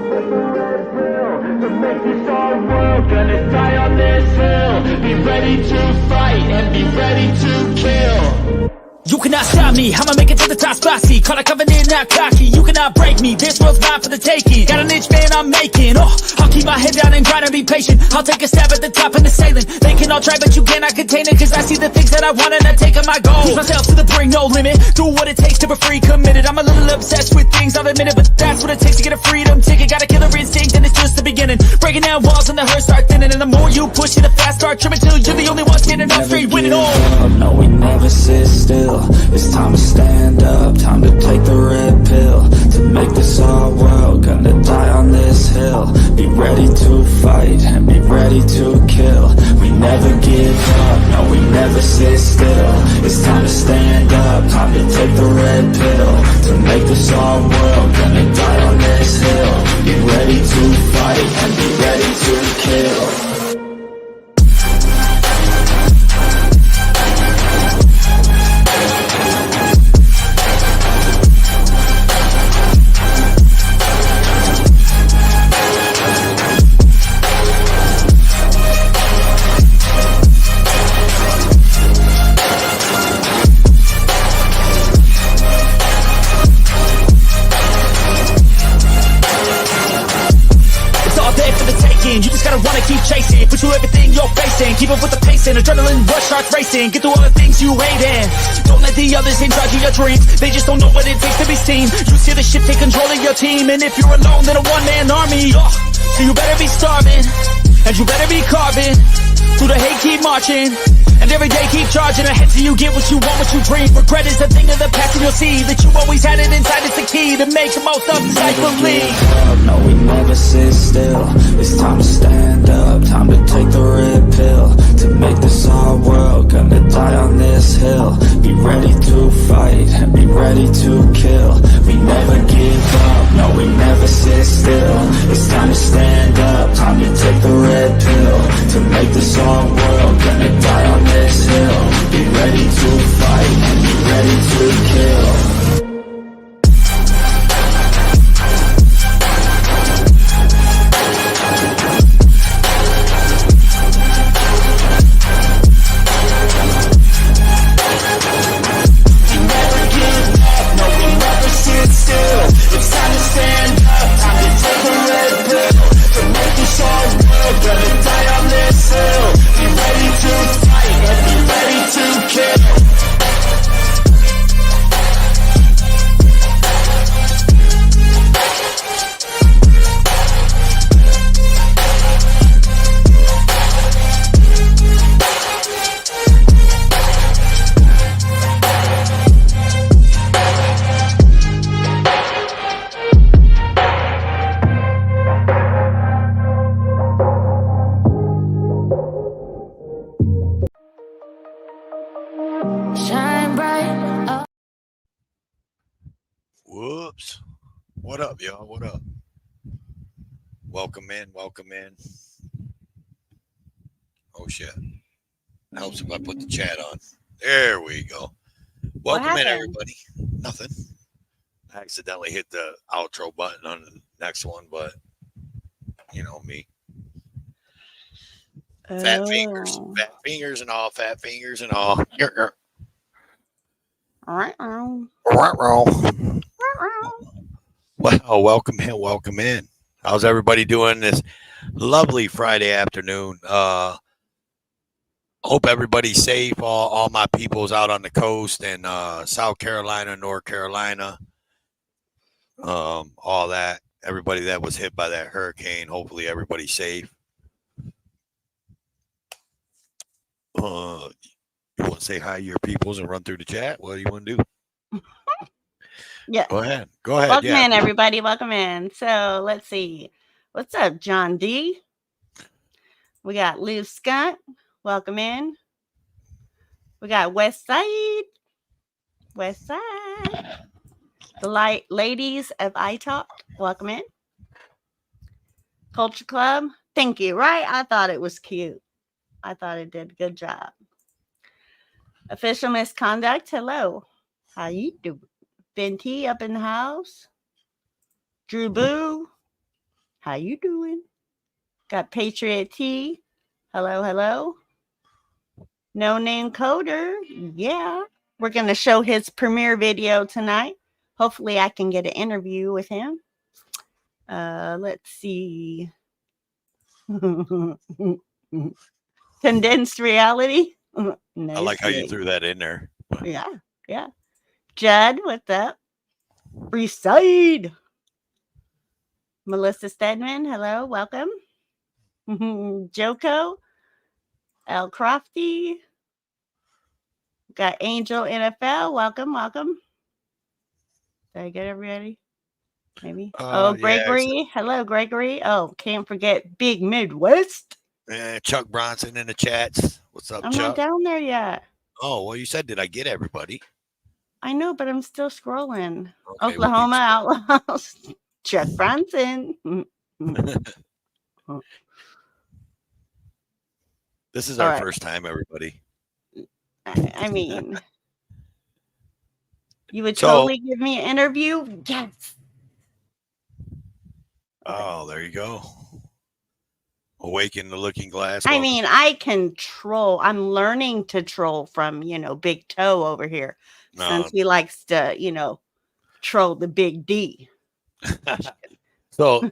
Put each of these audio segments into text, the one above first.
To make this our world, gonna die on this hill. Be ready to fight and be ready to kill. You cannot stop me, I'ma make it to the top spicy. Call a covenant, not cocky, you cannot break me. This world's mine for the taking. Got an itch, man, I'm making. I'll keep my head down and grind and be patient. I'll take a stab at the top and the sailing. They can all try, but you cannot contain it. Cause I see the things that I want and I take on my goals. Push myself to the brink, no limit. Do what it takes to be free, committed. I'm a little obsessed with things, I'll admit it. But that's what it takes to get a freedom ticket. Got a killer instinct and it's just the beginning. Breaking down walls and the hurt start thinning. And the more you push it, the fast start trimming. Till you're the only one standing up straight, winning all. No, we never sit still. It's time to stand up, time to take the red pill. To make this our world, gonna die on this hill. Be ready to fight and be ready to kill. We never give up, no, we never sit still. It's time to stand up, time to take the red pill. To make this our world, gonna die on this hill. Be ready to fight and be ready to kill. You just gotta wanna keep chasing. Put you everything you're facing. Keep up with the pace and adrenaline rush starts racing. Get through all the things you hate in. Don't let the others in charge of your dreams. They just don't know what it takes to be seen. You see the ship take control of your team. And if you're alone, then a one-man army. So you better be starving. And you better be carving. Through the hate, keep marching. And every day keep charging ahead till you get what you want, what you dream. Regret is a thing of the past and you'll see that you always had it inside. It's the key to make the most of this life believe. No, we never sit still. It's time to stand up, time to take the red pill. To make this our world, gonna die on this hill. Be ready to fight and be ready to kill. We never give up, no, we never sit still. It's time to stand up, time to take the red pill. To make this our world, gonna die on this hill. Be ready to fight and be ready to kill. Whoops. What up, y'all? What up? Welcome in. Welcome in. Oh, shit. Helps if I put the chat on. There we go. Welcome in, everybody. Nothing. I accidentally hit the outro button on the next one, but you know me. Fat fingers. Fat fingers and all. Fat fingers and all. Well, welcome in, welcome in. How's everybody doing this lovely Friday afternoon? Hope everybody's safe. All my people's out on the coast and South Carolina, North Carolina, all that. Everybody that was hit by that hurricane, hopefully everybody's safe. You want to say hi to your peoples and run through the chat? What do you want to do? Yeah. Go ahead. Go ahead. Welcome in, everybody. Welcome in. So let's see. What's up, John D? We got Lou Scott. Welcome in. We got West Side. West Side. The ladies of iTalk. Welcome in. Culture Club. Thank you. Right? I thought it was cute. I thought it did a good job. Official Misconduct. Hello. How you doing? Venti up in the house. Drew Boo. How you doing? Got Patriot T. Hello, hello. No Name Coder. Yeah. We're going to show his premiere video tonight. Hopefully I can get an interview with him. Let's see. Condensed reality. Nice I like how you name. threw that in there. Yeah, yeah. Judd, what's up? Reside. Melissa Stedman, hello, welcome. Joko, L. Crofty. Got Angel NFL, welcome, welcome. Did I get everybody? Maybe. Yeah, Gregory, hello, Gregory. Oh, can't forget Big Midwest. Chuck Bronson in the chats. What's up, I'm Chuck? not down there yet. Oh, well, you said, did I get everybody? I know, but I'm still scrolling. Okay, Oklahoma Outlaws. Chuck Bronson. This is our first time, everybody. I mean, you would totally give me an interview? Yes. Oh, there you go. Awaken the Looking Glass. I mean, I can troll. I'm learning to troll from, Big Toe over here. Since he likes to, troll the Big D. So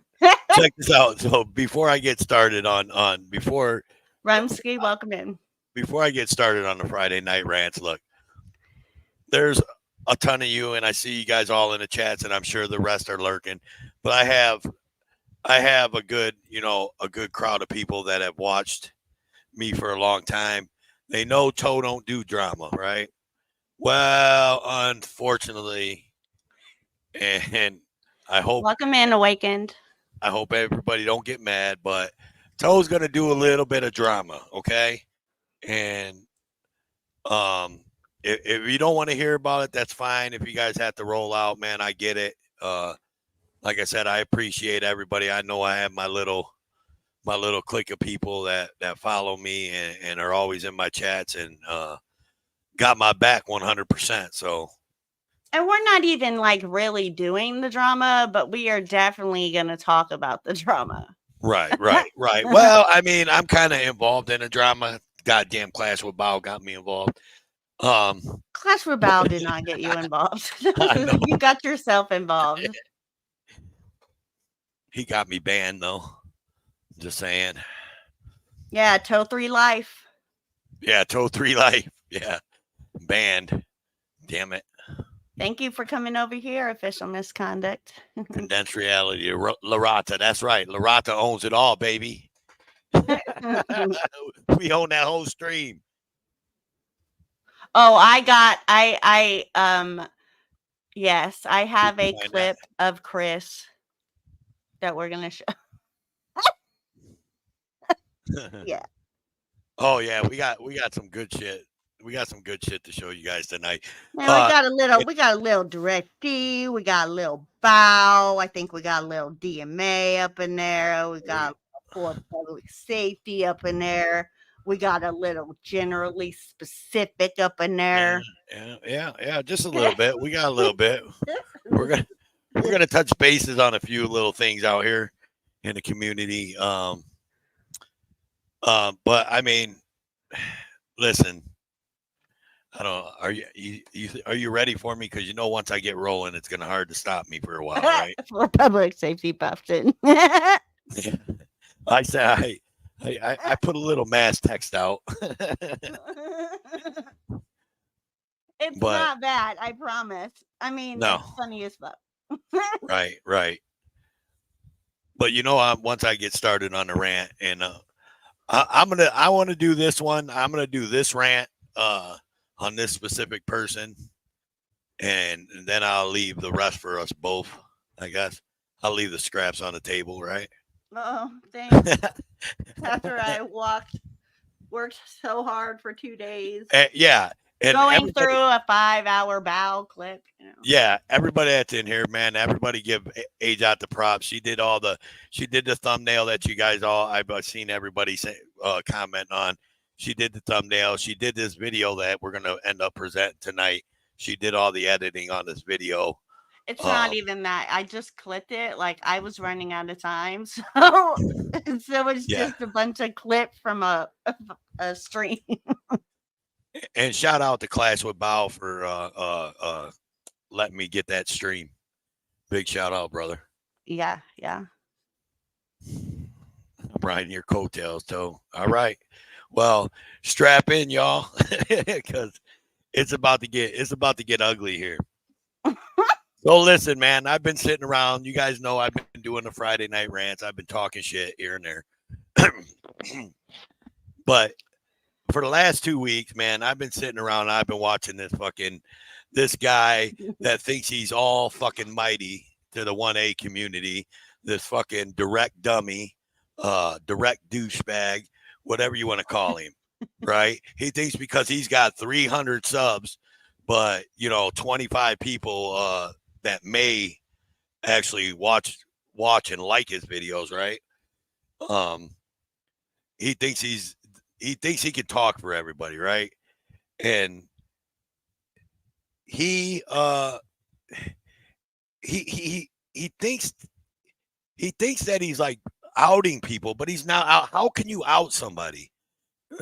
check this out. So before I get started before Rumsky, welcome in. Before I get started on the Friday night rants, look, there's a ton of you, and I see you guys all in the chats, and I'm sure the rest are lurking. But I have a good crowd of people that have watched me for a long time. They know Toe don't do drama, right? Well, unfortunately, and I hope welcome in, Awakened. I hope everybody don't get mad, but Toe's gonna do a little bit of drama, okay? And if you don't want to hear about it, that's fine. If you guys have to roll out, man, I get it. Like I said, I appreciate everybody. I know I have my little clique of people that follow me and are always in my chats and got my back 100%. So, and we're not even like really doing the drama, but we are definitely going to talk about the drama. Right. Well, I mean, I'm kind of involved in the drama. Goddamn Clash with Bow got me involved. Clash with Bow did not get you involved. You got yourself involved. He got me banned though. Just saying. Yeah, Toe 3 Life. Yeah, Toe 3 Life. Yeah, banned. Damn it. Thank you for coming over here, Official Misconduct. Condensed reality. Larata. That's right. Larata owns it all, baby. We own that whole stream. Oh, yes, I have a clip of Chris that we're going to show. Yeah. Oh yeah, we got some good shit. We got some good shit to show you guys tonight. Man, we got a little Direct D, we got a little Bow, I think we got a little DMA up in there, we got for public safety up in there, we got a little generally specific up in there. Yeah, just a little bit. We got a little bit. We're gonna touch bases on a few little things out here in the community. But I mean, listen. I don't. Are you ready for me? Because once I get rolling, it's gonna hard to stop me for a while, right? For public safety Buffton. I said I put a little mass text out. It's not bad, I promise. I mean, no. It's funny as fuck. Right. But once I get started on the rant, and I want to do this one. I'm gonna do this rant on this specific person, and then I'll leave the rest for us both. I guess I'll leave the scraps on the table, right? Oh, thanks. After I worked so hard for 2 days. Yeah. And going through a 5-hour Bow clip. Yeah, everybody that's in here, man. Everybody give Age out the props. She did the thumbnail that you guys I've seen everybody say comment on. She did the thumbnail. She did this video that we're gonna end up presenting tonight. She did all the editing on this video. It's not even that. I just clipped it. Like I was running out of time, so it's Yeah. just a bunch of clip from a stream. And shout out to Clash with Bow for letting me get that stream. Big shout out, brother. Yeah. I'm riding your coattails, too. All right. Well, strap in, y'all, because it's about to get ugly here. So listen, man, I've been sitting around. You guys know I've been doing the Friday night rants. I've been talking shit here and there. But for the last 2 weeks, man, I've been sitting around. I've been watching this guy that thinks he's all fucking mighty to the 1A community. This fucking direct dummy, direct douchebag, whatever you want to call him, right? He thinks because he's got 300 subs, but 25 people that may actually watch and like his videos, right? He thinks he can talk for everybody, right? And he thinks that he's like outing people, but he's not out. How can you out somebody?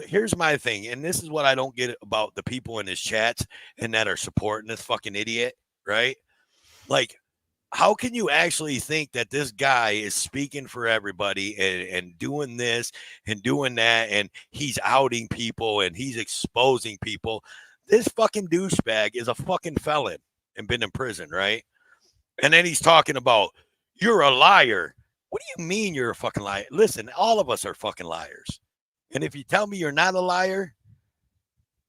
Here's my thing, and this is what I don't get about the people in his chats and that are supporting this fucking idiot, right? Like, how can you actually think that this guy is speaking for everybody and doing this and doing that, and he's outing people and he's exposing people? This fucking douchebag is a fucking felon and been in prison, right? And then he's talking about, you're a liar. What do you mean you're a fucking liar? Listen, all of us are fucking liars. And if you tell me you're not a liar,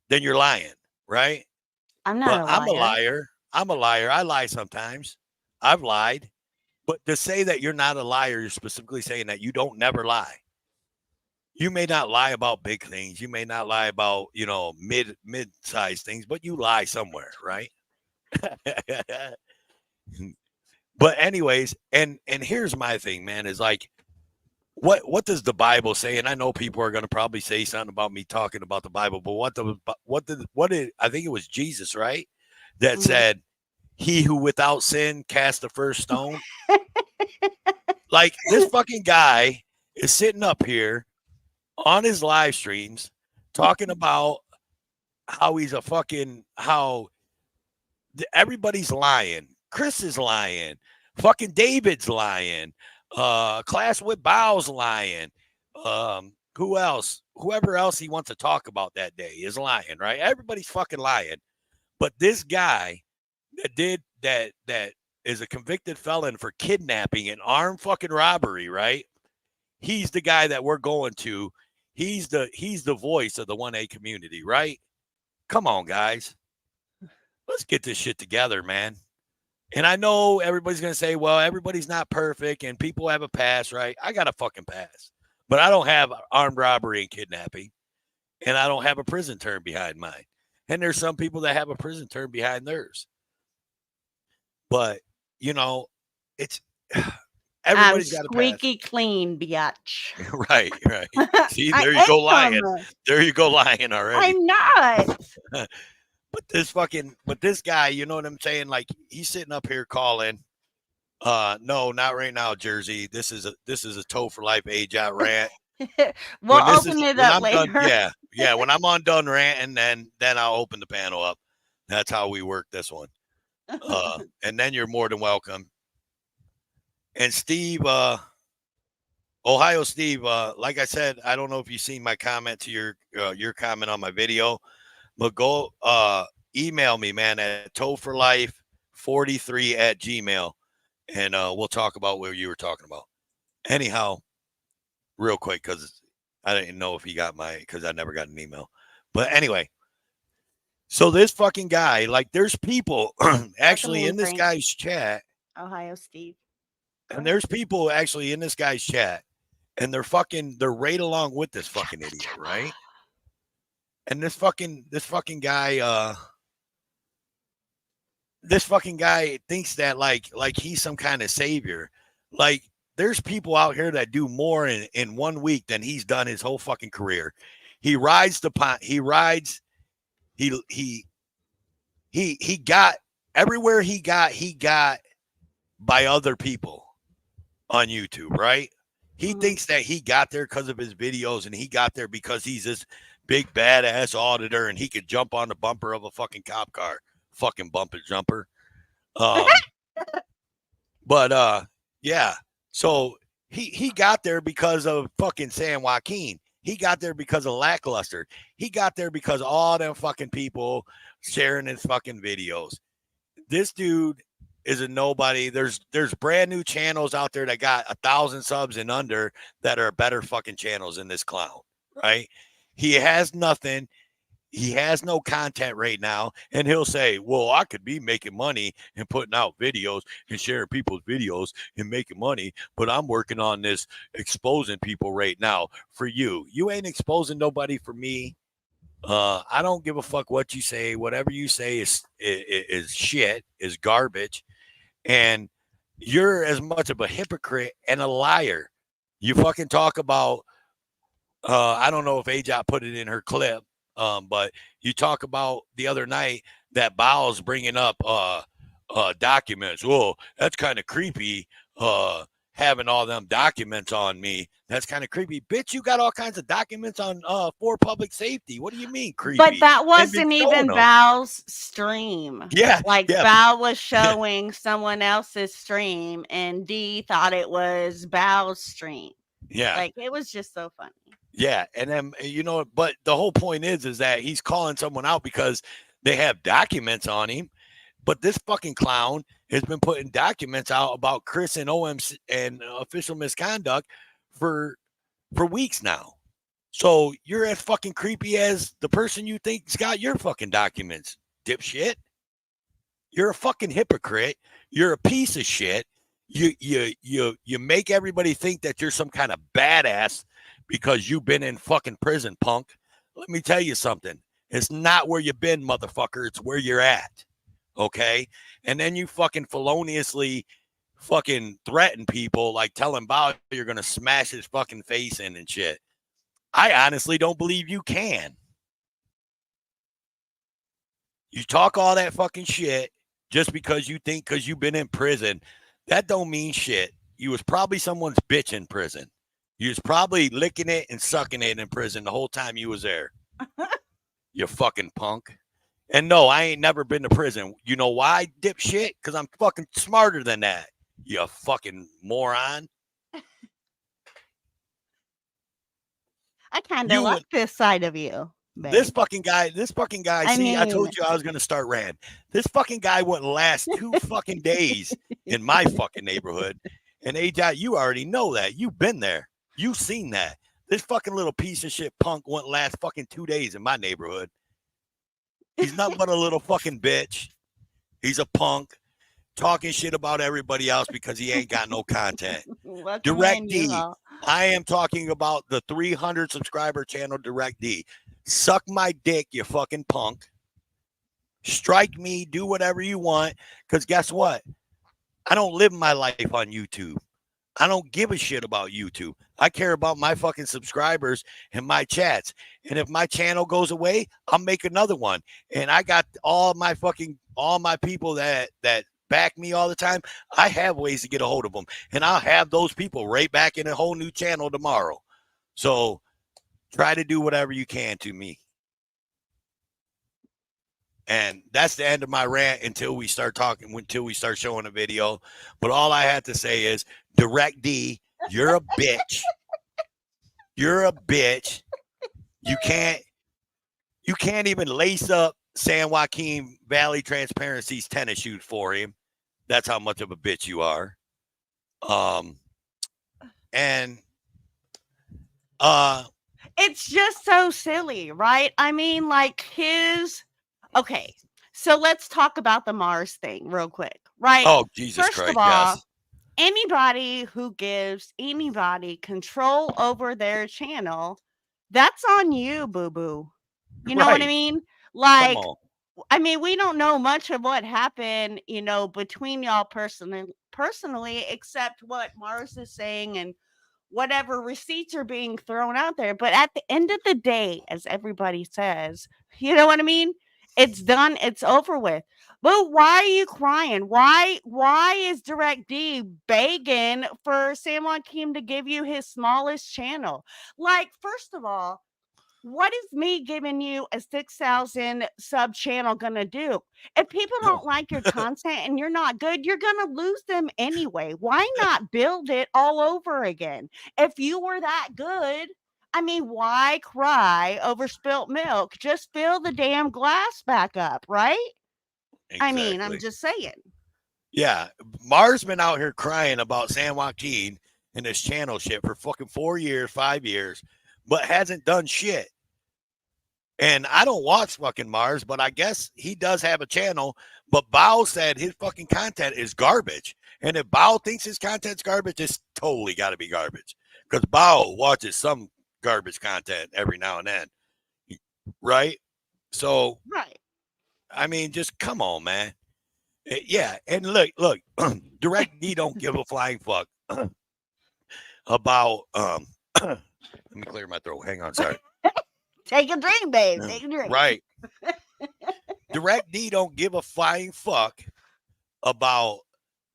then you're lying, right? I'm not a liar. I'm a liar. I'm a liar. I lie sometimes. I've lied. But to say that you're not a liar, you're specifically saying that you don't never lie. You may not lie about big things. You may not lie about, mid-sized things, but you lie somewhere, right? But anyways, and here's my thing, man, is like, what does the Bible say? And I know people are going to probably say something about me talking about the Bible, but what did I think it was Jesus, right? That said, he who without sin cast the first stone. Like, this fucking guy is sitting up here on his live streams talking about how he's how everybody's lying. Chris is lying. Fucking David's lying. Class with Bow's lying. Who else? Whoever else he wants to talk about that day is lying, right? Everybody's fucking lying. But this guy that is a convicted felon for kidnapping and armed fucking robbery, right? He's the guy that we're going to. He's the voice of the 1A community, right? Come on, guys. Let's get this shit together, man. And I know everybody's going to say, well, everybody's not perfect and people have a pass, right? I got a fucking pass. But I don't have armed robbery and kidnapping. And I don't have a prison term behind mine. And there's some people that have a prison term behind theirs. But, it's everybody's got a squeaky clean, biatch. Right. See, there you go lying. There you go lying already. I'm not. But this guy, you know what I'm saying? Like, he's sitting up here calling. No, not right now, Jersey. This is a toe for life age out rant. We'll open it up later. Done, yeah. When I'm on done ranting, then I'll open the panel up. That's how we work this one. And then you're more than welcome. And Steve, Ohio Steve, like I said, I don't know if you've seen my comment to your comment on my video, but go email me, man, at toeforlife43@gmail, and we'll talk about what you were talking about. Anyhow, real quick, because I didn't know if he got because I never got an email. But anyway, so this fucking guy, like, there's people actually in this guy's chat. Ohio Steve. And there's people actually in this guy's chat, and they're right along with this fucking idiot, right? And this fucking guy, thinks that like he's some kind of savior. Like, there's people out here that do more in 1 week than he's done his whole fucking career. He got everywhere he got by other people on YouTube, right? He thinks that he got there because of his videos, and he got there because he's this big badass auditor, and he could jump on the bumper of a fucking cop car, fucking bumper jumper. But yeah. So he got there because of fucking San Joaquin. He got there because of Lackluster. He got there because all them fucking people sharing his fucking videos. This dude is a nobody. There's brand new channels out there that got 1,000 subs and under that are better fucking channels than this clown, right? He has nothing. He has no content right now, and he'll say, well, I could be making money and putting out videos and sharing people's videos and making money, but I'm working on this exposing people right now for you. You ain't exposing nobody for me. I don't give a fuck what you say. Whatever you say is shit, is garbage, and you're as much of a hypocrite and a liar. You fucking talk about, I don't know if Ajot put it in her clip, but you talk about the other night that Bowles bringing up documents. Well, that's kind of creepy. Having all them documents on me, that's kind of creepy. Bitch, you got all kinds of documents on for public safety. What do you mean creepy? But that wasn't even Bow's stream. Yeah, like yeah. Bow was showing someone else's stream, and D thought it was Bow's stream. Yeah, like it was just so funny. Yeah, and then but the whole point is that he's calling someone out because they have documents on him. But this fucking clown has been putting documents out about Chris and OMC and official misconduct for weeks now. So you're as fucking creepy as the person you think's got your fucking documents, dipshit. You're a fucking hypocrite. You're a piece of shit. You make everybody think that you're some kind of badass because you've been in fucking prison, punk. Let me tell you something. It's not where you've been, motherfucker. It's where you're at. Okay? And then you fucking feloniously fucking threaten people, like telling Bow you're going to smash his fucking face in and shit. I honestly don't believe you can. You talk all that fucking shit just because you think because you've been in prison. That don't mean shit. You was probably someone's bitch in prison. You was probably licking it and sucking it in prison the whole time you was there. You fucking punk. And no, I ain't never been to prison. You know why, dipshit? Because I'm fucking smarter than that. You fucking moron. I kind of like this side of you. Babe. This fucking guy, I told you I was going to start Rant. This fucking guy wouldn't last 2 fucking days in my fucking neighborhood. And AJ, you already know that. You've been there. You've seen that. This fucking little piece of shit punk wouldn't last fucking 2 days in my neighborhood. He's nothing but a little fucking bitch. He's a punk talking shit about everybody else because he ain't got no content. Direct D. I am talking about the 300 subscriber channel Direct D. Suck my dick, you fucking punk. Strike me, do whatever you want, because guess what? I don't live my life on YouTube. I don't give a shit about YouTube. I care about my fucking subscribers and my chats. And if my channel goes away, I'll make another one. And I got all my people that back me all the time. I have ways to get a hold of them. And I'll have those people right back in a whole new channel tomorrow. So try to do whatever you can to me. And that's the end of my rant until we start showing a video. But all I had to say is, Direct D, you're a bitch. You're a bitch. You can't even lace up San Joaquin Valley Transparency's tennis shoes for him. That's how much of a bitch you are. It's just so silly, right? I mean, like okay, so let's talk about the Mars thing real quick, right? Oh, Jesus Christ, First of all, yes. Anybody who gives anybody control over their channel, that's on you, boo-boo. You know what I mean? Like, I mean, we don't know much of what happened, between y'all personally, except what Mars is saying and whatever receipts are being thrown out there. But at the end of the day, as everybody says, you know what I mean? It's done. It's over with. But why are you crying? Why is Direct D begging for San Joaquin to give you his smallest channel? Like, first of all, what is me giving you a 6,000 sub channel gonna do? If people don't like your content and you're not good, you're gonna lose them anyway. Why not build it all over again? If you were that good, I mean, why cry over spilt milk? Just fill the damn glass back up, right? I mean, I'm Exactly. just saying. Yeah, Mars been out here crying about San Joaquin and his channel shit for fucking 4 years, 5 years, but hasn't done shit. And I don't watch fucking Mars, but I guess he does have a channel. But Bao said his fucking content is garbage. And if Bao thinks his content's garbage, it's totally got to be garbage. Because Bao watches some garbage content every now and then. Right? So, Right. I mean, just come on, man. Yeah. And look, Direct D don't give a flying fuck about, let me clear my throat. Hang on, sorry. Take a drink, babe. Take a drink. Right. Direct D don't give a flying fuck about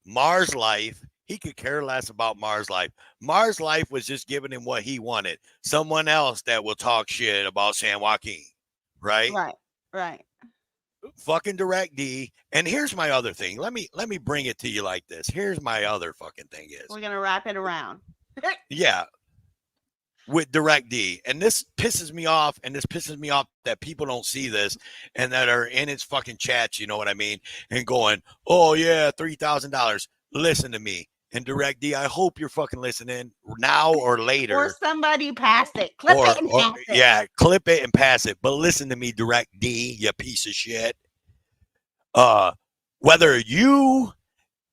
Mars Life. He could care less about Mars Life. Mars Life was just giving him what he wanted. Someone else that will talk shit about San Joaquin. Right? Right. Fucking Direct D. And here's my other thing. Let me bring it to you like this. Here's my other fucking thing is. We're gonna wrap it around. Yeah. With Direct D. And this pisses me off. And this pisses me off that people don't see this and that are in its fucking chats, you know what I mean? And going, oh yeah, $3,000. Listen to me. And Direct D, I hope you're fucking listening now or later. Or somebody pass it. Clip it and pass it. Yeah, clip it and pass it. But listen to me, Direct D, you piece of shit. Whether you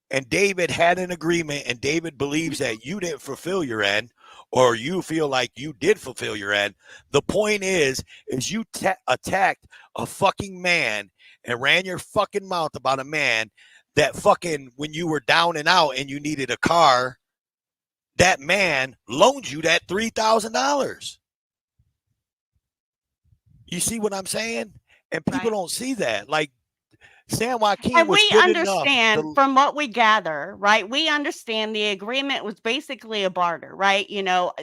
and David had an agreement and David believes that you didn't fulfill your end, or you feel like you did fulfill your end, the point is you attacked a fucking man and ran your fucking mouth about a man that fucking, when you were down and out and you needed a car, that man loaned you that $3,000. You see what I'm saying? And people don't see that. Like, San Joaquin and was we good understand enough from what we gather, right? We understand the agreement was basically a barter, right? You know,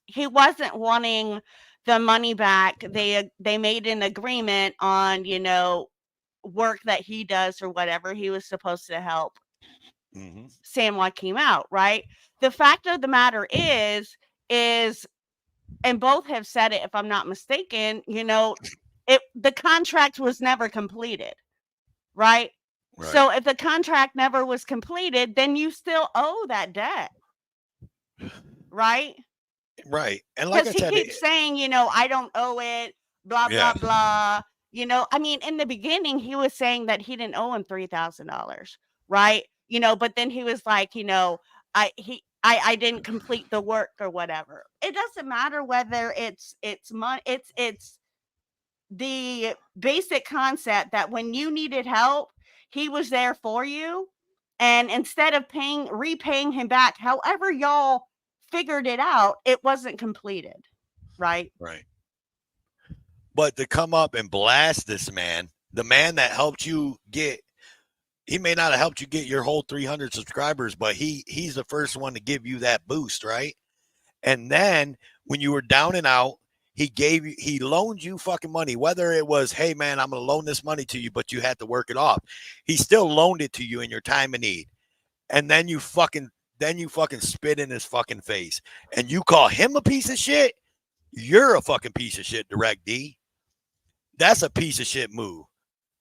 he wasn't wanting the money back. They made an agreement on, you know, work that he does or whatever. He was supposed to help San Joaquin out, right? The fact of the matter is, and both have said it, if I'm not mistaken, you know, the contract was never completed. Right? So if the contract never was completed, then you still owe that debt. Right? Right. And like I said, he keeps saying, you know, I don't owe it, blah, blah, blah. You know, I mean, in the beginning, he was saying that he didn't owe him $3,000. Right? You know, but then he was like, you know, I didn't complete the work or whatever. It doesn't matter whether it's money, it's the basic concept that when you needed help, he was there for you. And instead of repaying him back, however y'all figured it out, it wasn't completed. Right. But to come up and blast this man, the man that helped you get, he may not have helped you get your whole 300 subscribers, but he's the first one to give you that boost, right? And then when you were down and out, he loaned you fucking money, whether it was, hey man, I'm going to loan this money to you, but you had to work it off. He still loaned it to you in your time of need. And then you fucking spit in his fucking face and you call him a piece of shit. You're a fucking piece of shit, Direct D. That's a piece of shit move.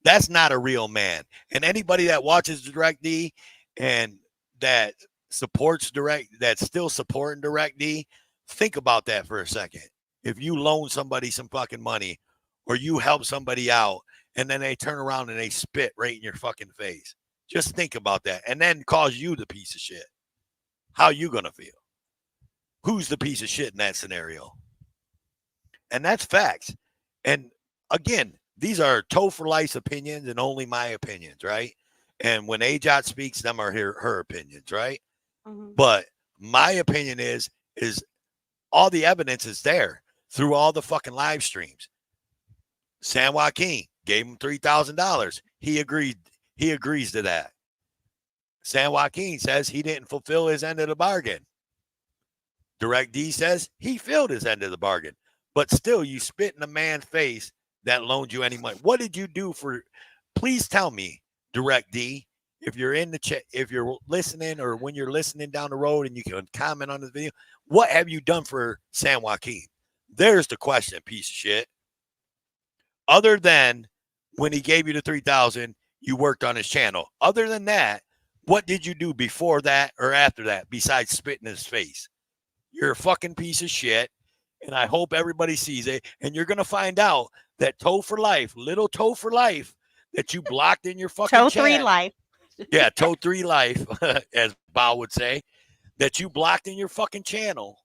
That's not a real man. And anybody that watches Direct D and that supports that's still supporting Direct D, think about that for a second. If you loan somebody some fucking money or you help somebody out and then they turn around and they spit right in your fucking face, just think about that and then calls you the piece of shit. How you going to feel? Who's the piece of shit in that scenario? And that's facts. And again, these are toe for lice opinions and only my opinions, right? And when Ajot speaks, them are her opinions, right? But my opinion is all the evidence is there through all the fucking live streams. San Joaquin, Gave him $3,000. He agreed. He agrees to that. San Joaquin says he didn't fulfill his end of the bargain. Direct D says he filled his end of the bargain. But still, you spit in a man's face that loaned you any money. What did you do for? Please tell me, Direct D, if you're in the chat, if you're listening, or when you're listening down the road and you can comment on this video, what have you done for San Joaquin? There's the question, piece of shit. Other than when he gave you the $3,000, you worked on his channel. Other than that, what did you do before that or after that besides spit in his face? You're a fucking piece of shit, and I hope everybody sees it. And you're gonna find out that Toe for Life, little Toe for Life, that you blocked in your fucking Toe chat. 3 life. Yeah, Toe 3 Life, as Bao would say, that you blocked in your fucking channel.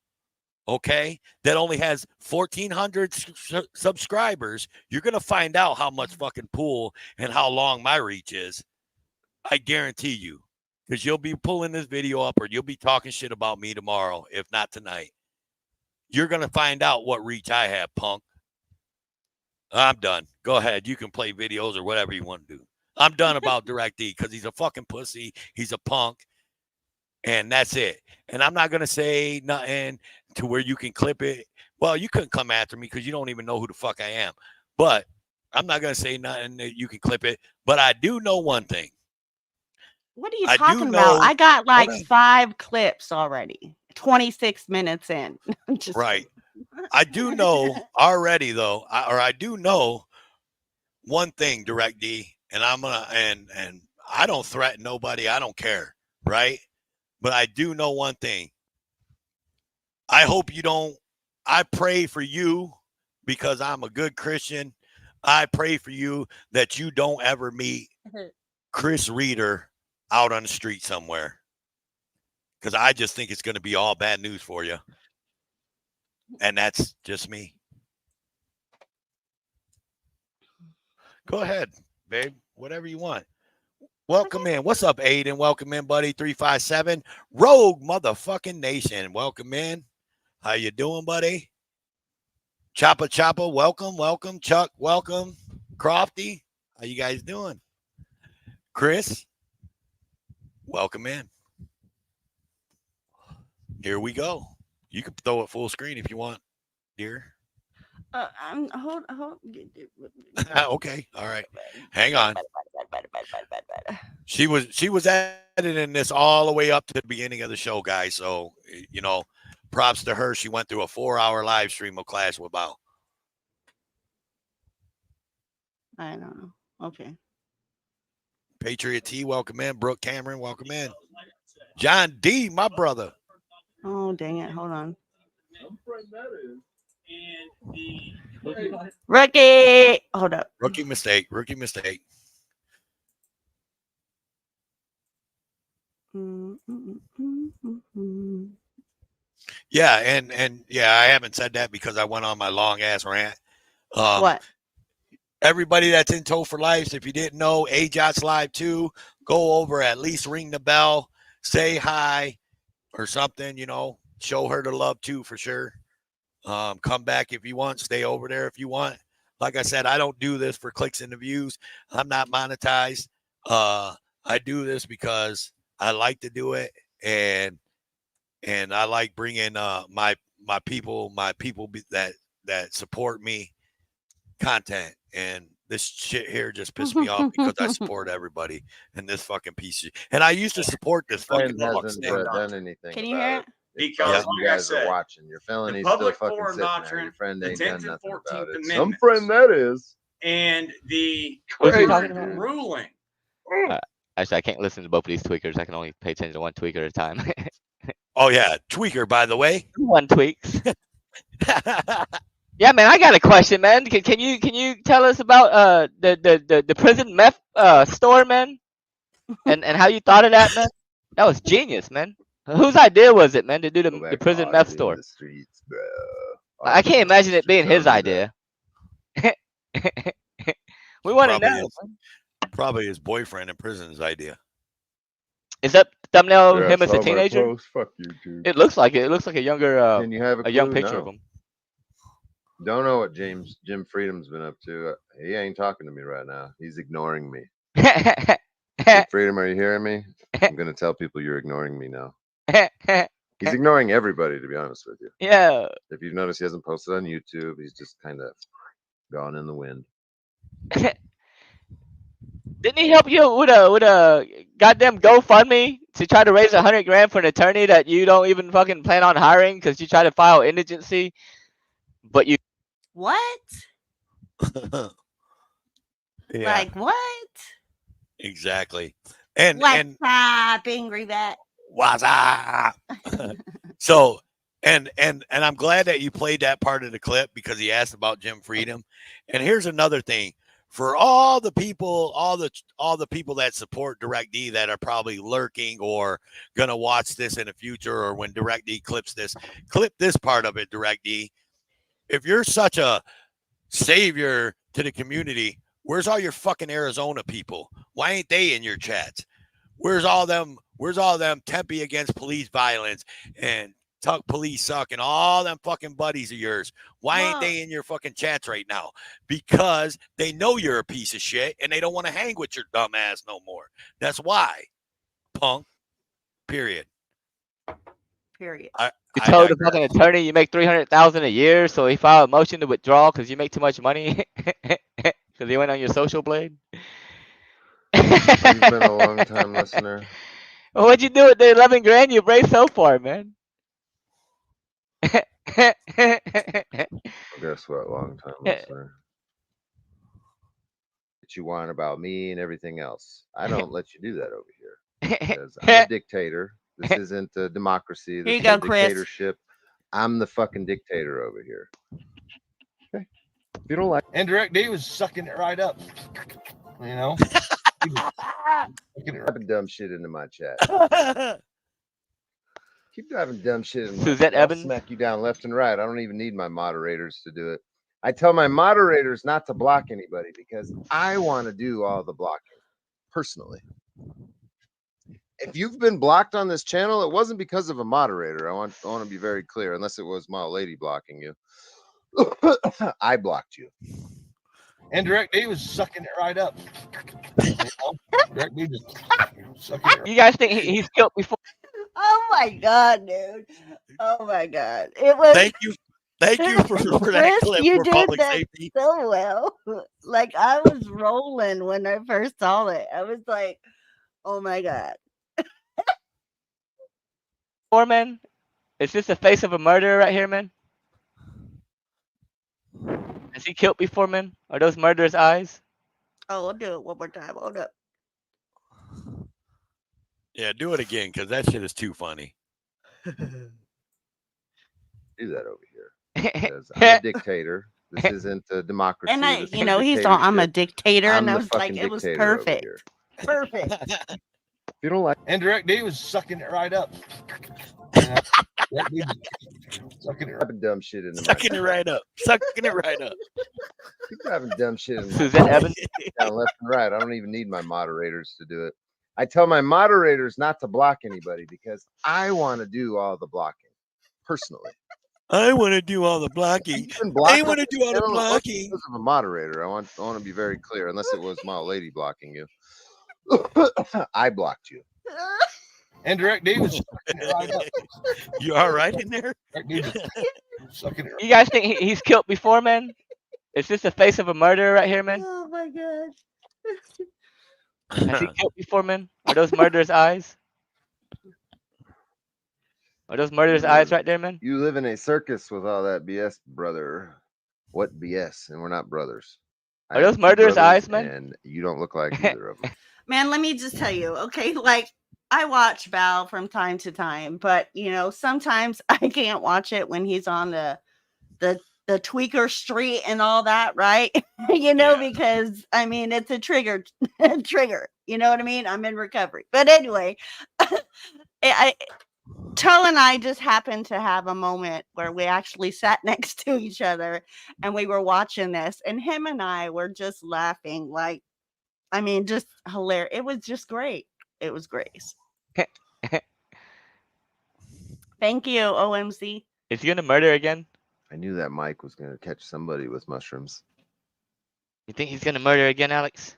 Okay, that only has 1,400 subscribers. You're gonna find out how much fucking pool and how long my reach is. I guarantee you, because you'll be pulling this video up or you'll be talking shit about me tomorrow, if not tonight. You're gonna find out what reach I have, punk. I'm done. Go ahead. You can play videos or whatever you want to do. I'm done about Direct D because he's a fucking pussy. He's a punk. And that's it. And I'm not going to say nothing to where you can clip it. Well, you couldn't come after me because you don't even know who the fuck I am. But I'm not going to say nothing that you can clip it. But I do know one thing. What are you talking about? I got like 5 clips already. 26 minutes in. Right. I do know already, though, I do know one thing, Direct D, and I'm going to, and I don't threaten nobody. I don't care. Right. But I do know one thing. I hope you don't. I pray for you because I'm a good Christian. I pray for you that you don't ever meet Chris Reader out on the street somewhere. Because I just think it's going to be all bad news for you. And that's just me. Go ahead, babe. Whatever you want. Welcome in. What's up, Aiden? Welcome in, buddy. 357 Rogue Motherfucking Nation. Welcome in. How you doing, buddy? Choppa, welcome, welcome. Chuck, welcome. Crofty, how you guys doing? Chris, welcome in. Here we go. You can throw it full screen if you want, dear. Hold. Okay, all right. Hang on. She was editing this all the way up to the beginning of the show, guys. So, you know, props to her. She went through a 4-hour live stream of Clash with Bao. I don't know. Okay. Patriot T, welcome in. Brooke Cameron, welcome in. John D, my brother. Oh, dang it. Hold on. Rookie. Hold up. Rookie mistake. Yeah, and yeah, I haven't said that because I went on my long ass rant. What? Everybody that's in Toe for Life, if you didn't know, AJOT's live too. Go over, at least ring the bell, say hi or something, you know, show her the love too for sure. Come back if you want, stay over there if you want. Like I said, I don't do this for clicks and the views. I'm not monetized. I do this because I like to do it, and I like bringing my people that support me content. And this shit here just pissed me off because I support everybody and this fucking piece of, and I used to support this fucking hasn't done anything. Can you hear it? Because you guys are watching. Your felony's still fucking sitting there. Your friend ain't done nothing about it. Some friend that is. And the ruling. Actually, I can't listen to both of these tweakers. I can only pay attention to one tweaker at a time. Oh yeah, tweaker, by the way. One tweaks. Yeah, man, I got a question, man. Can you tell us about the prison meth store, man? And how you thought of that, man? That was genius, man. Whose idea was it, man, to do the prison meth store? The streets, bro. I can't imagine it being his idea. We want to know. Probably his boyfriend in prison's idea. Is that thumbnail him as a teenager? Fuck you, dude. It looks like it. It looks like a younger, Can you have a young picture of him. Don't know what Jim Freedom's been up to. He ain't talking to me right now. He's ignoring me. Jim Freedom, are you hearing me? I'm gonna tell people you're ignoring me now. He's ignoring everybody, to be honest with you. Yeah. If you've noticed, he hasn't posted on YouTube. He's just kind of gone in the wind. Didn't he help you with a goddamn GoFundMe to try to raise $100 grand for an attorney that you don't even fucking plan on hiring because you try to file indigency, but you what? Yeah. Like what? Exactly. And What's up, Angry Vet? What's up? So and I'm glad that you played that part of the clip because he asked about Jim Freedom. And here's another thing. For all the people, all the people that support DirectD that are probably lurking or gonna watch this in the future, or when DirectD clip this part of it, DirectD. If you're such a savior to the community, where's all your fucking Arizona people? Why ain't they in your chats? Where's all them Tempe against police violence and Tuck police suck and all them fucking buddies of yours? Why ain't they in your fucking chats right now? Because they know you're a piece of shit and they don't want to hang with your dumb ass no more. That's why. Punk. Period. You told the fucking attorney you make $300,000 a year, so he filed a motion to withdraw because you make too much money because he went on your social blade. He's been a long time listener. Well, what'd you do with the 11 grand you raised so far, man? Well, guess what, long time listener? What you want about me and everything else? I don't let you do that over here because I'm a dictator. This isn't a democracy. This is a dictatorship. I'm the fucking dictator over here. Okay. If you don't like, and DirectD was sucking it right up. You know, driving dumb shit into my chat. Keep driving dumb shit in my chat. I'll smack you down left and right. I don't even need my moderators to do it. I tell my moderators not to block anybody because I want to do all the blocking personally. If you've been blocked on this channel, it wasn't because of a moderator. I want to be very clear, unless it was my lady blocking you. I blocked you. And DirectD was sucking it right up. DirectD just sucking it right. You guys think he's killed before? Oh my god, dude! Oh my god! It was. Thank you for that clip. You for did public that safety. so well. Like I was rolling when I first saw it. I was like, "Oh my god!" Man, is this the face of a murderer right here, man? Has he killed before, man? Are those murderers' eyes? Oh, I'll do it one more time. Hold up. Yeah, do it again because that shit is too funny. Do that over here because I'm a dictator. This isn't a democracy. And he's all, I'm a dictator, and I was like, it was perfect. Perfect. If you don't like, and DirectD was sucking it right up. Sucking it dumb shit in the sucking it right up. Sucking it right up. Keep driving dumb shit in Suzette Evans down left and right. I don't even need my moderators to do it. I tell my moderators not to block anybody because I want to do all the blocking personally. I want to do all the blocking. I want to do all the blocking. Because of a moderator, I want to be very clear, unless it was my lady blocking you. I blocked you. And DirectD was sucking it right up. You all right in there? Sucking it right. You guys think he's killed before, man? Is this the face of a murderer right here, man? Oh my god. Has he killed before, man? Are those murderers' eyes? Are those murderers' eyes right there, man? You live in a circus with all that BS, brother. What BS? And we're not brothers. Are those murderers' eyes, man? And you don't look like either of them. Man, let me just tell you, okay? Like, I watch Val from time to time, but, sometimes I can't watch it when he's on the tweaker street and all that, right? Because it's a trigger. You know what I mean? I'm in recovery. But anyway, Toe and I just happened to have a moment where we actually sat next to each other and we were watching this, and him and I were just laughing, just hilarious. It was just great. It was great. Thank you, OMC. Is he gonna murder again? I knew that Mike was gonna catch somebody with mushrooms. You think he's gonna murder again, Alex?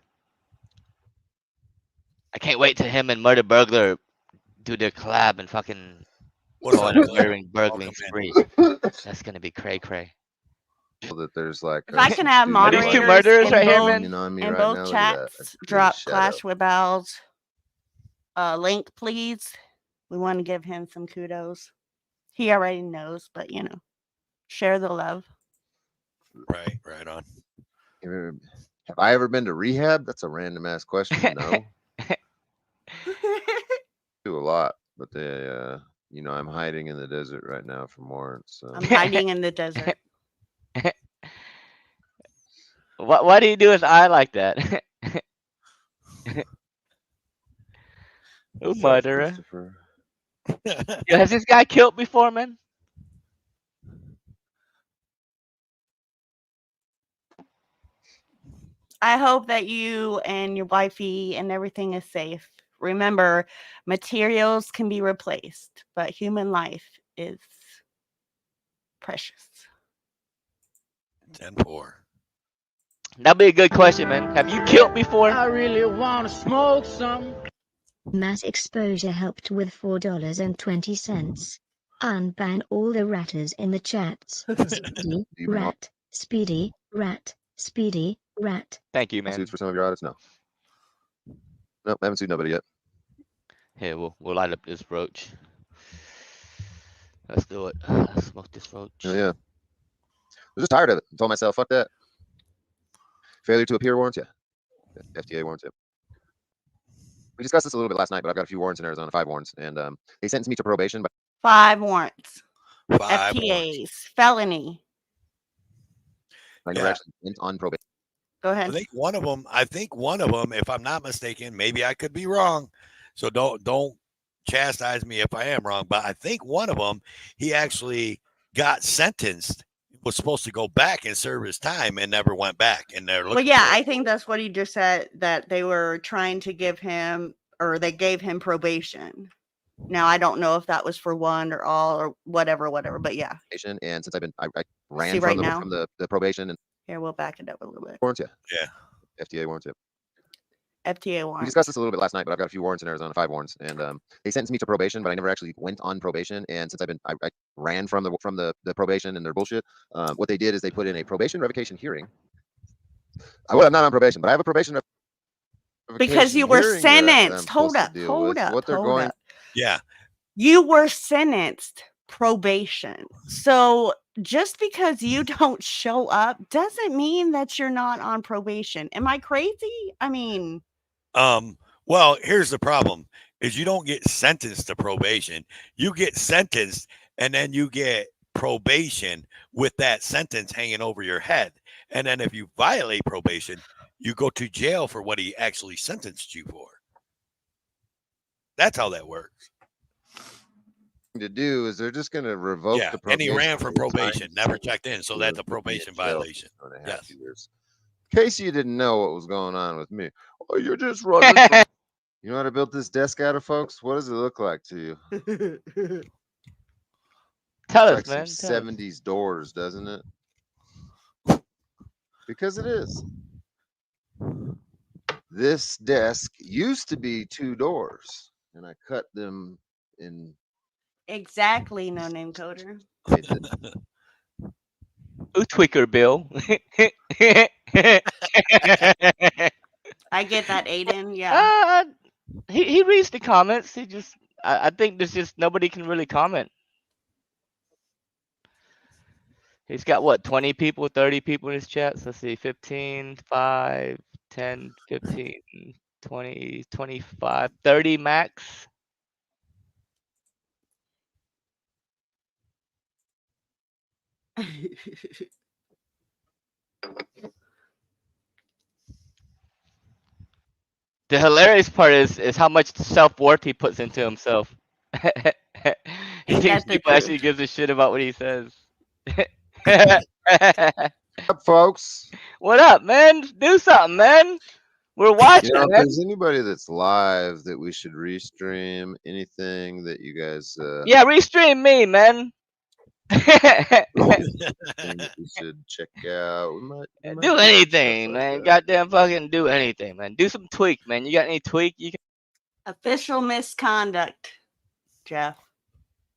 I can't wait till him and Murder Burglar do their collab and fucking go on a murdering burgling spree. That's gonna be cray cray. That there's like If I can have Are these two moderators murderers in right here, both, man? on me in right both now. Look at that. I chats, just created a drop shadow. Clash with Bells link, please. We want to give him some kudos. He already knows, but you know, share the love. Right on. Have I ever been to rehab? That's a random ass question. No. Do a lot, but they, you know, I'm hiding in the desert right now from warrants. So. I'm hiding in the desert. Why do you do his eye like that? Oh, murderer. Yo, has this guy killed before, man? I hope that you and your wifey and everything is safe. Remember, materials can be replaced, but human life is precious. 10-4. That'd be a good question, man. Have you killed before? I really want to smoke some. Mass exposure helped with $4.20. Unban all the ratters in the chats. Speedy rat, speedy rat, speedy rat. Thank you, man. Suits for some of your audits? No. Nope, I haven't sued nobody yet. Here, we'll light up this roach. Let's do it. Let's smoke this roach. Oh, yeah. I was just tired of it. I told myself, fuck that. Failure to appear warrants, yeah. FTA warrants, yeah. We discussed this a little bit last night, but I've got a few warrants in Arizona, 5 warrants, and they sentenced me to probation. But 5 warrants. 5 FTAs, warrants. felony. I never actually went on probation. Go ahead. I think one of them, if I'm not mistaken, maybe I could be wrong, so don't chastise me if I am wrong, but I think one of them, he actually got sentenced, was supposed to go back and serve his time and never went back. And they're looking. Well, yeah, I think that's what he just said, that they were trying to give him, or they gave him probation. Now, I don't know if that was for one or all or whatever, but yeah. And since I ran See, from, right from the probation and here, we'll back it up a little bit. warrants, yeah. Yeah. FTA warrants, yeah. FTA We warrants. discussed this a little bit last night, but I've got a few warrants in Arizona, 5 warrants, and they sentenced me to probation, but I never actually went on probation. And since I ran from the probation and their bullshit, what they did is they put in a probation revocation hearing. I'm not on probation, but I have a probation because you were sentenced. Hold up. Yeah. You were sentenced probation. So just because you don't show up doesn't mean that you're not on probation. Am I crazy? I mean, well, here's the problem is you don't get sentenced to probation. You get sentenced and then you get probation with that sentence hanging over your head. And then if you violate probation, you go to jail for what he actually sentenced you for. That's how that works. To do is they're just going to revoke the probation. And he ran for probation, never checked in, so that's a probation violation. Yes. Years. In case you didn't know what was going on with me, oh, you're just running. You know what I built this desk out of, folks? What does it look like to you? Tell us, like man. Some 70s doors, doesn't it? Because it is. This desk used to be 2 doors, and I cut them in. Exactly, no name coder. Ooh, tweaker Bill. I get that, Aiden. Yeah. He reads the comments. He just I think there's just nobody can really comment. He's got what, 20 people, 30 people in his chat. So let's see, 15, 5, 10, 15, 20, 25, 30 max. The hilarious part is how much self-worth he puts into himself. He thinks people actually gives a shit about what he says. Up, folks. What up, man? Do something, man. We're watching. If there's anybody that's live that we should restream, anything that you guys yeah, restream me, man. We should check out. Do anything, man. Goddamn fucking do anything, man. Do some tweak, man. You got any tweak you can... Official misconduct, Jeff.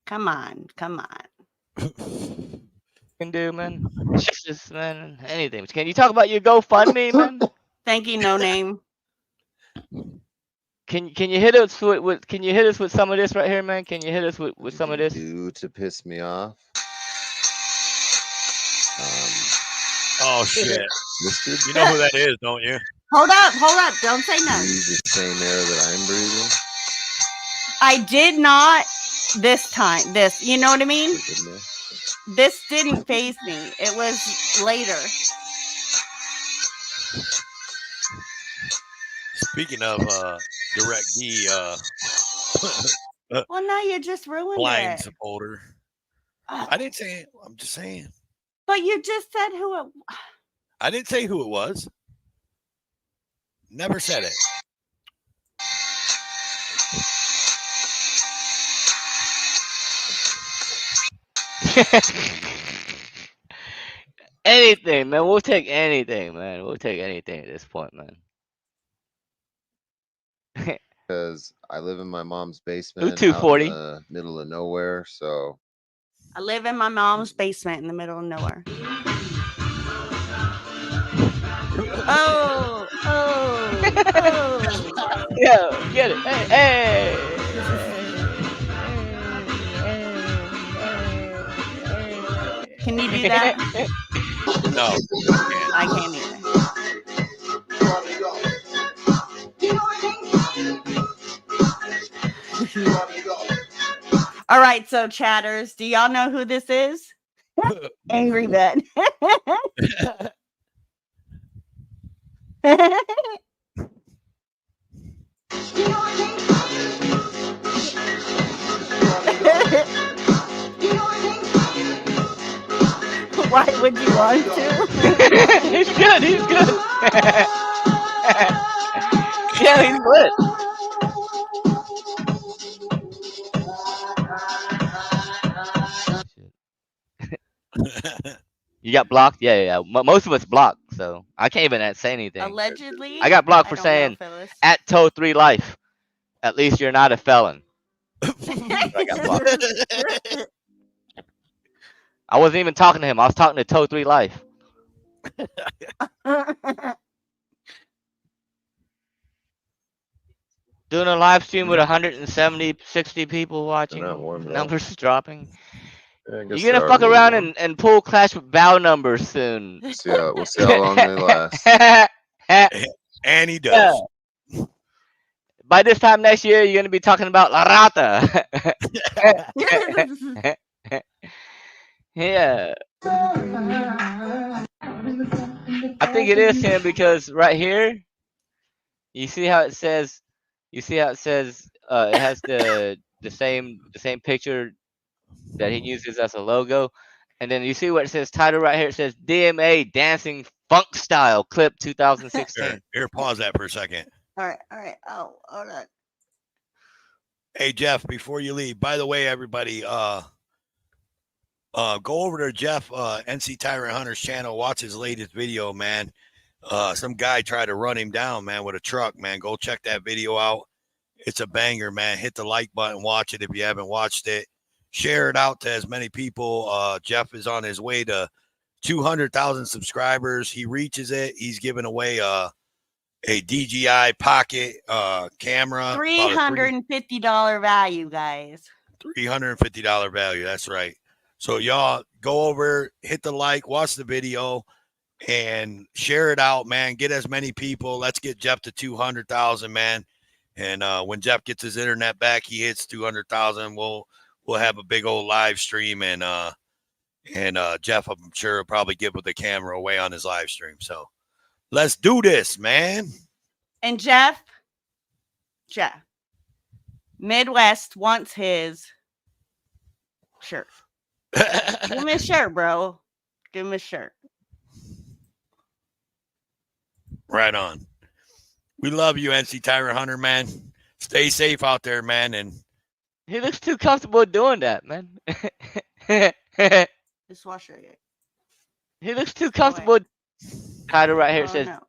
Come on. Can do, man. Just, man, anything. Can you talk about your GoFundMe, man? Thank you, no name. Can you hit us with can you hit us with some of this right here, man? Can you hit us with some of this? Do to piss me off. Oh shit! You know who that is, don't you? Hold up. Don't say no. Breathe the same air that I'm breathing. I did not this time. You know what I mean? This didn't faze me. It was later. Speaking of DirectD, well, now you just ruined blind it. supporter. I didn't say it. I'm just saying. But you just said who it. I didn't say who it was. Never said it. Anything, man. We'll take anything, man. We'll take anything at this point, man. Because I live in my mom's basement out 240 in the middle of nowhere, so I live in my mom's basement in the middle of nowhere. Oh. Yeah, get it. Hey. Can you do that? No, I can't either. All right, so chatters, do y'all know who this is? Angry Ben. Why would you want to? He's good. Yeah, he's lit. You got blocked? Yeah. Most of us blocked, so I can't even say anything. Allegedly, I got blocked for saying at Toe3Life. At least you're not a felon. I got blocked. I wasn't even talking to him. I was talking to Toe3Life. Doing a live stream with 170, 60 people watching. Numbers dropping. You're gonna fuck around and pull Clash with Bow numbers soon. we'll see how long they last. And he does. Yeah. By this time next year, you're gonna be talking about La Rata. Yeah. I think it is him because right here, you see how it says. It has the same picture that he uses as a logo, and then you see what it says title right here. It says DMA Dancing Funk Style Clip 2016. Here, pause that for a second. All right. Oh, hold on. Hey Jeff, before you leave, by the way, everybody, go over to Jeff NC Tyrant Hunter's channel. Watch his latest video, man. Some guy tried to run him down, man, with a truck, man. Go check that video out. It's a banger, man. Hit the like button. Watch it if you haven't watched it. Share it out to as many people. Jeff is on his way to 200,000 subscribers. He reaches it. He's giving away a DJI Pocket camera. $350 value, guys. $350 value. That's right. So y'all go over, hit the like, watch the video, and share it out, man. Get as many people. Let's get Jeff to 200,000, man. And when Jeff gets his internet back, he hits 200,000. We'll have a big old live stream, and Jeff, I'm sure, will probably give the camera away on his live stream. So let's do this, man. And Jeff, Midwest wants his shirt. Give him a shirt, bro. Give him a shirt. Right on. We love you, NC Tyrant Hunter, man. Stay safe out there, man. And he looks too comfortable doing that, man. Dishwasher. Yeah. He looks too comfortable. Title right here says. No.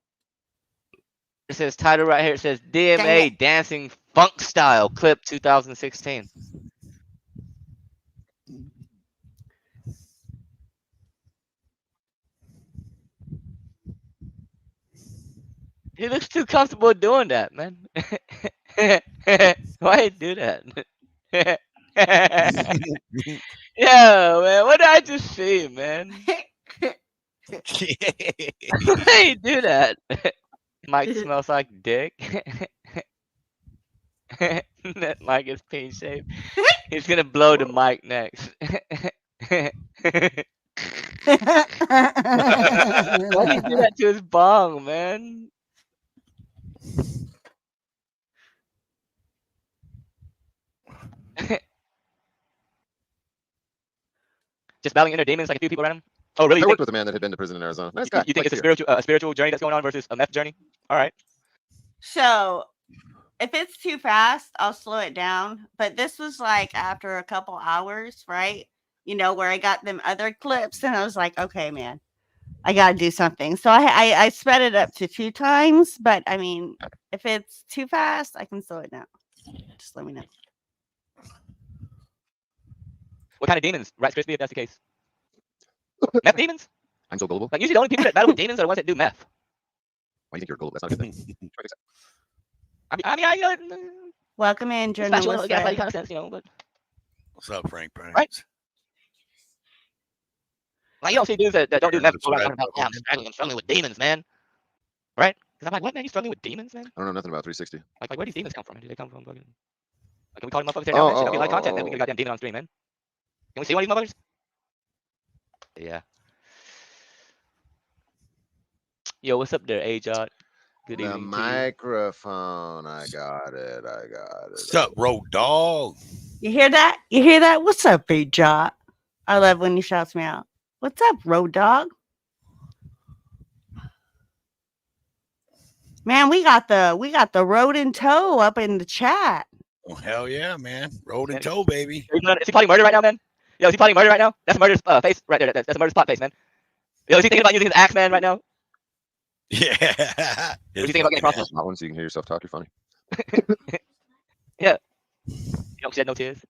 It says title right here. It says DMA Dancing Funk Style Clip 2016. He looks too comfortable doing that, man. Why you do that? Yeah, man. What did I just see, man? Why you do that? Mike smells like dick. That mic is peen shaped. He's gonna blow the mic next. Why do you do that to his bong, man? Just battling inner demons like a few people around him. Oh, really? I worked with a man that had been to prison in Arizona. Nice guy. You think it's a spiritual journey that's going on versus a meth journey? All right. So, if it's too fast, I'll slow it down. But this was like after a couple hours, right? You know, where I got them other clips, and I was like, okay, man, I got to do something. So I sped it up to 2 times. But I mean, if it's too fast, I can slow it down. Just let me know. What kind of demons? Rice Krispie, if that's the case. Meth demons? I'm so gullible. Like, usually the only people that battle with demons are the ones that do meth. Why do you think you're gullible? That's not a good thing. I Welcome in, journalist. Kind of sense, you know, but... What's up, Frank? Right? Like, you don't see dudes that don't do meth go around talking about, yeah, I'm struggling with demons, man. Right? Because I'm like, what, man? You struggling with demons, man? I don't know nothing about 360. Like where do these demons come from? Do they come from fucking... Like, can we call them motherfuckers here now, man? Shit, we like content, man. We get a goddamn demon on stream, man. Can we see one of these motherfuckers? Yeah. Yo, what's up there, A-Jot? Good evening. The microphone. I got it. What's up, Road Dog? You hear that? You hear that? What's up, big Jot? I love when he shouts me out. What's up, Road Dog? Man, we got the road in tow up in the chat. Oh, hell yeah, man. Road in tow, baby. Is he plotting murder right now, man? Yo, is he plotting murder right now? That's a murder's face right there. That's a murder's plot face, man. Yo, is he thinking about using his axe, man, right now? Yeah. What do you think about getting across? Not one so you can hear yourself talk. You're funny. Yeah. You don't shed no tears.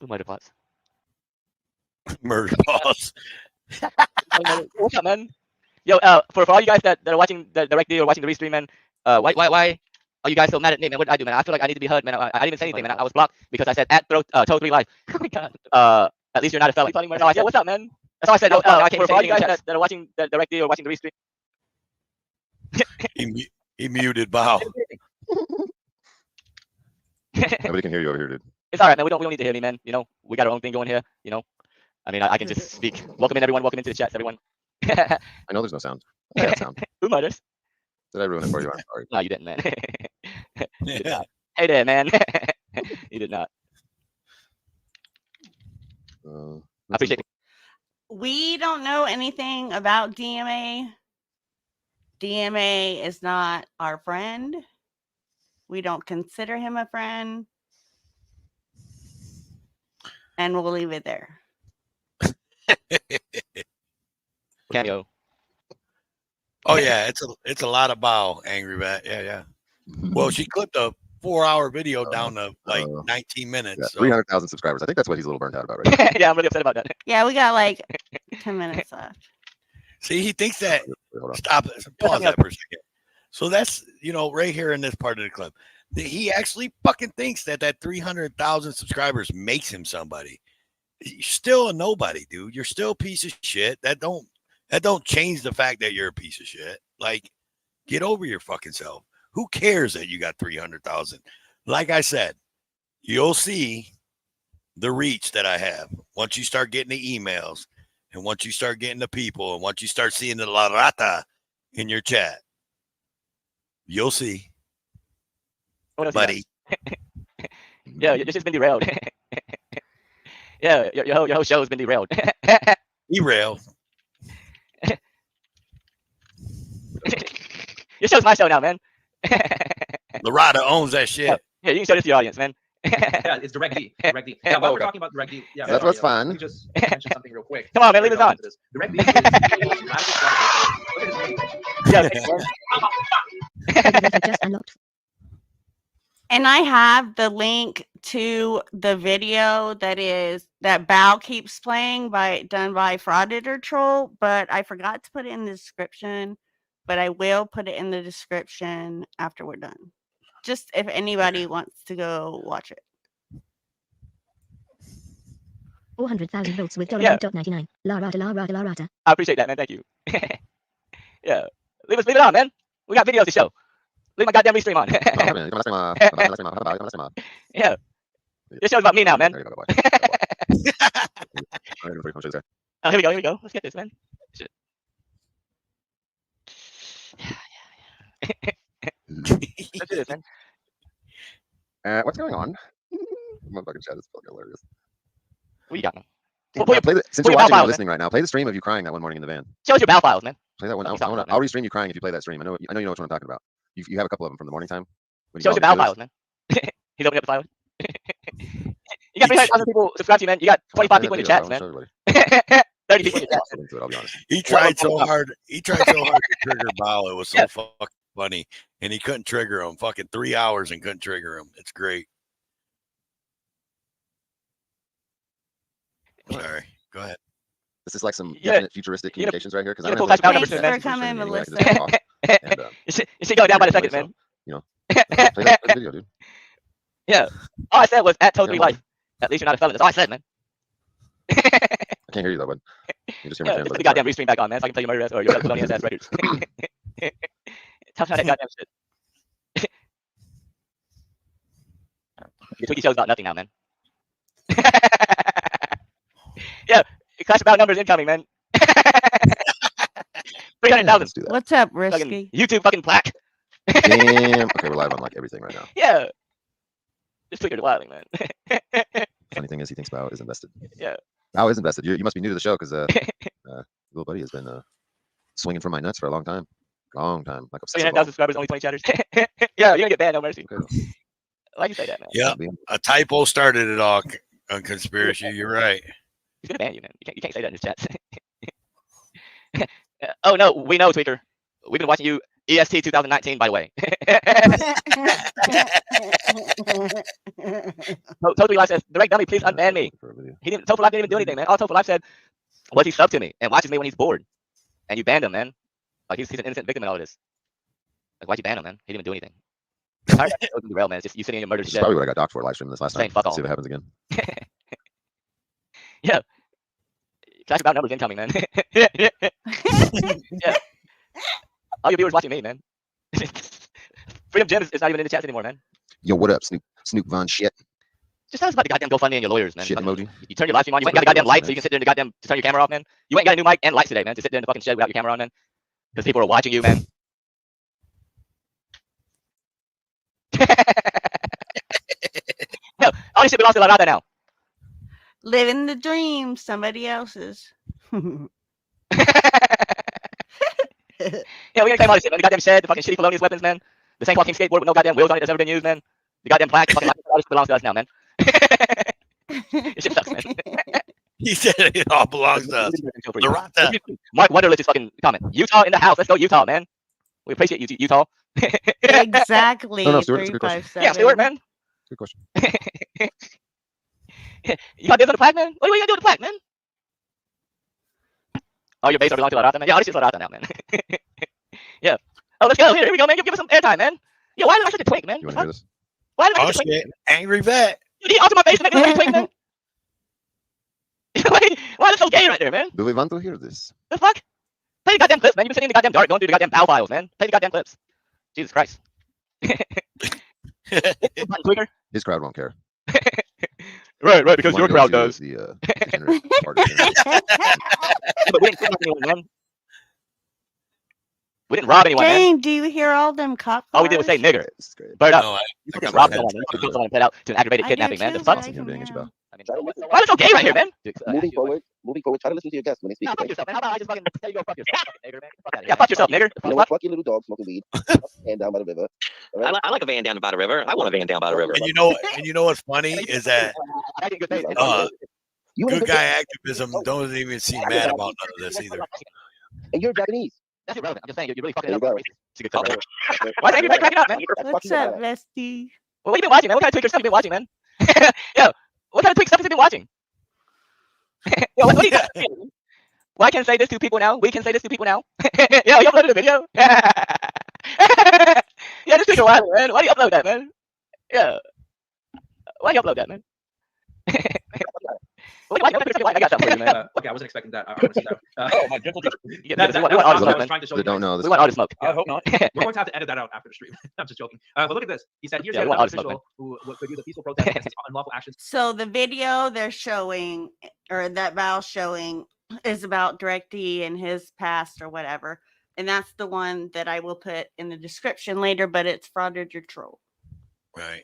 Who murder plots? Murder plots. What's up, man? Yo, for all you guys that are watching the direct deal or watching the restream, man, why are you guys so mad at me, man? What did I do, man? I feel like I need to be heard, man. I didn't even say anything, man. I was blocked because I said @toe3 live. Oh my god. At least you're not a felon. No, I said, what's up, man? That's all I said. I can't for all you guys that are watching the direct deal or watching the restream. He muted Bow. Nobody can hear you over here, dude. It's all right, man. We don't need to hear me, man. You know, we got our own thing going here. You know, I mean, I can just speak. Welcome in, everyone. Welcome into the chats, everyone. I know there's no sound. I got sound. Who murders? Did I ruin it for you? I'm sorry. No, you didn't, man. Yeah. Did not. Hey there, man. You did not. I appreciate it. We don't know anything about DMA. DMA is not our friend. We don't consider him a friend. And we'll leave it there. Cameo. Oh yeah, it's a lot of Bow, Angry Bat. Yeah. Well, she clipped a 4-hour video down to like 19 minutes. Yeah, so. 300,000 subscribers. I think that's what he's a little burnt out about, right? Yeah, I'm really upset about that. Yeah, we got like 10 minutes left. See, he thinks that. Stop it. Pause that for a second. So that's, right here in this part of the clip, he actually fucking thinks that 300,000 subscribers makes him somebody. You're still a nobody, dude. You're still a piece of shit. That don't change the fact that you're a piece of shit. Like, get over your fucking self. Who cares that you got 300,000? Like I said, you'll see the reach that I have once you start getting the emails, and once you start getting the people, and once you start seeing the la rata in your chat. You'll see, buddy. Yeah, it's just been derailed. Yeah, your whole show has been derailed. Derailed. Your show's my show now, man. Larada owns that shit. Yeah, you can show this to your audience, man. Yeah, it's direct D. Direct D. Yeah, while we're talking about direct D, yeah, That was fun. Let me just mention something real quick. Come on, man, leave us on. Direct D is radical Just unlocked. And I have the link to the video that Bow keeps playing done by Frauditor Troll, but I forgot to put it in the description. But I will put it in the description after we're done. Just if anybody wants to go watch it. 400,000 volts with $1.99. La rata, la rata, la rata. I appreciate that, man. Thank you. Yeah. Leave it on, man. We got videos to show. Leave my goddamn restream on. Yeah. This show's about me now, man. Oh, here we go. Let's get this, man. Shit. Let's do this, man. What's going on? Motherfucking chat is fucking hilarious. What you got, man? Since you're watching or listening right now, play the stream of you crying that one morning in the van. Show us your battle files, man. Play that one. I'll restream you crying if you play that stream. I know you know which one I'm talking about. You have a couple of them from the morning time. Show us your battle files, man. He's opening up the files. You got 300,000 people subscribed to you, man. You got 25 people in the chats, man. 30 people in the chat. I'll be honest. He tried so hard. He tried so hard to trigger Bao. It was so fucking funny, and he couldn't trigger him. Fucking 3 hours and couldn't trigger him. It's great. Sorry. Go ahead. This is like some definite futuristic communications right here. Because I don't have thanks for coming, Melissa. You should go down by the second, man. You know, play that video, dude. Yeah. All I said was at Toad 3 Life. At least you're not a felon. That's all I said, man. I can't hear you though, bud. You just hear my fans. Put the goddamn restream back on, man, so I can tell you murder ass or your felonious ass records. Tell me that goddamn shit. Your Twiggy show's about nothing now, man. Yeah, Clash about numbers incoming, man. 300,000. What's up, Risky? YouTube fucking plaque. Damn. Okay, we're live on like everything right now. Yeah. Just tweeted wilding, man. Funny thing is, he thinks Bao is invested. Yeah. Bao is invested. You must be new to the show because little buddy has been swinging from my nuts for a long time. Long time. Like 300,000 subscribers, only 20 chatters. Yeah, you're gonna get banned, no mercy. Okay. Why'd you say that, man? Yeah, a typo started it all on conspiracy. You're right. He's gonna ban you, man. You can't say that in his chats. Oh no, we know, Tweaker. We've been watching you EST 2019, by the way. Totally Life says, Direct Dummy, please unban me. Totally Life didn't even do anything, man. All Totally Life said was he subbed to me and watches me when he's bored. And you banned him, man. Like he's an innocent victim in all of this. Like why'd you ban him, man? He didn't even do anything. Derail, man. It's just you sitting in your murder. This is probably what I got docked for live stream this last time. Fuck all. See if it happens again. Yeah. Clash about numbers incoming, man. Yeah. All your viewers watching me, man. Freedom Jim is not even in the chats anymore, man. Yo, what up, Snoop Von Shit? Just tell us about the goddamn GoFundMe and your lawyers, man. Shit emoji. You turn your live stream on. You ain't got a goddamn light, so you can sit there in the goddamn to turn your camera off, man. You ain't got a new mic and lights today, man. To sit there in the fucking shed without your camera on, man. Because people are watching you, man. No, all this shit belongs to La Rata now. Living the dream, somebody else's. Yeah, we ain't claim all this shit, man. The goddamn shed, the fucking shitty felonious weapons, man. The same fucking skateboard with no goddamn wheels on it that's never been used, man. The goddamn plaque, fucking all this belongs to us now, man. This shit sucks, man. He said it all belongs to us. La Rata. Mark Wonderlist just fucking comment. Utah in the house. Let's go, Utah, man. We appreciate you, Utah. Exactly. No, Stuart, that's a good question. 357. Yeah, Stuart, man. Good question. You got this on the plaque, man? What are you gonna do with the plaque, man? Oh, your base belongs to La Rata, man. Yeah, all this is La Rata now, man. Yeah. Oh, let's go. Here we go, man. Give us some airtime, man. Yeah, why did I such a twink, man? You want to hear this? Why did I Oh such a twink? shit! Angry vet. You need onto my face and make me a twink, man. Why is it so gay right there, man? Do we want to hear this? The fuck? Play the goddamn clips, man. You've been sitting in the goddamn dark going through the goddamn POW files, man. Play the goddamn clips. Jesus Christ. Quicker. His crowd won't care. Right, because your crowd does. The But we didn't kill anyone, man. We didn't rob anyone, man. Dang, do you hear all them cop All we did was say nigger. Burn up. You fucking robbed someone. You killed someone and put out to an aggravated I do kidnapping, man. too, The fuck? but I can hear. Why is it so gay right here, man? Moving forward, moving forward, try to listen to your guests when they speak. Nah, fuck okay? yourself, man. How about I just fucking tell you go fuck yourself, fucking nigger, man. Fuck out of here. Yeah, fuck yourself, nigger. You know what? Fuck your little dog smoking weed. And down by the river. All right? I like a van down by the river. I want a van down by the river. And you know what's funny is that good guy activism don't even seem mad about none of this either. And you're Japanese. That's irrelevant. I'm just saying, you're really fucking it There up. you go. It's a good time. Why are you cracking up, man? What's up, Vesty? Well, what have you been watching, man? What kind of Twitch stuff have you been watching, man? Yo, what kind of Twitch stuff have you been watching? Yo, what are you doing? Well, I can say this to people now. We can say this to people now. Yo, you uploaded a video? Yeah, this took a while, man. Why do you upload that, man? Yeah. Why do you upload that, man? I got something for you, man. Okay, I wasn't expecting that. I want to see that. Oh, my gentle teacher. We That's want what all I the smoke, was man. trying to show They you. don't know this. We want all the smoke. I hope not. We're going to have to edit that out after the stream. I'm just joking. But look at this. He said, here's Yeah, yet we want another all the smoke, official who could use a peaceful protest against his unlawful actions. So the video they're showing, or that Val's showing, is about DirectD and his past or whatever. And that's the one that I will put in the description later, but it's frauded your troll. Right.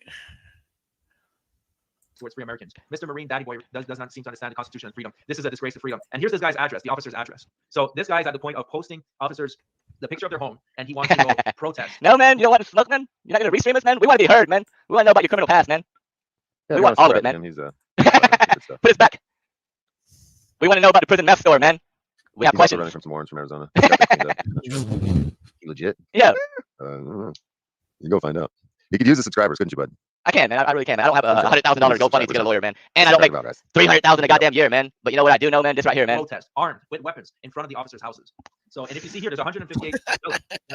Towards free Americans. Mr. Marine Daddy Boy does not seem to understand the Constitution and freedom. This is a disgrace to freedom. And here's this guy's address, the officer's address. So this guy's at the point of posting officers the picture of their home, and he wants to go protest. No, man, you don't want to smoke, man? You're not going to restream us, man? We want to be heard, man. We want to know about your criminal past, man. Yeah, We want all of it, man. He's Put us back. We want to know about the prison meth store, man. We have he's also questions. running from some orange from Arizona. He legit? Yeah. I don't know. You go find out. You could use the subscribers, couldn't you, bud? I can, man. I really can, man. I don't have a $100,000 GoFundMe to get a lawyer, man. And I don't Subscribe make about us. $300,000 a goddamn year, man. But you know what I do know, man? This right here, man. Protest, armed with weapons in front of the officers' houses. So, and if you see here, there's 158 that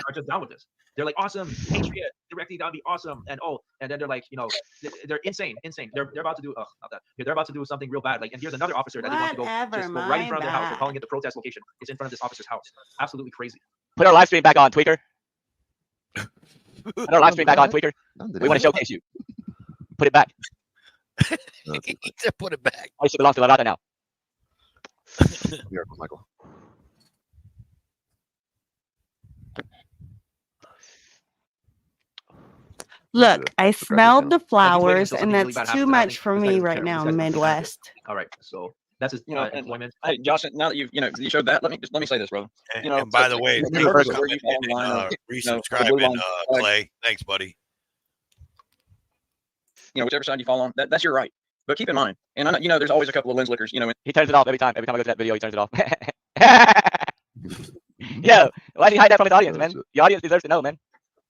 are just down with this. They're like, awesome, Patriot, directly, that would be awesome. And and then they're like, you know, they're insane. They're about to do, not that. They're about to do something real bad. Like, and here's another officer that they want to go just go right in front of their house. They're calling it the protest location. It's in front of this officer's house. Absolutely crazy. Put our live stream back on, Tweaker. Put our live stream back on, Tweaker. We want to showcase you. Put it back. Put it back. I should belong to Larata now. Miracle, Michael. Look, I smelled the flowers, and really that's bad too happens, I much think for this me guy's right terrible. now, This guy's Midwest. All right, so that's his employment. Hey, Josh, now that you showed that, let me say this, brother. And by the way, thank you for resubscribing, Clay. Thanks, buddy. Whichever side you fall on, that's your right. But keep in mind, and I know, there's always a couple of lens lickers. He turns it off every time. Every time I go to that video, he turns it off. Yo, why do you hide that from his audience, man? Your audience deserves to know, man.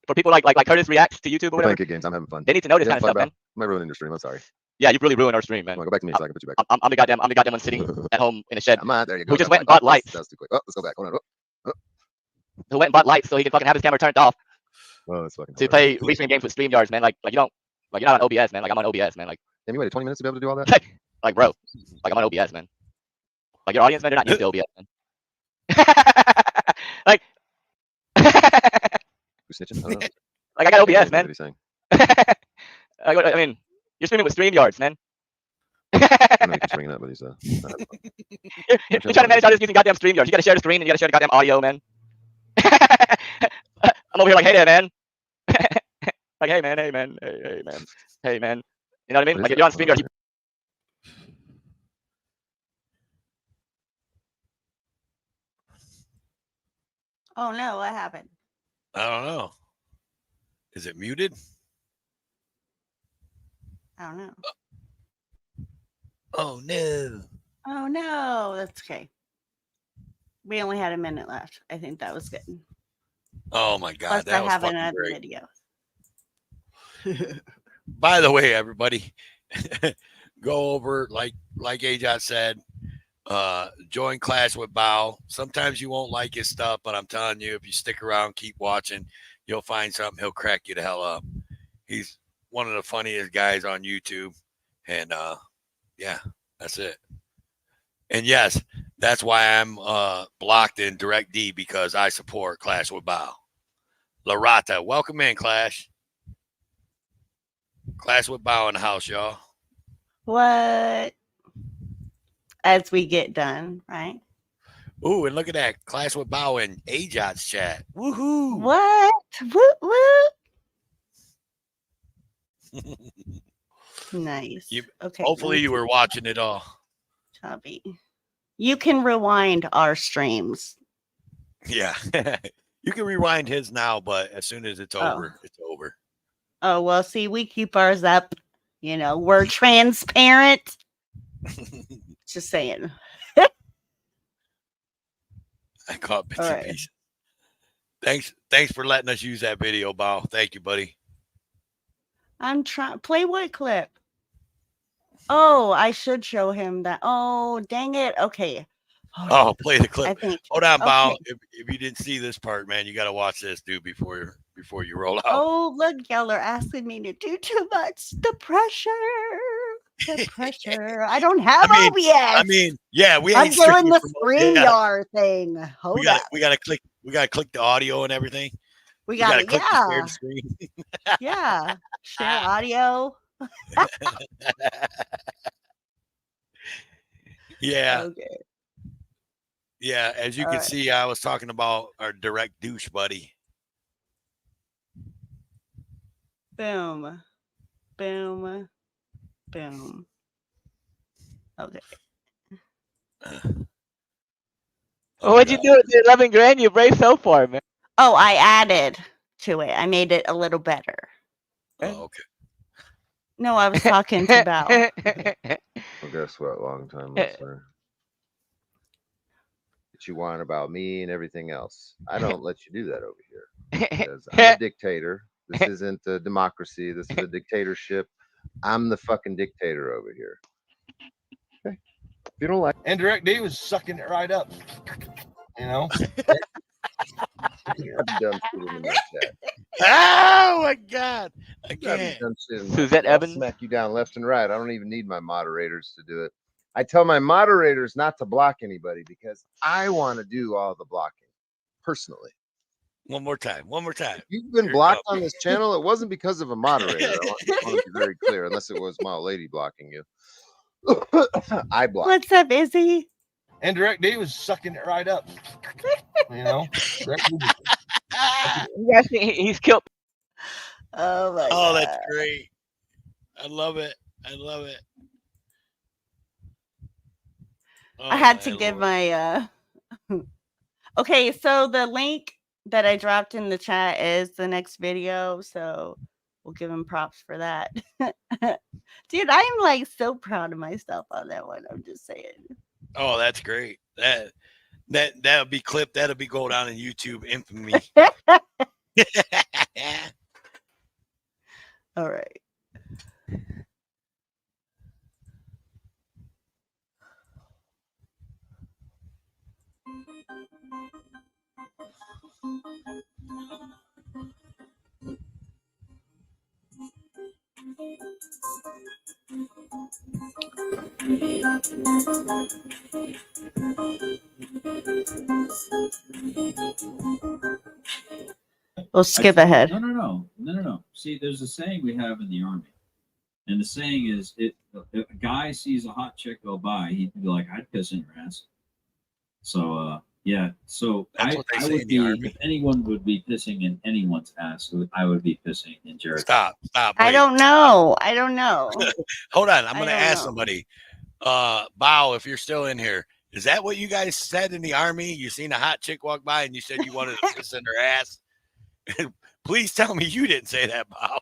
For people like Curtis reacts to YouTube or We're playing whatever. kid games. I'm having fun. They need to know this Yeah, kind of stuff, man. Am I ruining your stream? I'm sorry. Yeah, you really ruined our stream, man. Come on, go back to me so I can put you back. I'm the goddamn one sitting at home in a shed. Come on, there you go. Who just went and bought lights. That's too quick. Oh, let's go back. Hold on. Who went and bought lights so he can fucking have his camera turned off Oh, that's fucking to play restream games with StreamYards, man. Like you don't, you're not on OBS, man. Like I'm on OBS, man. Like Damn, you waited 20 minutes to be able to do all that? like bro, like I'm on OBS, man. Like your audience, man, they're not used to OBS, man. Like Who's snitching? I don't know. like I got OBS, man. What are you saying? I mean, you're streaming with StreamYards, man. I know he keeps bringing it up, but he's You're trying to manage all this using goddamn StreamYards. You gotta share the screen and you gotta share the goddamn audio, man. I'm over here like, hey there, man. Like, hey man, hey man, hey man, hey man. You know what I mean? Like if you're on StreamYards. Oh no, what happened? I don't know. Is it muted? I don't know. Oh no. Oh no, that's okay. We only had a minute left. I think that was good. Oh my God. Plus, That I was have fucking another great. video. By the way, everybody, go over like Ajot said. Join Class with Bao. Sometimes you won't like his stuff, but I'm telling you, if you stick around, keep watching, you'll find something. He'll crack you the hell up. He's one of the funniest guys on YouTube, and yeah, that's it. And yes, that's why I'm blocked in DirectD, because I support Clash with Bao. Larata, welcome in, Clash. Clash with Bao in the house, y'all. What? As we get done, right? Ooh, and look at that. Clash with Bao in Ajot's chat. Woohoo. What? Woo woo. Nice. Okay. Hopefully you were watching it all. Chubby. You can rewind our streams. Yeah. You can rewind his now, but as soon as it's over, it's over. Oh, well, see, we keep ours up. You know, we're transparent. Just saying. I caught bits and pieces. Thanks for letting us use that video, Bao. Thank you, buddy. I'm trying. Play what clip? Oh, I should show him that. Oh, dang it. Okay. Oh, play the clip. I think. Hold on, Bao. Okay. If you didn't see this part, man, you got to watch this, dude, before you roll out. Oh, look, y'all are asking me to do too much. The pressure. The pressure. I don't have OBS. I mean, yeah, we ain't I'm doing the streaming StreamYard thing. Hold up. We gotta click the audio and everything. We gotta click the share yeah. the screen. Yeah. Share audio. Yeah. Okay. Yeah, as you All can right. see, I was talking about our direct douche buddy. Boom. Boom. Boom. Okay. What'd you do with the 11 grand you raised so far, man? Oh, I added to it. I made it a little better. Oh, okay. No, I was talking to Val. Well, guess what, long time listener? That you whine about me and everything else. I don't let you do that over here because I'm a dictator. This isn't a democracy. This is a dictatorship. I'm the fucking dictator over here. Okay. If you don't like, Indirect D was sucking it right up. You know. dumb shit in my chat. Oh my God! Again. Suzette I'll Evans. smack you down left and right. I don't even need my moderators to do it. I tell my moderators not to block anybody because I want to do all the blocking personally. One more time. If you've been blocked on this channel, it wasn't because of a moderator. I want to be very clear, unless it was my lady blocking you. I blocked. What's up, Izzy? Indirect D was sucking it right up. You know. Yes, he's killed. Oh my God. Oh, that's great. I love it. I had to give my okay, so the link that I dropped in the chat is the next video, so we'll give him props for that. Dude, I am like so proud of myself on that one. I'm just saying. Oh, that's great. That'll be clipped. That'll be go down in YouTube infamy. All right. We'll skip ahead. No. See, there's a saying we have in the Army. And the saying is, if a guy sees a hot chick go by, he'd be like, I'd piss in her ass. So, yeah. So That's I what they say would in the be, Army. if anyone would be pissing in anyone's ass, I would be pissing in Jared. Stop. I wait. don't know. I don't know. Hold on. I'm I going to don't ask know. somebody. Bao, if you're still in here, is that what you guys said in the Army? You seen a hot chick walk by and you said you wanted to piss in her ass? Please tell me you didn't say that, Bao.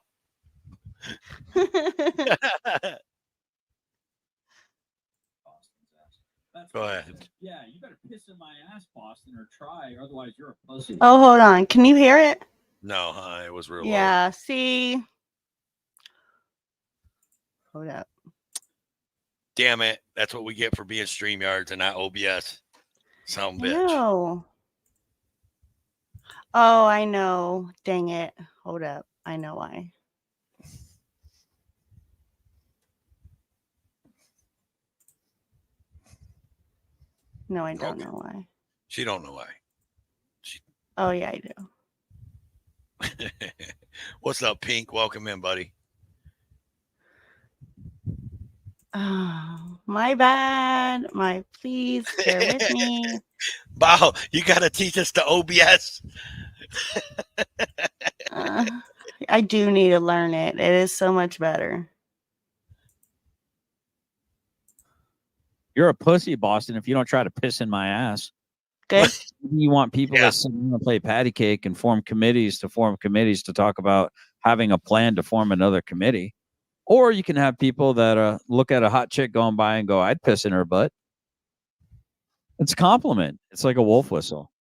Go ahead. Yeah, you better piss in my ass, Boston, or try, otherwise you're a pussy. Oh, hold on. Can you hear it? No, it was real low. Yeah. See. Hold up. Damn it. That's what we get for being StreamYards and not OBS. Sound bitch. No. Oh, I know. Dang it. Hold up. I know why. No, I don't know why. She don't know why. Oh, yeah, I do. What's up, Pink? Welcome in, buddy. Oh, my bad. Please bear with me. Wow, you got to teach us the OBS. I do need to learn it. It is so much better. You're a pussy, Boston, if you don't try to piss in my ass. Good. You want people that sit and play patty cake and form committees to talk about having a plan to form another committee. Or you can have people that look at a hot chick going by and go, I'd piss in her butt. It's a compliment. It's like a wolf whistle.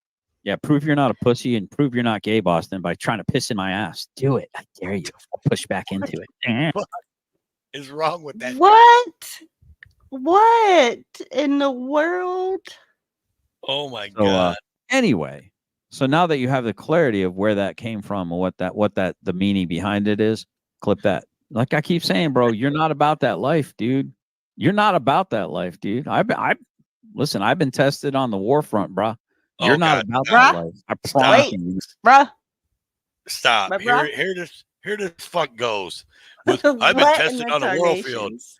Yeah, prove you're not a pussy and prove you're not gay, Boston, by trying to piss in my ass. Do it. I dare you. I'll push back into it. What is wrong with that? What in the world? Oh my So, God. Anyway, so now that you have the clarity of where that came from and what the meaning behind it is, clip that. Like I keep saying, bro, you're not about that life, dude. You're not about that life, dude. Listen, I've been tested on the war front, bro. You're not about that life. I promise you. Bruh. Stop. But Here this fuck goes. I've been tested on the war fields.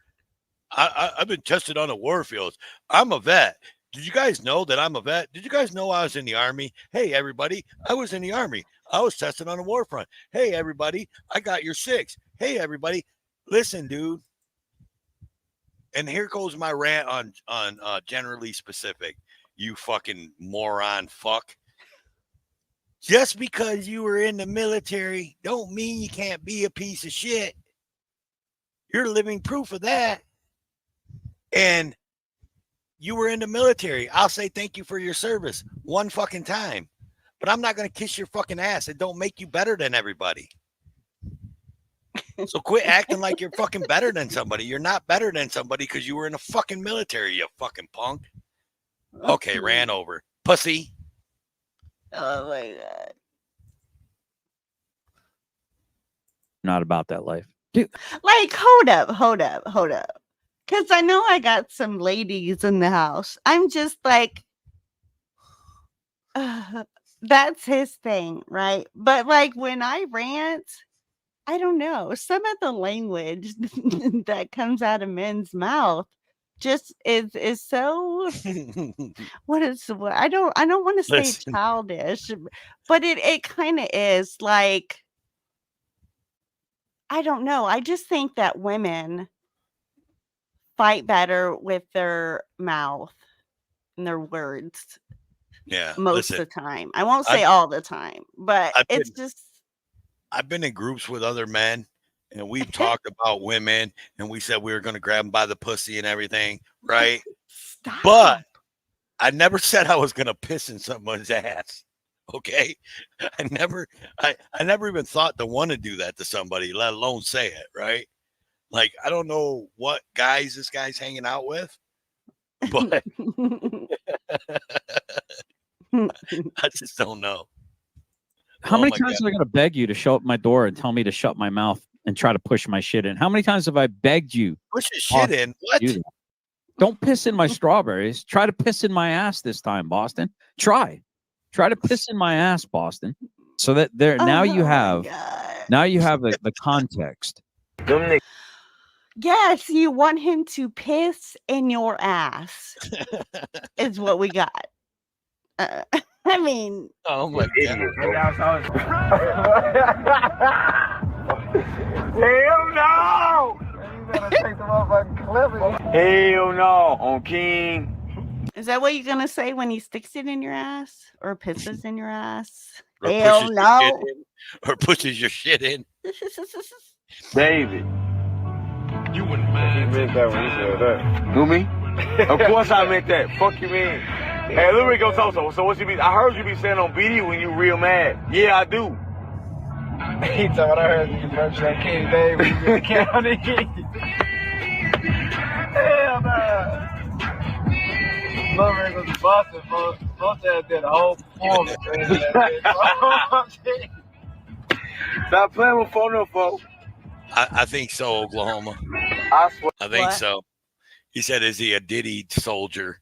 I've been tested on the war fields. I'm a vet. Did you guys know that I'm a vet? Did you guys know I was in the Army? Hey, everybody, I was in the Army. I was tested on the war front. Hey, everybody, I got your 6. Hey, everybody, listen, dude. And here goes my rant on generally specific. You fucking moron fuck. Just because you were in the military don't mean you can't be a piece of shit. You're living proof of that. And you were in the military. I'll say thank you for your service one fucking time. But I'm not going to kiss your fucking ass. It don't make you better than everybody. So quit acting like you're fucking better than somebody. You're not better than somebody because you were in the fucking military, you fucking punk. Okay, ran over. Pussy. Oh my God. Not about that life. Dude. Like, hold up. Because I know I got some ladies in the house. I'm just like, that's his thing, right? But like when I rant, I don't know. Some of the language that comes out of men's mouth just is so I don't want to say childish, but it kind of is. Like, I don't know. I just think that women fight better with their mouth and their words. Yeah. Most of the time. I won't say all the time, but I've been in groups with other men and we've talked about women and we said we were going to grab them by the pussy and everything. Right. Stop. But I never said I was going to piss in someone's ass. Okay. I never even thought to want to do that to somebody, let alone say it. Right. Like, I don't know what guys this guy's hanging out with, but I just don't know. How many times am I going to beg you to show up my door and tell me to shut my mouth and try to push my shit in? How many times have I begged you? Push your shit in? What? Don't piss in my strawberries. Try to piss in my ass this time, Boston. Try to piss in my ass, Boston. So that now you have the context. Yes, you want him to piss in your ass is what we got. I mean, oh my God. Hell no! You better take the motherfucking clip. Hell no, on King. Is that what you're gonna say when he sticks it in your ass or pisses in your ass? Or Hell no! Or pushes your shit in. David. You wouldn't mind. He meant that when he said that. Who, me? Of course I meant that. Fuck you, man. Hey, let me go talk. So what you be? I heard you be saying on BD when you real mad. Yeah, I do. He told me I heard you mention that King Dave when you county. Hell no. Mother was Boston, folks did a whole performance. Stop playing with 404. I think so, Oklahoma. I swear. I think so. He said, is he a Diddy soldier?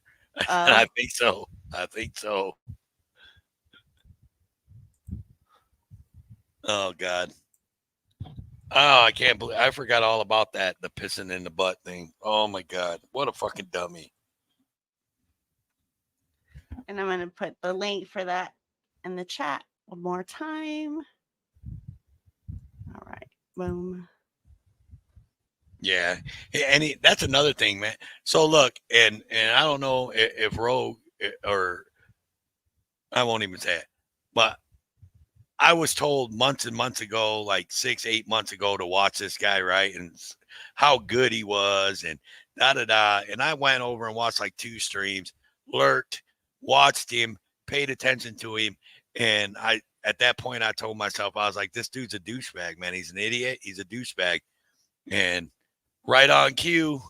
I think so. Oh, God. Oh, I can't believe I forgot all about that. The pissing in the butt thing. Oh, my God. What a fucking dummy. And I'm going to put the link for that in the chat one more time. All right. Boom. Yeah, and that's another thing, man. So look, and I don't know if Rogue or I won't even say it, but I was told months and months ago, like 6-8 months ago, to watch this guy, right, and how good he was, and da da da. And I went over and watched like 2 streams, lurked, watched him, paid attention to him, and at that point I told myself, I was like, this dude's a douchebag, man. He's an idiot. He's a douchebag, and right on cue,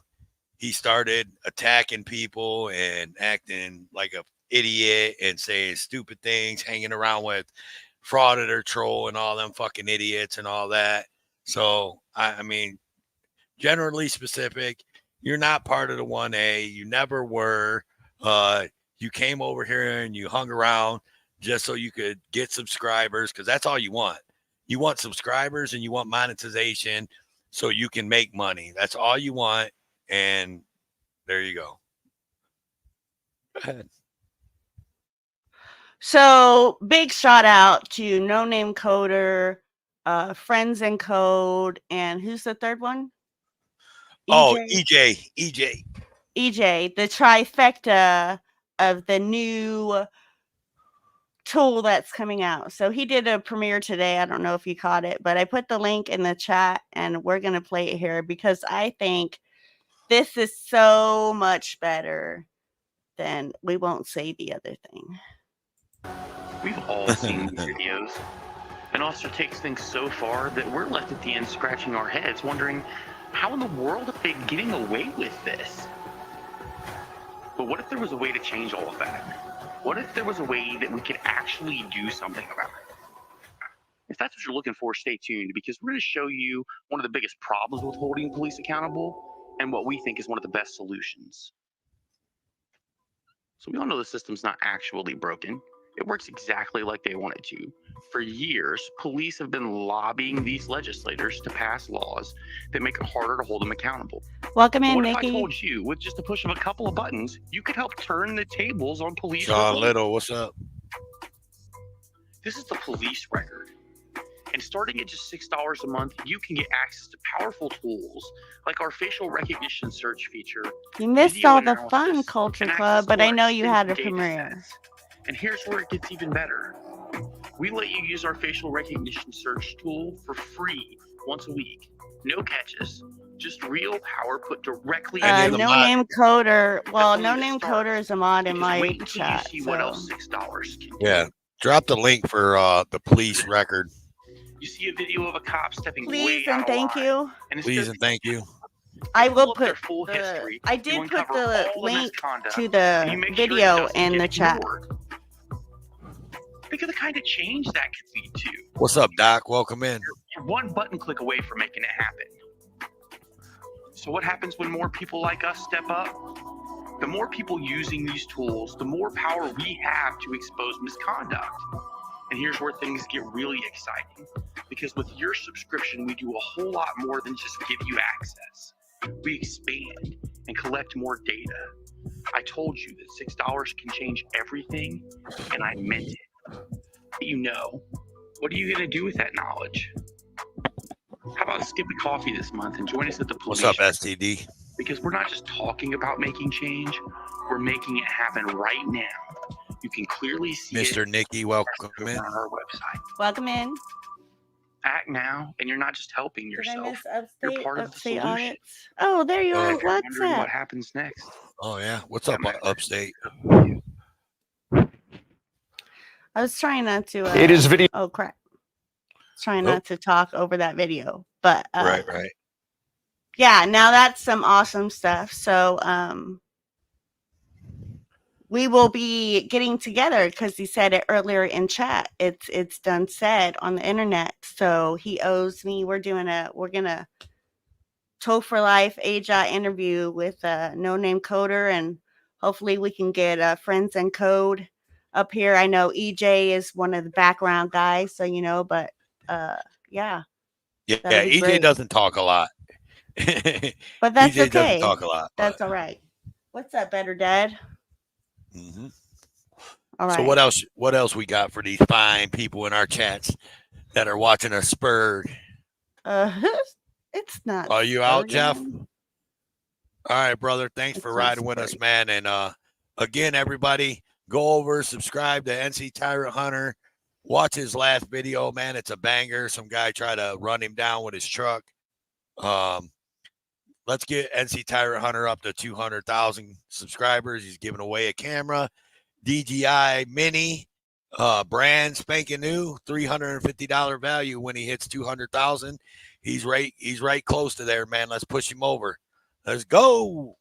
he started attacking people and acting like a idiot and saying stupid things, hanging around with Frauditor Troll and all them fucking idiots and all that. So, I mean, generally specific, you're not part of the 1A. You never were. You came over here and you hung around just so you could get subscribers, because that's all you want. You want subscribers and you want monetization so you can make money. That's all you want. And there you go. Go ahead. So big shout out to No Name Coder, Friends in Code, and who's the third one? Oh, EJ, the trifecta of the new tool that's coming out. So he did a premiere today. I don't know if you caught it, but I put the link in the chat and we're going to play it here because I think this is so much better than we won't say the other thing. We've all seen these videos. And Officer takes things so far that we're left at the end scratching our heads wondering, how in the world are they getting away with this? But what if there was a way to change all of that? What if there was a way that we could actually do something about it? If that's what you're looking for, stay tuned, because we're going to show you one of the biggest problems with holding police accountable and what we think is one of the best solutions. So we all know the system's not actually broken. It works exactly like they want it to. For years, police have been lobbying these legislators to pass laws that make it harder to hold them accountable. Welcome in, what Nikki. If I told you, with just a push of a couple of buttons, you could help turn the tables on police? John Little, what's up? This is the police record. And starting at just $6 a month, you can get access to powerful tools like our facial recognition search feature. You missed all the fun, Culture Club, but I know you had a premiere. And here's where it gets even better. We let you use our facial recognition search tool for free once a week. No catches, just real power put directly into No Name Coder. Well, No Name Coder is a mod in my chat. See what else $6 can do. Yeah, drop the link for the police record. You see a video of a cop stepping Please way and out thank of line, you. and Please and thank you. I will put history. I did put uncover the all link misconduct, to and the you make sure it video doesn't in get the chat. ignored. Think of the kind of change that could lead to. What's up, Doc? Welcome in. You're one button click away from making it happen. So what happens when more people like us step up? The more people using these tools, the more power we have to expose misconduct. And here's where things get really exciting. Because with your subscription, we do a whole lot more than just give you access. We expand and collect more data. I told you that $6 can change everything, and I meant it. You know, what are you going to do with that knowledge? How about skip a coffee this month and join us at the police? What's up, STD? Because we're not just talking about making change, we're making it happen right now. You can clearly see Mr. it Nicky, welcome in. on our website. Welcome in. Act now, and you're not just helping yourself. You're part of the solution. Audits? Oh, there you are. If you're What's wondering up? what happens next? Oh yeah, what's up, Upstate? I was trying not to. It is video. Oh crap! Trying not to talk over that video, but right. Yeah, now that's some awesome stuff. So we will be getting together because he said it earlier in chat. It's done said on the internet. So he owes me. We're gonna Toe for Life AJA interview with No Name Coder, and hopefully we can get Friends and Code up here. I know EJ is one of the background guys, so you know, but yeah. Yeah, be EJ great. doesn't talk a lot. But that's EJ okay. doesn't talk a lot. That's all right. What's up, Better Dad? Mm-hmm. All right. So what else we got for these fine people in our chats that are watching us spurred? It's not. Are you out, Spurgeon. Jeff? All right, brother. Thanks for riding with us, man. And again, everybody, go over, subscribe to NC Tyrant Hunter. Watch his last video, man. It's a banger. Some guy tried to run him down with his truck. Let's get NC Tyrant Hunter up to 200,000 subscribers. He's giving away a camera, DJI Mini, brand spanking new, $350 value when he hits 200,000. He's right close to there, man. Let's push him over. Let's go.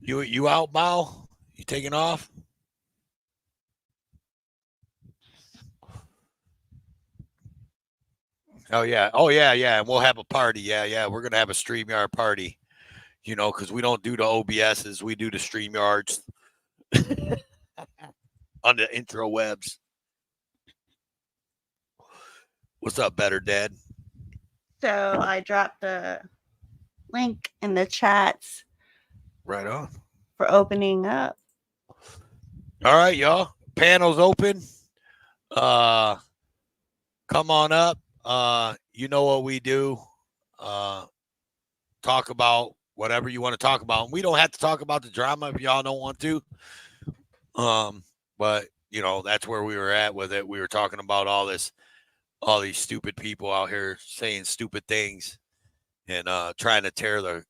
You out, Mal? You taking off? Oh yeah. And we'll have a party. Yeah. We're gonna have a StreamYard party. You know, because we don't do the OBSs, we do the StreamYards on the intro webs. What's up, Better Dad? So I dropped the link in the chats. Right on. For opening up. All right, y'all. Panel's open. Come on up. You know what we do. Talk about whatever you want to talk about. We don't have to talk about the drama if y'all don't want to. But you know, that's where we were at with it. We were talking about all these stupid people out here saying stupid things and trying to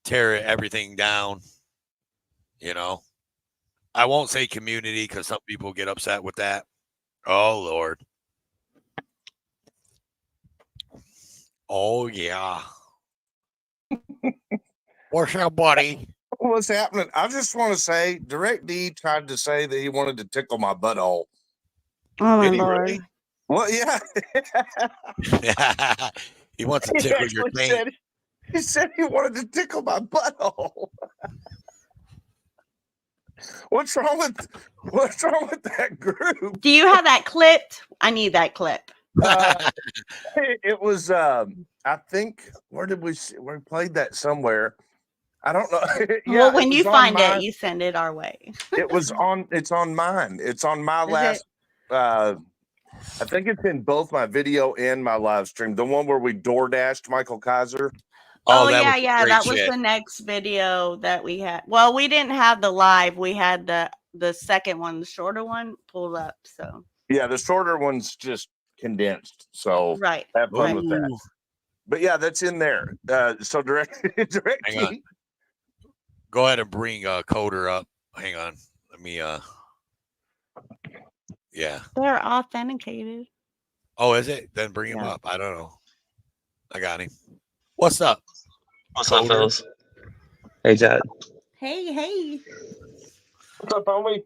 tear everything down. You know, I won't say community because some people get upset with that. Oh Lord. Oh yeah. What's up, buddy? What's happening? I just want to say, Direct D tried to say that he wanted to tickle my butthole. Oh my Lord. Really? Well, yeah. He wants to tickle your taint. He said he wanted to tickle my butthole. What's wrong with that group? Do you have that clipped? I need that clip. It was I think we played that somewhere. I don't know. Yeah, well, when you find it, you send it our way. It's on mine. It's on my last I think it's in both my video and my live stream. The one where we door dashed Michael Kaiser. Oh yeah. That was the next video that we had. Well, we didn't have the live. We had the second one, the shorter one, pulled up. So yeah, the shorter one's just condensed. So right, have fun with that. But yeah, that's in there. So direct. Hang on. Go ahead and bring Coder up. Hang on. Let me. Yeah. They're authenticated. Oh, is it? Then bring him up. I don't know. I got him. What's up? What's up, fellas? Hey, Chad. Hey. What's up, homie?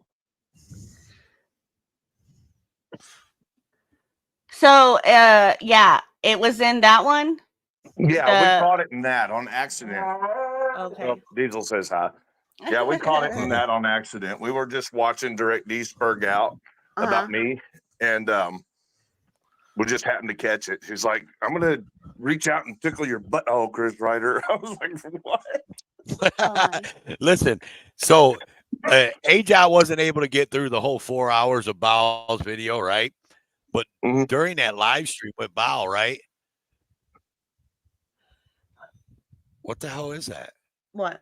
So, yeah, it was in that one. Yeah, we caught it in that on accident. Okay. Oh, Diesel says hi. Yeah, we caught it in that on accident. We were just watching Direct D spurg out about me, and we just happened to catch it. He's like, "I'm gonna reach out and tickle your butthole, Chris Ryder." I was like, "What?" Listen, so AJ wasn't able to get through the whole 4 hours of Baal's video, right? But during that live stream with Baal, right? What the hell is that? What?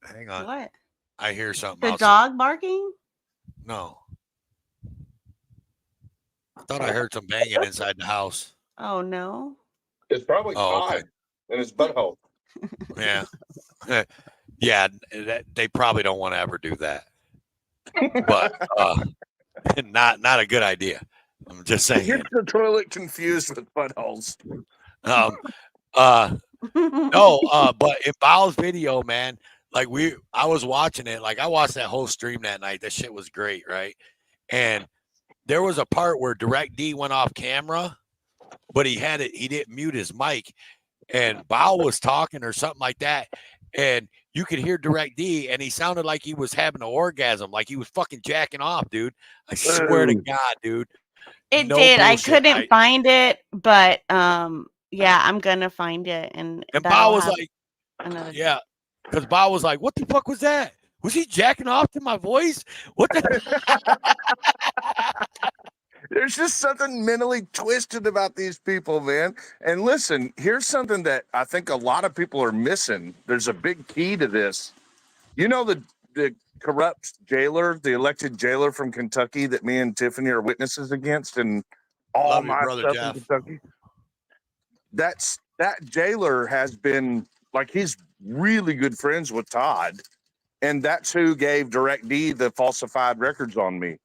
Hang on. What? I hear something. The outside. dog barking? No. I thought I heard some banging inside the house. Oh no. It's probably Todd in his butthole. Yeah. Yeah, they probably don't want to ever do that. But not a good idea. I'm just saying. Get the toilet confused with buttholes. No, but in Baal's video, man, like I was watching it, like I watched that whole stream that night. That shit was great, right? And there was a part where Direct D went off camera, but he didn't mute his mic, and Baal was talking or something like that, and you could hear Direct D, and he sounded like he was having an orgasm, like he was fucking jacking off, dude. I swear to God, dude. It No did. bullshit. I couldn't find it, but yeah, I'm gonna find it, and Baal was like, another. yeah, Because Bob was like, "What the fuck was that? Was he jacking off to my voice? What the?" There's just something mentally twisted about these people, man. And listen, here's something that I think a lot of people are missing. There's a big key to this. You know the corrupt jailer, the elected jailer from Kentucky that me and Tiffany are witnesses against, and all Love your my brother, stuff Jeff. in Kentucky. That jailer has been like he's really good friends with Todd, and that's who gave DirectD the falsified records on me.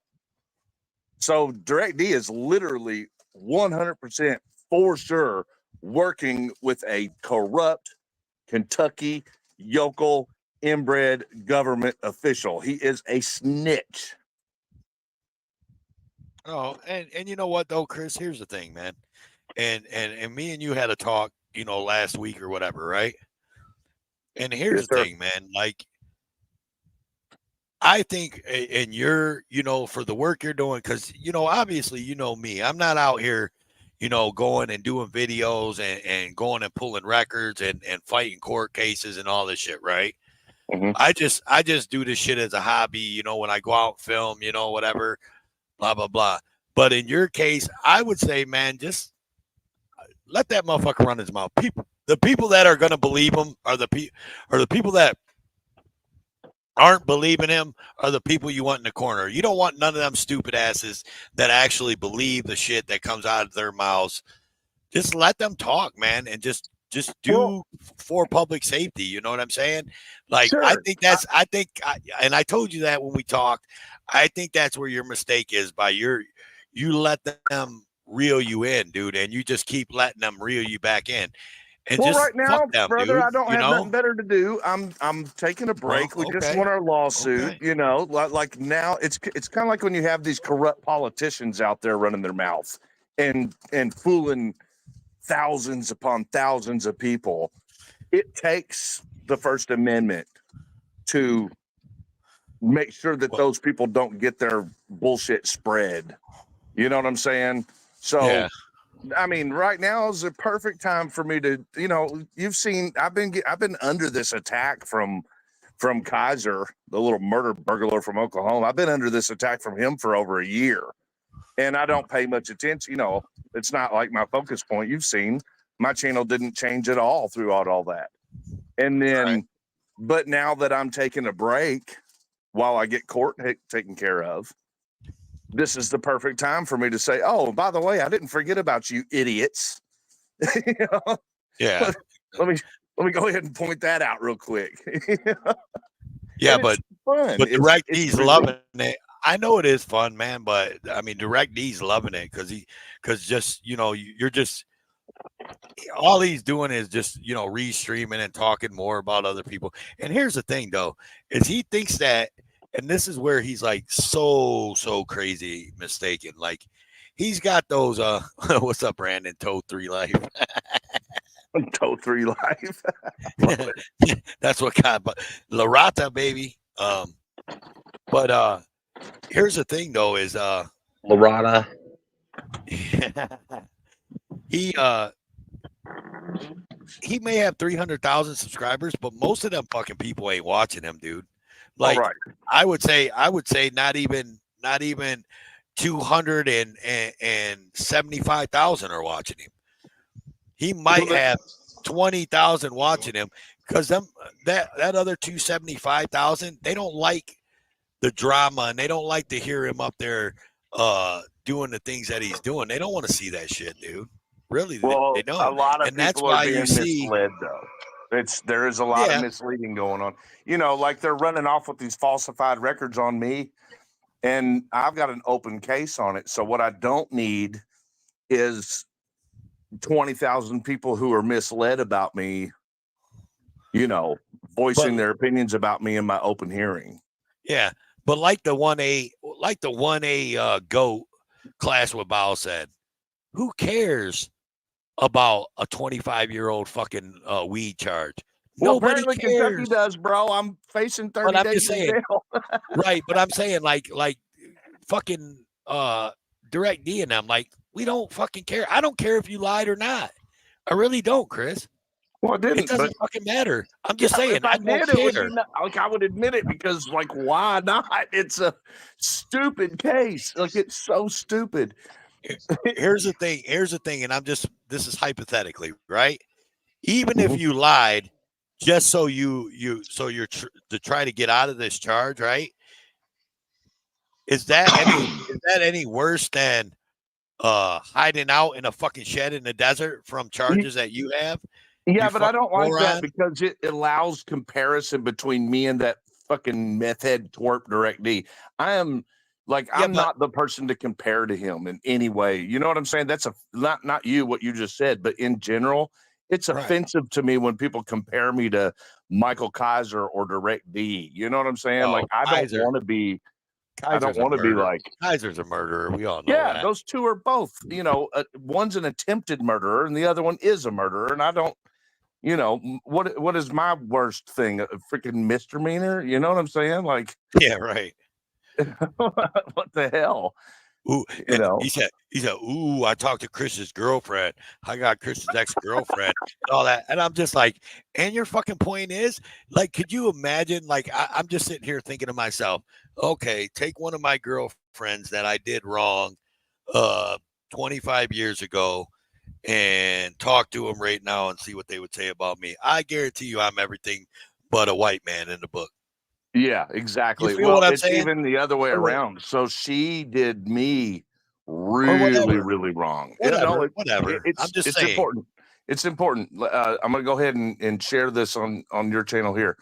So DirectD is literally 100% for sure working with a corrupt Kentucky yokel inbred government official. He is a snitch. Oh, and you know what though, Chris? Here's the thing, man. And me and you had a talk, last week or whatever, right? And here's the thing, man. Like, I think, and you're, for the work you're doing, because, obviously, me, I'm not out here, going and doing videos and going and pulling records and fighting court cases and all this shit, right? Mm-hmm. I just do this shit as a hobby, when I go out and film, whatever, blah, blah, blah. But in your case, I would say, man, just let that motherfucker run his mouth. The people that are going to believe him are the people that aren't believing him are the people you want in the corner. You don't want none of them stupid asses that actually believe the shit that comes out of their mouths. Just let them talk, man, and just do for public safety. You know what I'm saying? Like, sure. I think I told you that when we talked. I think that's where your mistake is by you let them reel you in, dude, and you just keep letting them reel you back in. And well, just right now, them, brother, dude, I don't have nothing better to do. I'm taking a break. We just won our lawsuit. Okay. Like now, it's kind of like when you have these corrupt politicians out there running their mouth and fooling thousands upon thousands of people. It takes the First Amendment to make sure that those people don't get their bullshit spread. You know what I'm saying? So. Yeah. I mean, right now is a perfect time for me to, you've seen, I've been under this attack from Kaiser, the little murder burglar from Oklahoma. I've been under this attack from him for over a year, and I don't pay much attention. It's not like my focus point. You've seen my channel didn't change at all throughout all that. And then, but now that I'm taking a break while I get court taken care of, this is the perfect time for me to say, oh, by the way, I didn't forget about you idiots. Yeah. Let me go ahead and point that out real quick. Yeah, but DirectD's loving it. I know it is fun, man, but I mean, DirectD's loving it because just, you're just, all he's doing is just, restreaming and talking more about other people. And here's the thing, though, is he thinks that, and this is where he's like so crazy mistaken. Like, he's got those, what's up, Brandon? Toe 3 Life. Toe 3 Life. That's what kind of La Rata, baby. But here's the thing, though, is La Rata. He may have 300,000 subscribers, but most of them fucking people ain't watching him, dude. Like, I would say not even 275,000 are watching him. He might have 20,000 watching him because that other 275,000, they don't like the drama and they don't like to hear him up there doing the things that he's doing. They don't want to see that shit, dude. Really, they don't. A lot of and that's people why are being misled, though. There is a lot of misleading going on. Like they're running off with these falsified records on me, and I've got an open case on it. So what I don't need is 20,000 people who are misled about me, voicing their opinions about me in my open hearing. Yeah, but like the 1A GOAT Clash with Bao said, who cares about a 25-year-old fucking weed charge? Well, Nobody apparently cares. Kentucky does, bro. I'm facing 30 days in jail. Right, but I'm saying like fucking DirectD and them, like, we don't fucking care. I don't care if you lied or not. I really don't, Chris. Well, it didn't. It doesn't fucking matter. I'm just saying. If I don't did, it would care. be like I would admit it because, like, why not? It's a stupid case. Like, it's so stupid. Here's the thing. And this is hypothetically, right? Even if you lied, just so you're to try to get out of this charge, right? Is that any worse than hiding out in a fucking shed in the desert from charges that you have? Yeah, You but I don't like moron. that because it allows comparison between me and that fucking meth head twerp Direct D. I'm not the person to compare to him in any way. You know what I'm saying? That's not you, what you just said, but in general, it's offensive to me when people compare me to Michael Kaiser or Direct D. You know what I'm saying? Like, I don't want to be. I don't want to be like Kaiser's a murderer. We all know that. Those two are both. You know, one's an attempted murderer and the other one is a murderer. And I don't. You know, what is my worst thing? A freaking misdemeanor? You know what I'm saying? Like, yeah, right. What the hell? Ooh, you know, he said, ooh, I talked to Chris's girlfriend. I got Chris's ex-girlfriend and all that. And I'm just like, and your fucking point is, like, could you imagine? Like, I'm just sitting here thinking to myself, okay, take one of my girlfriends that I did wrong 25 years ago and talk to them right now and see what they would say about me. I guarantee you I'm everything but a white man in the book. Yeah, exactly. You feel what I'm saying? Even the other way around. So she did me really, really wrong. Whatever. I'm just saying. Important. It's important. I'm going to go ahead and share this on your channel here.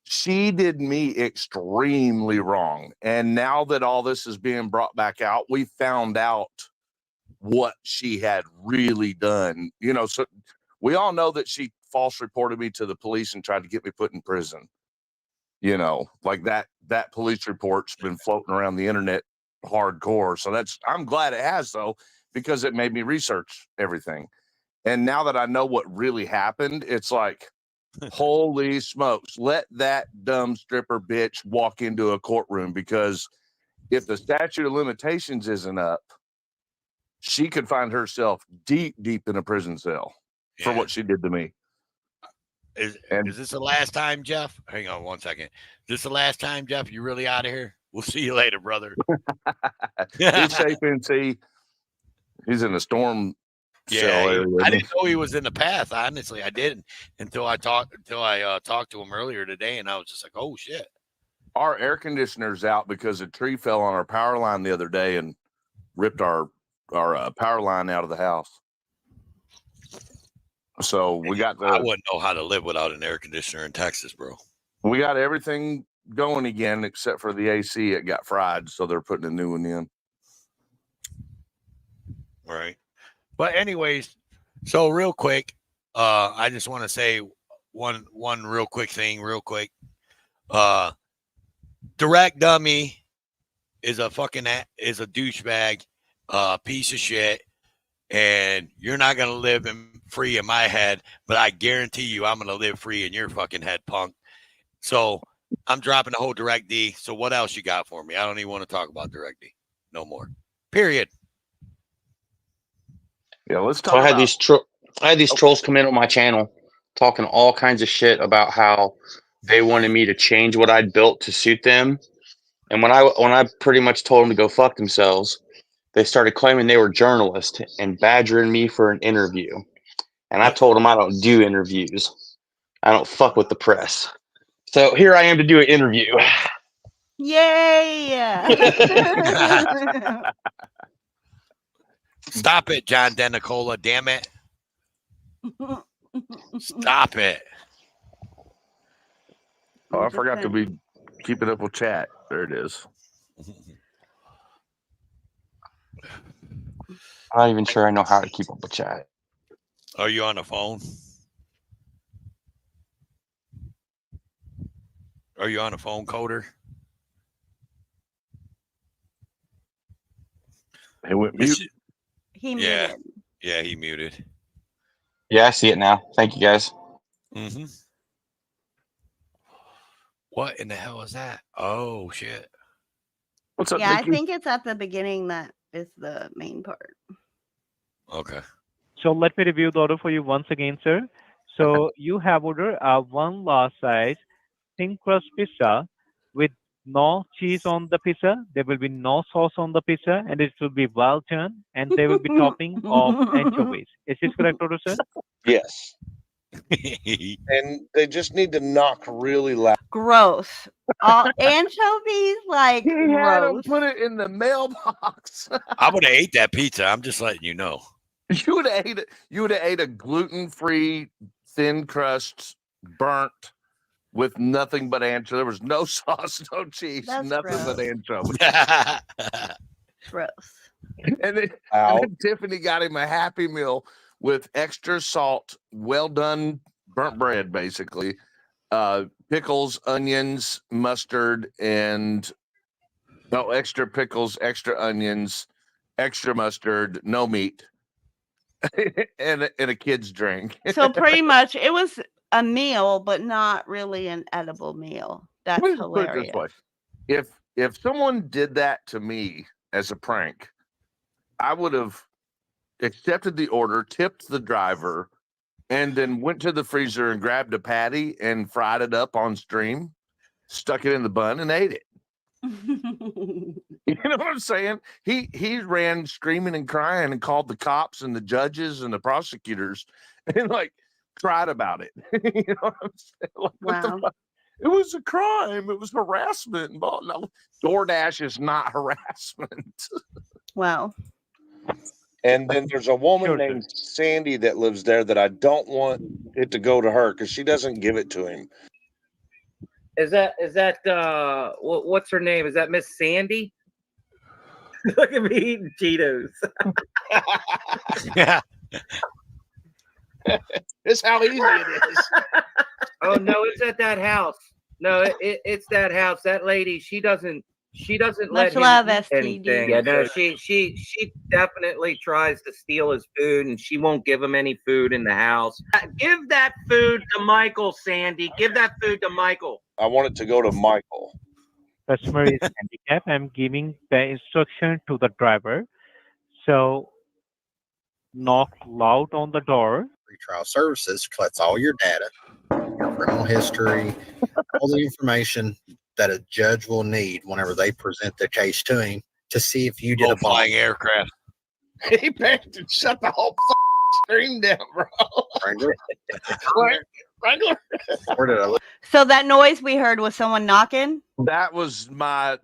She did me extremely wrong. And now that all this is being brought back out, we found out what she had really done. You know, so we all know that she false reported me to the police and tried to get me put in prison. You know, like that police report's been floating around the internet hardcore. So I'm glad it has, though, because it made me research everything. And now that I know what really happened, it's like, holy smokes, let that dumb stripper bitch walk into a courtroom, because if the statute of limitations isn't up, she could find herself deep in a prison cell for what she did to me. Is this the last time, Jeff? Hang on 1 second. Is this the last time, Jeff? You really out of here? We'll see you later, brother. He's safe in sea. He's in a storm cell area. I didn't know he was in the path. Honestly, I didn't until I talked to him earlier today, and I was just like, oh shit. Our air conditioner's out because a tree fell on our power line the other day and ripped our power line out of the house. So we got I wouldn't know how to live without an air conditioner in Texas, bro. We got everything going again except for the AC. It got fried, so they're putting a new one in. All right. But anyways, so real quick, I just want to say one real quick thing, real quick. Direct Dummy is a douchebag, piece of shit. And you're not going to live free in my head, but I guarantee you I'm going to live free in your fucking head, punk. So I'm dropping the whole Direct D. So what else you got for me? I don't even want to talk about Direct D no more. Period. Yeah, let's talk I had these trolls come in on my channel talking all kinds of shit about how they wanted me to change what I'd built to suit them. And when I pretty much told them to go fuck themselves, they started claiming they were journalists and badgering me for an interview. And I told them I don't do interviews. I don't fuck with the press. So here I am to do an interview. Yay! Stop it, John Denicola. Damn it. Stop it. Oh, I forgot to be keeping up with chat. There it is. I'm not even sure I know how to keep up with chat. Are you on the phone? Are you on a phone, Coder? He went mute. He muted. Yeah, he muted. Yeah, I see it now. Thank you, guys. Mm-hmm. What in the hell is that? Oh, shit. What's up, Yeah, Mickey? I think it's at the beginning that is the main part. Okay. So let me review the order for you once again, sir. So you have ordered a one large size thin crust pizza with no cheese on the pizza. There will be no sauce on the pizza, and it will be well done, and there will be topping of anchovies. Is this correct, order, sir? Yes. And they just need to knock really loud. Gross. Anchovies, like He had them gross. put it in the mailbox. I would have ate that pizza. I'm just letting you know. You would have ate it. You would have ate a gluten-free, thin crust, burnt, with nothing but anchovy. There was no sauce, no cheese, That's nothing gross. but anchovy. Gross. And then Tiffany got him a Happy Meal with extra salt, well done burnt bread, basically, pickles, onions, mustard, and no extra pickles, extra onions, extra mustard, no meat, and a kid's drink. So pretty much it was a meal, but not really an edible meal. That's Let me just put it this hilarious. way. If someone did that to me as a prank, I would have accepted the order, tipped the driver, and then went to the freezer and grabbed a patty and fried it up on stream, stuck it in the bun, and ate it. You know what I'm saying? He ran screaming and crying and called the cops and the judges and the prosecutors and like cried about it. You know what I'm saying? Like, what the fuck? It was a crime. It was harassment. No, DoorDash is not harassment. Wow. And then there's a woman named Sandy that lives there that I don't want it to go to her because she doesn't give it to him. Is that what's her name? Is that Miss Sandy? Look at me eating Cheetos. Yeah. It's how easy it is. Oh no, it's at that house. No, it's that house. That lady, she doesn't let Much him love, eat STD. anything. Yeah, no, she definitely tries to steal his food, and she won't give him any food in the house. Give that food to Michael, Sandy. Give that food to Michael. I want it to go to Michael. Customer is handicapped. I'm giving the instruction to the driver. So knock loud on the door. Trial services collects all your data, your criminal history, all the information that a judge will need whenever they present the case to him to see if you did a flying aircraft. He packed and shut the whole screen down, bro. Wrangler. Where did I look? So that noise we heard was someone knocking? That was my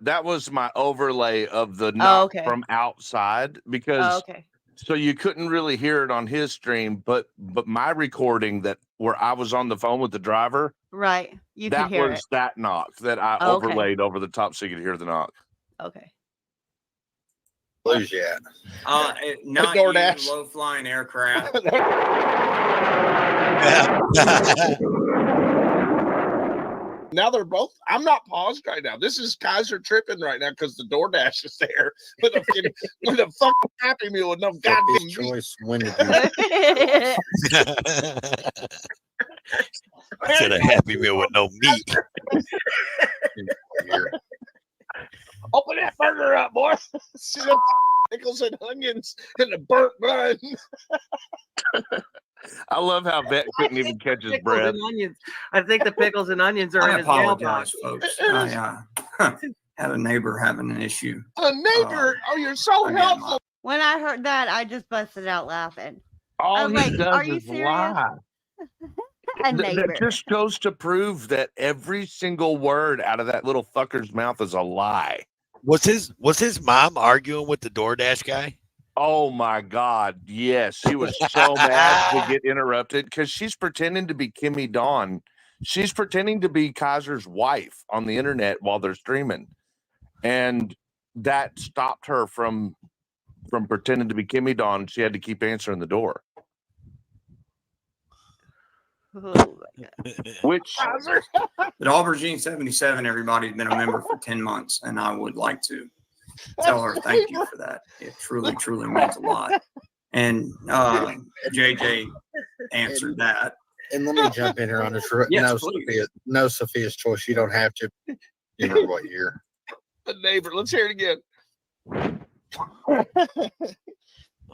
overlay of the knock from outside because so you couldn't really hear it on his stream, but my recording where I was on the phone with the driver, right? You could hear it. That knock that I overlaid over the top so you could hear the knock. Okay. Lose yet? Not using low-flying aircraft. Now they're both. I'm not paused right now. This is Kaiser tripping right now because the DoorDash is there with a fucking Happy Meal with no goddamn choice. When did I said a Happy Meal with no meat. Open that burger up, boy. See the pickles and onions and the burnt bun. I love how Vet couldn't even catch his breath. I think the pickles and onions are in his mailbox. Folks. I had a neighbor having an issue. A neighbor? You're so helpful. When I heard that, I just busted out laughing. All I was he like, does "Are you is serious?" lie. A neighbor. That just goes to prove that every single word out of that little fucker's mouth is a lie. Was his mom arguing with the DoorDash guy? Oh my God, yes. She was so mad to get interrupted because she's pretending to be Kimmy Dawn. She's pretending to be Kaiser's wife on the internet while they're streaming. And that stopped her from pretending to be Kimmy Dawn. She had to keep answering the door. Which But Aubergine 77, everybody's been a member for 10 months, and I would like to tell her thank you for that. It truly, truly means a lot. And JJ answered that. And let me jump in here on this. No, Sophia's choice. You don't have to. You know what year? The neighbor. Let's hear it again.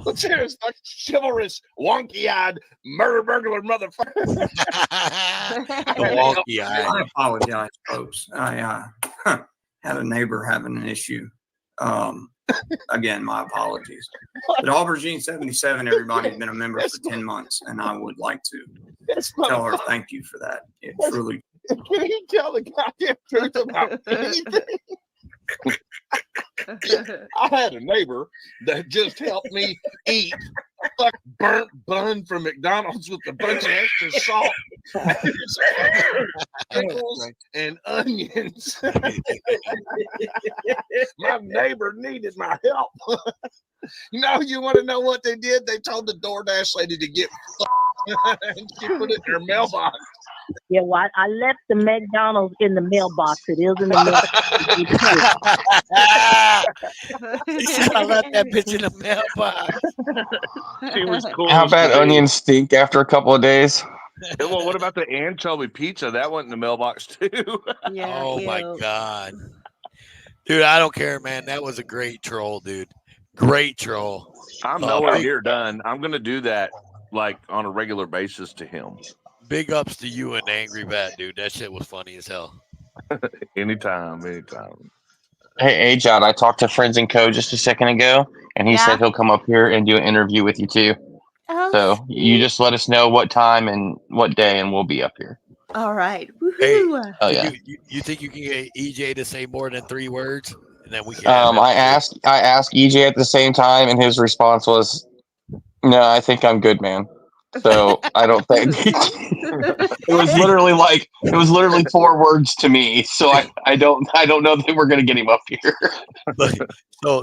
Let's hear this like chivalrous, wonky-eyed murder burglar motherfucker. The wonky eye. I apologize, folks. I had a neighbor having an issue. Again, my apologies. But Aubergine 77, everybody's been a member for 10 months, and I would like to tell her thank you for that. It truly. Can he tell the goddamn truth about anything? I had a neighbor that just helped me eat a fucking burnt bun from McDonald's with a bunch of extra salt, pickles, and onions. My neighbor needed my help. You want to know what they did? They told the DoorDash lady to get and she put it in her mailbox. Yeah, well, I left the McDonald's in the mailbox. It is in the mailbox. He said I left that bitch in the mailbox. She was cool. How bad onions stink after a couple of days? Yeah, well, what about the anchovy pizza? That went in the mailbox too. Yeah. Oh my God. Dude, I don't care, man. That was a great troll, dude. Great troll. I'm nowhere near done. I'm gonna do that like on a regular basis to him. Big ups to you and Angry Bat, dude. That shit was funny as hell. Anytime. Hey, John, I talked to Friends and Co. just a second ago, and he said he'll come up here and do an interview with you too. Oh, so you just let us know what time and what day, and we'll be up here. All right. Hey, Woohoo. Oh yeah. You think you can get EJ to say more than 3 words, and then we can? I asked EJ at the same time, and his response was, "No, I think I'm good, man." So I don't think it was literally 4 words to me. So I don't know that we're gonna get him up here.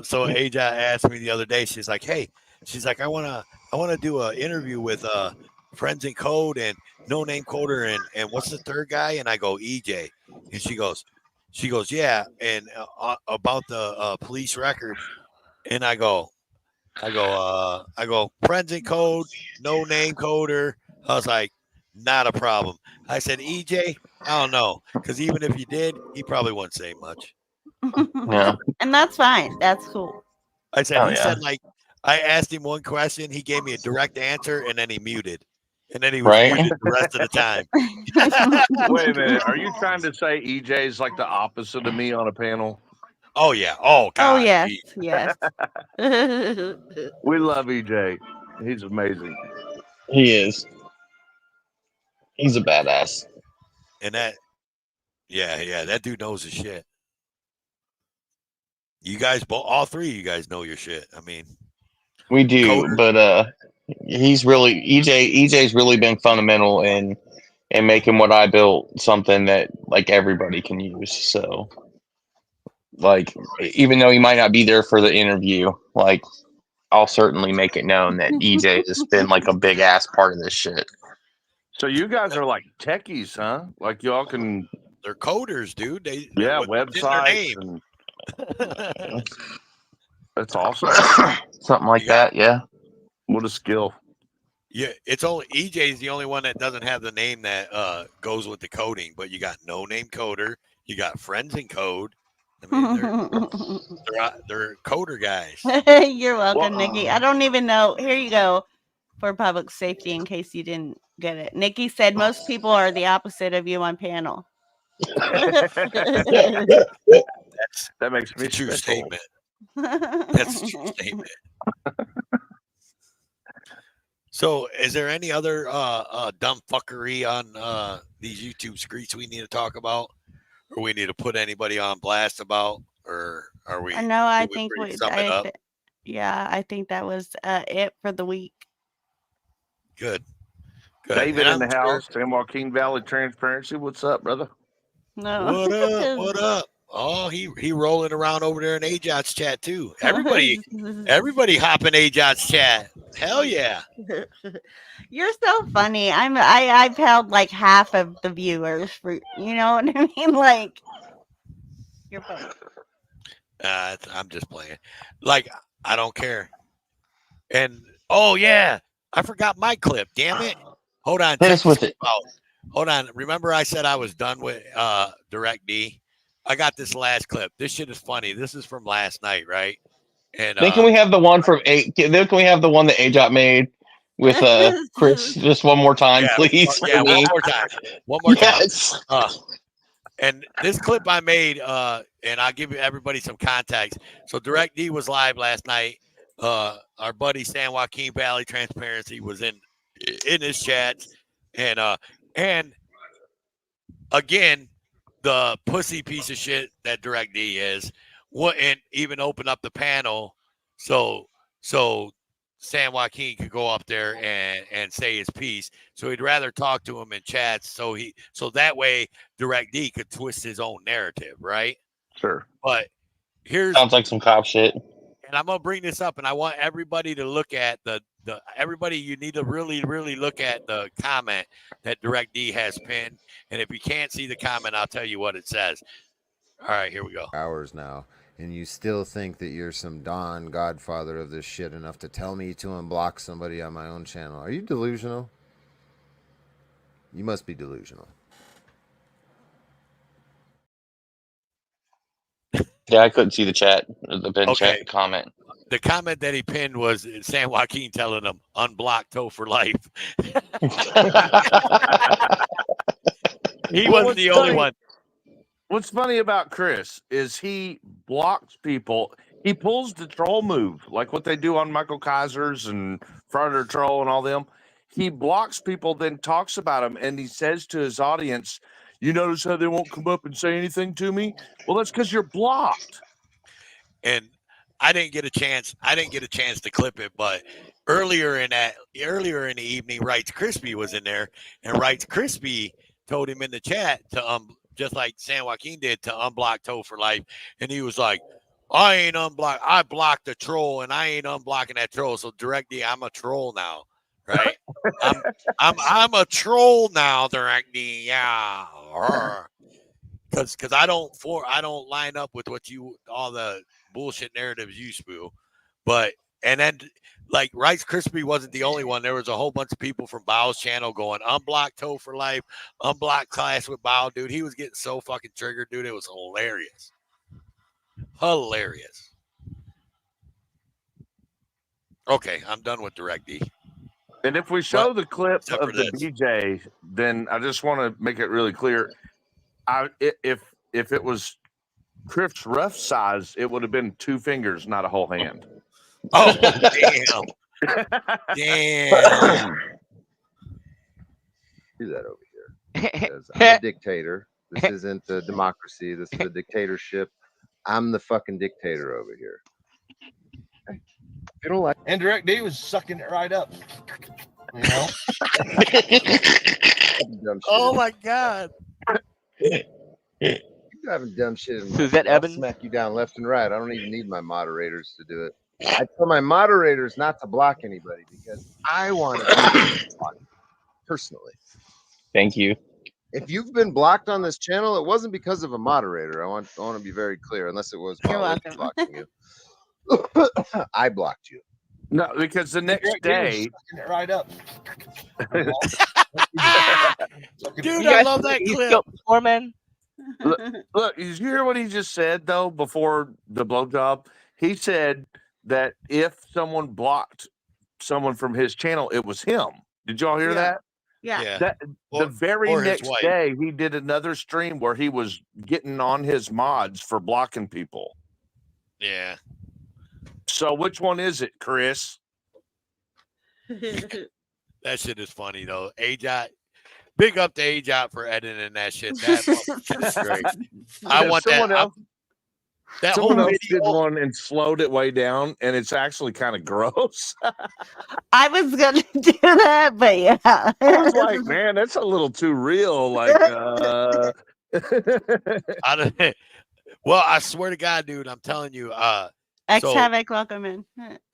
So Aja asked me the other day. She's like, "Hey, I wanna do an interview with Friends in Code and No Name Coder and what's the third guy?" And I go EJ, and she goes, "Yeah," and about the police record, and I go, Friends in Code, No Name Coder. I was like, not a problem. I said, EJ, I don't know, because even if you did, he probably wouldn't say much. Yeah. And that's fine. That's cool. I said, said like, I asked him one question, he gave me a direct answer, and then he muted, and then he was muted the rest of the time. Wait a minute, are you trying to say EJ is like the opposite of me on a panel? Oh yeah. Oh God. Oh yes. Yes. We love EJ. He's amazing. He is. He's a badass. And that, yeah, that dude knows his shit. You guys, all 3 of you guys know your shit. I mean, we do, Coder. But he's really EJ's really been fundamental in making what I built something that like everybody can use. So. Like, even though he might not be there for the interview, like, I'll certainly make it known that EJ has been like a big ass part of this shit. So you guys are like techies, huh? Like y'all can. They're coders, dude. Websites. And... That's awesome. Something like that, yeah. What a skill. Yeah, it's only EJ's the only one that doesn't have the name that goes with the coding. But you got No Name Coder, you got Friends in Code. I mean, they're coder guys. You're welcome, Nikki. I don't even know. Here you go for public safety in case you didn't get it. Nikki said most people are the opposite of you on panel. That makes me a true statement. That's a true statement. So, is there any other dumb fuckery on these YouTube streets we need to talk about? Or we need to put anybody on blast about, or are we? No, I think I think that was it for the week. Good. David in the house, San Joaquin Valley Transparency. What's up, brother? No. What up? Oh, he rolling around over there in Ajot's chat too. Everybody hop in Ajot's chat. Hell yeah. You're so funny. I've held like half of the viewers for, you know what I mean? Like, you're funny. I'm just playing. Like, I don't care. And oh yeah, I forgot my clip. Damn it. Hold on. Hit us with it. Hold on. Remember I said I was done with Direct D? I got this last clip. This shit is funny. This is from last night, right? And Then can we have the one from then can we have the one that AJOT made with Chris just one more time, please? Yeah, one more time. One more Yes. time. And this clip I made, and I'll give everybody some context. So Direct D was live last night. Our buddy San Joaquin Valley Transparency was in his chat, and again, the pussy piece of shit that Direct D is wouldn't even open up the panel so San Joaquin could go up there and say his piece. So he'd rather talk to him in chats so that way Direct D could twist his own narrative, right? Sure. But sounds like some cop shit. And I'm gonna bring this up, and I want everybody to look at you need to really, really look at the comment that Direct D has pinned. And if you can't see the comment, I'll tell you what it says. All right, here we go. Hours now, and you still think that you're some Don Godfather of this shit enough to tell me to unblock somebody on my own channel. Are you delusional? You must be delusional. Yeah, I couldn't see the chat, the pin chat comment. The comment that he pinned was San Joaquin telling him, unblock Toe for life. He wasn't the only one. What's funny about Chris is he blocks people. He pulls the troll move, like what they do on Michael Kaiser's and Friday Troll and all them. He blocks people, then talks about them, and he says to his audience, you notice how they won't come up and say anything to me? Well, that's because you're blocked. And I didn't get a chance to clip it, but earlier in the evening, Rights Crispy was in there, and Rights Crispy told him in the chat to just like San Joaquin did, to unblock Toe for life. And he was like, I ain't unblocked. I blocked the troll, and I ain't unblocking that troll. So Direct D, I'm a troll now, right? I'm a troll now, Direct D. Yeah, because I don't line up with what all the bullshit narratives you spew. But and then like Rice Krispie wasn't the only one. There was a whole bunch of people from Bao's channel going, unblock Toe for life, unblock Class with Bao, dude. He was getting so fucking triggered, dude. It was hilarious. Hilarious. Okay, I'm done with Direct D. And if we show the clip of the BJ, then I just want to make it really clear. If it was Criff's rough size, it would have been 2 fingers, not a whole hand. Oh, damn. Damn. Do that over here. Because I'm a dictator. This isn't a democracy. This is a dictatorship. I'm the fucking dictator over here. Hey, if you don't like and Direct D was sucking it right up. You know? Oh my God. You having dumb shit. Who's that, Evan? Smack you down left and right. I don't even need my moderators to do it. I tell my moderators not to block anybody because I want to block personally. Thank you. If you've been blocked on this channel, it wasn't because of a moderator. I want to be very clear, unless it was blocking you. I blocked you. No, because the next day, it right up. Dude, I love that clip. Man. Look, did you hear what he just said though before the blowjob? He said that if someone blocked someone from his channel, it was him. Did y'all hear that? Yeah. The very next day, he did another stream where he was getting on his mods for blocking people. Yeah. So which one is it, Chris? That shit is funny though. AJOT, big up to AJOT for editing that shit. That shit is great. I want that. Someone else did one and slowed it way down, and it's actually kind of gross. I was gonna do that, but yeah. I was like, man, that's a little too real. Like, well, I swear to God, dude, I'm telling you, Havoc, welcome in.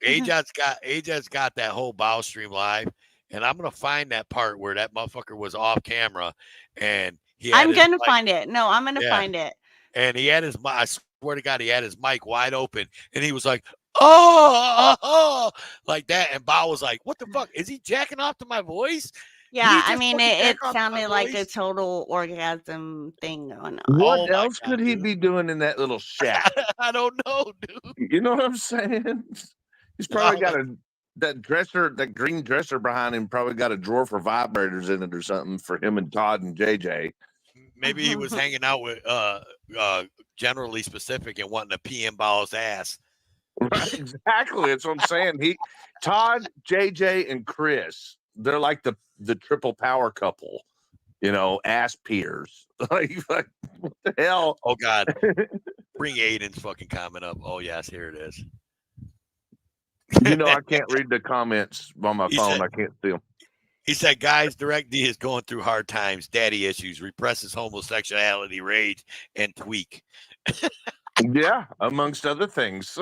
AJ's got that whole Bao stream live, and I'm gonna find that part where that motherfucker was off camera, and I'm gonna find it. No, I'm gonna find it. And he had his, I swear to God, he had his mic wide open, and he was like, oh, like that, and Bao was like, what the fuck? Is he jacking off to my voice? Yeah, I mean, it sounded like a total orgasm thing going on. What else could he be doing in that little shack? I don't know, dude. You know what I'm saying? He's probably got that dresser, that green dresser behind him. Probably got a drawer for vibrators in it or something for him and Todd and JJ. Maybe he was hanging out with generally specific and wanting to pee in Ball's ass. Right, exactly. That's what I'm saying. Todd, JJ, and Chris. They're like the triple power couple. You know, ass peers. like what the hell? Oh God. Bring Aiden's fucking comment up. Oh yes, here it is. You know, I can't read the comments on my phone. I can't see them. He said, guys, Direct D is going through hard times, daddy issues, represses homosexuality, rage, and tweak. Yeah, amongst other things.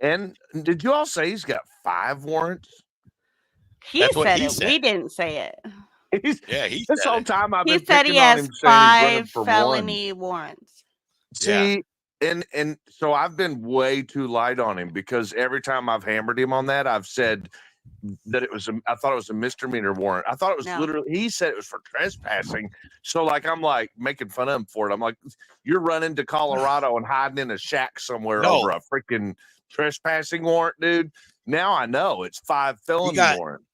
And did you all say he's got 5 warrants? He said it. We didn't say it. This whole time I've been He said picking he on has him saying he's running 5 for felony warrants. See, and so I've been way too light on him because every time I've hammered him on that, I've said that I thought it was a misdemeanor warrant. I thought it was literally, he said it was for trespassing. So like, I'm like making fun of him for it. I'm like, you're running to Colorado and hiding in a shack somewhere over a freaking trespassing warrant, dude. Now I know it's 5 felony warrants.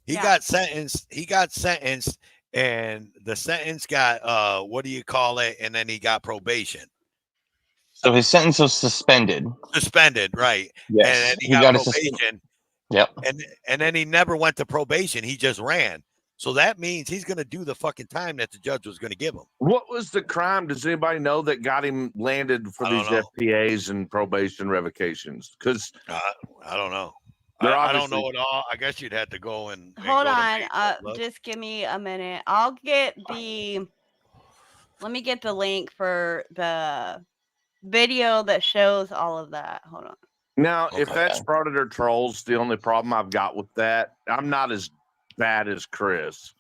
He got sentenced. He got sentenced, and the sentence got what do you call it? And then he got probation. So his sentence was suspended. Suspended, right? Yes, and then he got probation. Yep. And then he never went to probation. He just ran. So that means he's going to do the fucking time that the judge was going to give him. What was the crime? Does anybody know that got him landed for these FPAs and probation revocations? Because I don't know. I don't know at all. I guess you'd have to go and Hold on. Just give me a minute. I'll get let me get the link for the video that shows all of that. Hold on. Now, if that's Predator Trolls, the only problem I've got with that, I'm not as bad as Chris.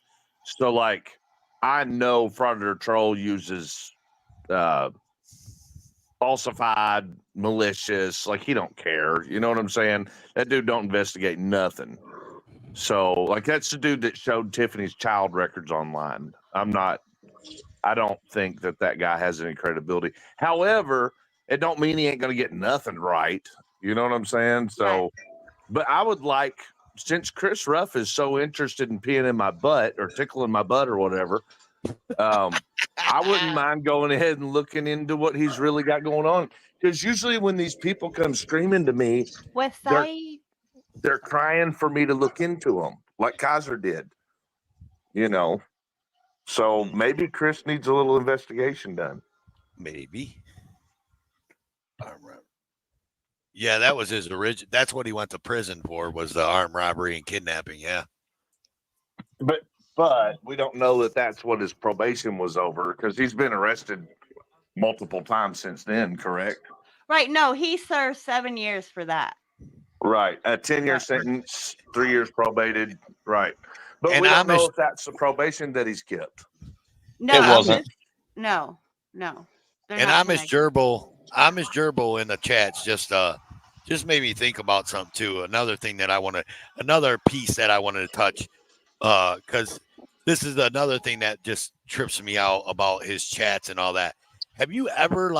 So, like, I know Predator Troll uses falsified, malicious, like he don't care. You know what I'm saying? That dude don't investigate nothing. So, like, that's the dude that showed Tiffany's child records online. I don't think that guy has any credibility. However, it don't mean he ain't going to get nothing right. You know what I'm saying? So, but I would like, since Chris Ruff is so interested in peeing in my butt or tickling my butt or whatever, I wouldn't mind going ahead and looking into what he's really got going on. Because usually when these people come screaming to me, they're crying for me to look into them, like Kaiser did. You know, so maybe Chris needs a little investigation done. Maybe. Yeah, that was his original. That's what he went to prison for, was the armed robbery and kidnapping. Yeah. But we don't know that that's what his probation was over, because he's been arrested multiple times since then, correct? Right. No, he served 7 years for that. Right. A 10-year sentence, 3 years probated. Right. But And we don't Amish- know if that's the probation that he skipped. No, It wasn't. No. They're And not Amish Gerbil in the chats just made me think about something too. Another piece that I wanted to touch, because this is another thing that just trips me out about his chats and all that. Have you ever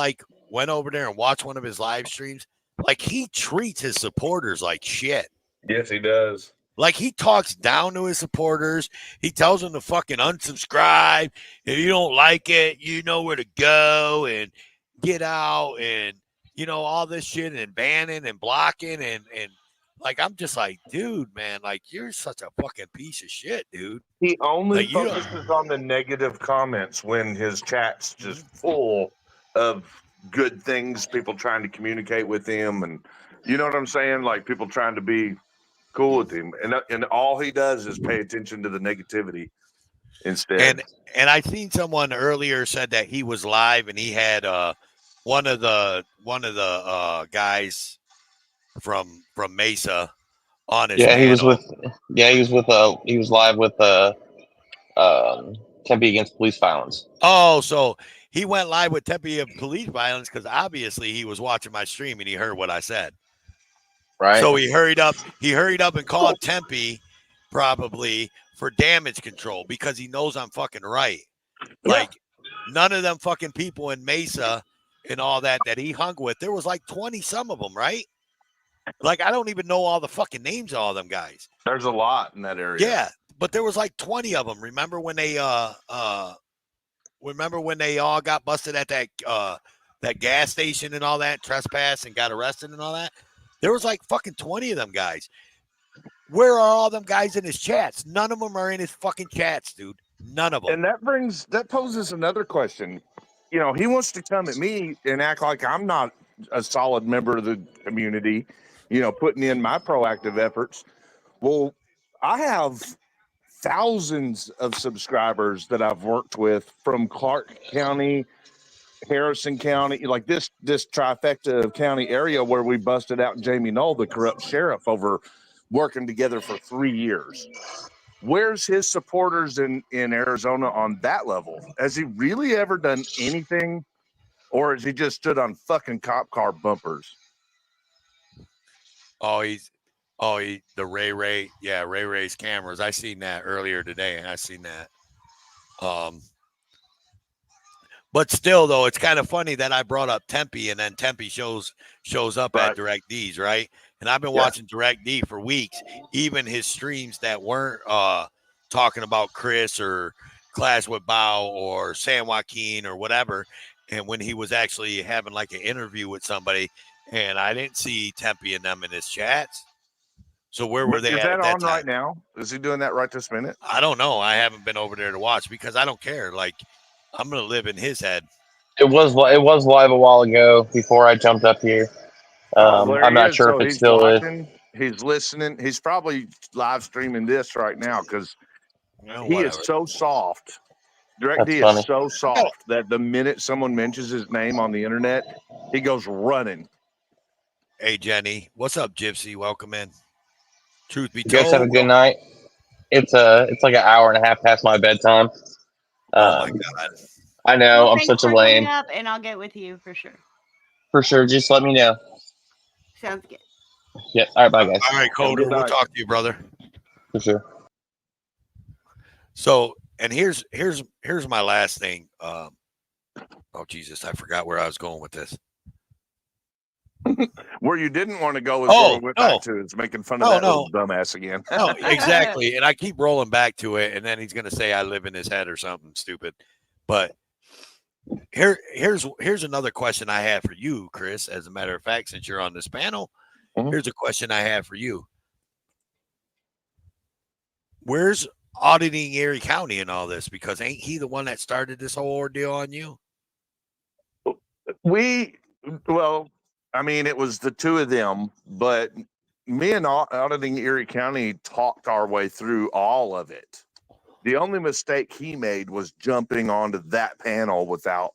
went over there and watched one of his live streams? Like, he treats his supporters like shit. Yes, he does. Like, he talks down to his supporters. He tells them to fucking unsubscribe. If you don't like it, you know where to go and get out and, all this shit and banning and blocking. And like, I'm just like, dude, man, like, you're such a fucking piece of shit, dude. He only Like, you don't- focuses on the negative comments when his chat's just full of good things, people trying to communicate with him. And you know what I'm saying? Like, people trying to be cool with him. And all he does is pay attention to the negativity instead. And I seen someone earlier said that he was live and he had one of the guys from Mesa on his Yeah, he was panel. he was live with Tempe Against Police Violence. Oh, so he went live with Tempe of police violence because obviously he was watching my stream and he heard what I said. Right. So he hurried up and called Tempe probably for damage control because he knows I'm fucking right. Like none of them fucking people in Mesa and all that he hung with, there was like 20 some of them, right? Like I don't even know all the fucking names of all them guys. There's a lot in that area. Yeah, but there was like 20 of them. Remember when they all got busted at that gas station and all that, trespass and got arrested and all that? There was like fucking 20 of them guys. Where are all them guys in his chats? None of them are in his fucking chats, dude. None of them. And that poses another question. You know, he wants to come at me and act like I'm not a solid member of the community, you know, putting in my proactive efforts. Well, I have thousands of subscribers that I've worked with from Clark County, Harrison County, like this trifecta of county area where we busted out Jamie Knoll, the corrupt sheriff, over working together for 3 years. Where's his supporters in Arizona on that level? Has he really ever done anything, or has he just stood on fucking cop car bumpers? The Ray's cameras. I seen that earlier today, and I seen that. But still, though, it's kind of funny that I brought up Tempe, and then Tempe shows up at Direct D's, right? And I've been watching Direct D for weeks, even his streams that weren't talking about Chris or Clash with Bao or San Joaquin or whatever. And when he was actually having like an interview with somebody, and I didn't see Tempe and them in his chats. So where were they Is at that that on time? right now? Is he doing that right this minute? I don't know. I haven't been over there to watch because I don't care. Like, I'm gonna live in his head. It was live a while ago before I jumped up here. There I'm he not is. sure So if it he's still is. watching, he's listening. He's probably live streaming this right now because he is so soft. Direct D That's is so soft that the minute someone mentions his name on the internet, he goes running. Hey, Jenny. What's up, Gypsy? Welcome in. Truth be You guys have a told, good night. It's like an hour and a half past my bedtime. Oh my God. I know. Well, I'm thanks such a for coming lame. up, and I'll get with you for sure. For sure. Just let me know. Sounds good. Yep. All right. Bye, guys. All right, Coder. We'll talk to you, brother. For sure. So, and here's my last thing. Oh Jesus, I forgot where I was going with this. Where you didn't want to go is where we went back to. It's making fun of that No. little dumbass again. No, exactly. And I keep rolling back to it, and then he's gonna say I live in his head or something stupid. But here's another question I have for you, Chris. As a matter of fact, since you're on this panel, here's a question I have for you. Where's auditing Erie County in all this? Because ain't he the one that started this whole ordeal on you? I mean, it was the two of them, but me and auditing Erie County talked our way through all of it. The only mistake he made was jumping onto that panel without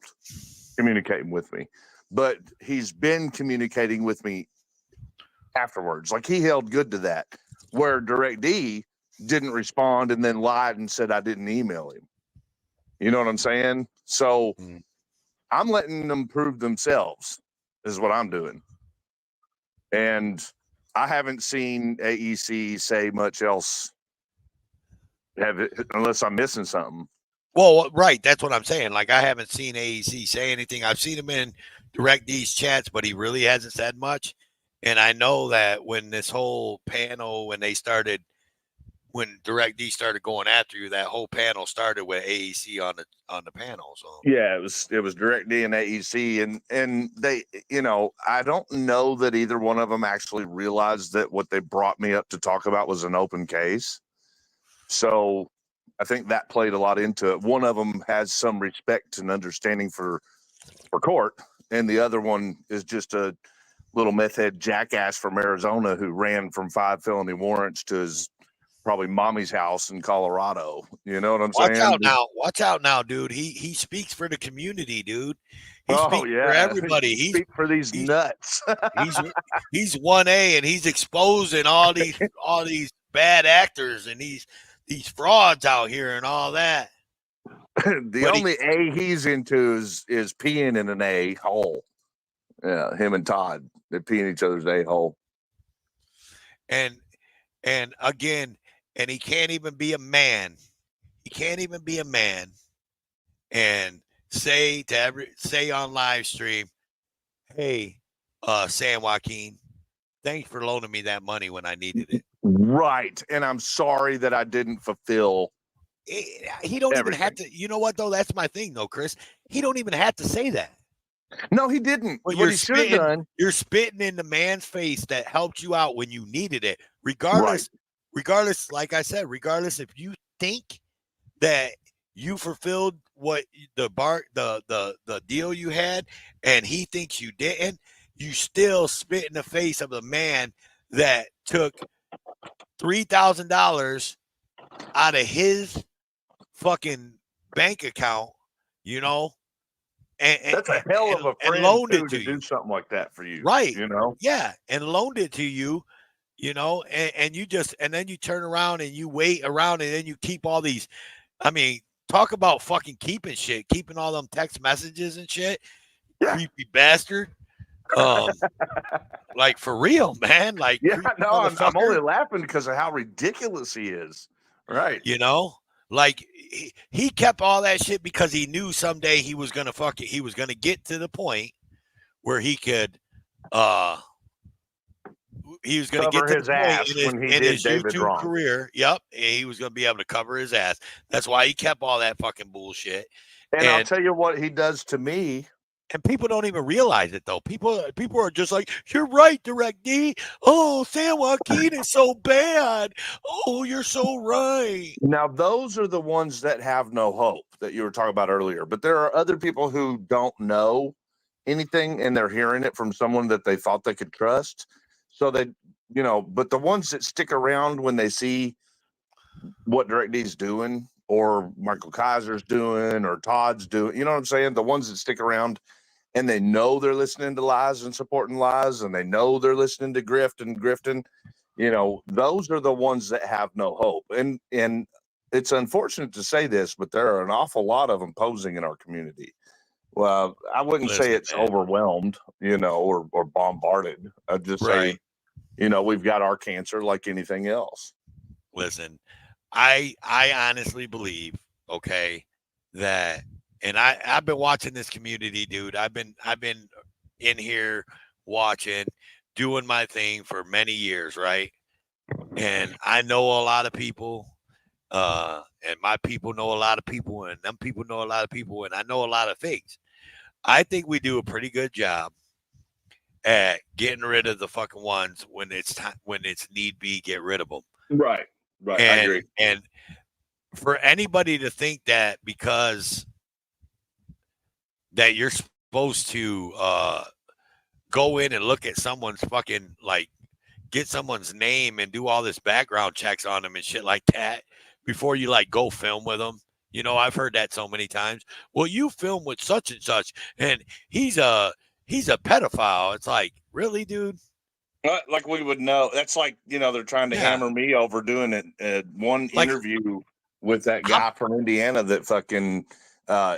communicating with me. But he's been communicating with me afterwards. Like he held good to that, where Direct D didn't respond and then lied and said I didn't email him. You know what I'm saying? So I'm letting them prove themselves is what I'm doing. And I haven't seen AEC say much else unless I'm missing something. Well, right. That's what I'm saying. Like, I haven't seen AEC say anything. I've seen him in Direct D's chats, but he really hasn't said much. And I know that when this whole panel, when Direct D started going after you, that whole panel started with AEC on the panel. So yeah, it was Direct D and AEC, and they, you know, I don't know that either one of them actually realized that what they brought me up to talk about was an open case. So I think that played a lot into it. One of them has some respect and understanding for court, and the other one is just a little meth head jackass from Arizona who ran from 5 felony warrants to his probably mommy's house in Colorado. You know what I'm saying? Watch out now, dude. He speaks for the community, dude. He Oh, speaks yeah. for everybody. He speaks for these nuts. he's 1A, and he's exposing all these bad actors and these frauds out here and all that. The only A he's into is peeing in an A hole. Yeah, him and Todd, they pee in each other's A hole. And again, and he can't even be a man. He can't even be a man and say on live stream, hey, San Joaquin, thanks for loaning me that money when I needed it. Right. And I'm sorry that I didn't fulfill. He don't even have to. You know what, though? That's my thing, though, Chris. He don't even have to say that. No, he didn't. But What he should have done. You're spitting in the man's face that helped you out when you needed it. Regardless, like I said, regardless if you think that you fulfilled what the deal you had, and he thinks you didn't, you still spit in the face of the man that took $3,000 out of his fucking bank account, you know, and that's a hell of a friend loaned too, it to do you. something like that for you, Right? You know, yeah, and loaned it to you, you know, and you just and then you turn around and you wait around and then you keep all these. I mean, talk about fucking keeping shit, keeping all them text messages and shit. Creepy bastard. Like for real, man. Like, yeah, no, I'm only laughing because of how ridiculous he is. Right. You know, like he kept all that shit because he knew someday he was gonna he was gonna get to the point where he could he was gonna cover get to his the ass point when he in did his David YouTube wrong. career. Yep, he was gonna be able to cover his ass. That's why he kept all that fucking bullshit. And I'll tell you what he does to me. And people don't even realize it, though. People are just like, you're right, Direct D. Oh, San Joaquin is so bad. Oh, you're so right. Now, those are the ones that have no hope that you were talking about earlier. But there are other people who don't know anything and they're hearing it from someone that they thought they could trust. So they, you know, but the ones that stick around when they see what Direct D's doing or Michael Kaiser's doing or Todd's doing, you know what I'm saying? The ones that stick around and they know they're listening to lies and supporting lies, and they know they're listening to grift and grifting, you know, those are the ones that have no hope. And it's unfortunate to say this, but there are an awful lot of them posing in our community. Well, I wouldn't say it's overwhelmed, you know, or bombarded. I'd just say, you know, we've got our cancer like anything else. Listen, I honestly believe, okay, that, and I've been watching this community, dude. I've been in here watching, doing my thing for many years, right? And I know a lot of people, and my people know a lot of people, and them people know a lot of people, and I know a lot of things. I think we do a pretty good job at getting rid of the fucking ones when it's time, when it's need be, get rid of them. Right. I agree. And for anybody to think that because that you're supposed to go in and look at someone's fucking, like, get someone's name and do all this background checks on them and shit like that before you, like, go film with them. You know, I've heard that so many times. Well, you film with such and such, and he's a pedophile. It's like, really, dude? Like we would know. That's like, you know, they're trying to hammer me over doing it. One interview with that guy from Indiana that fucking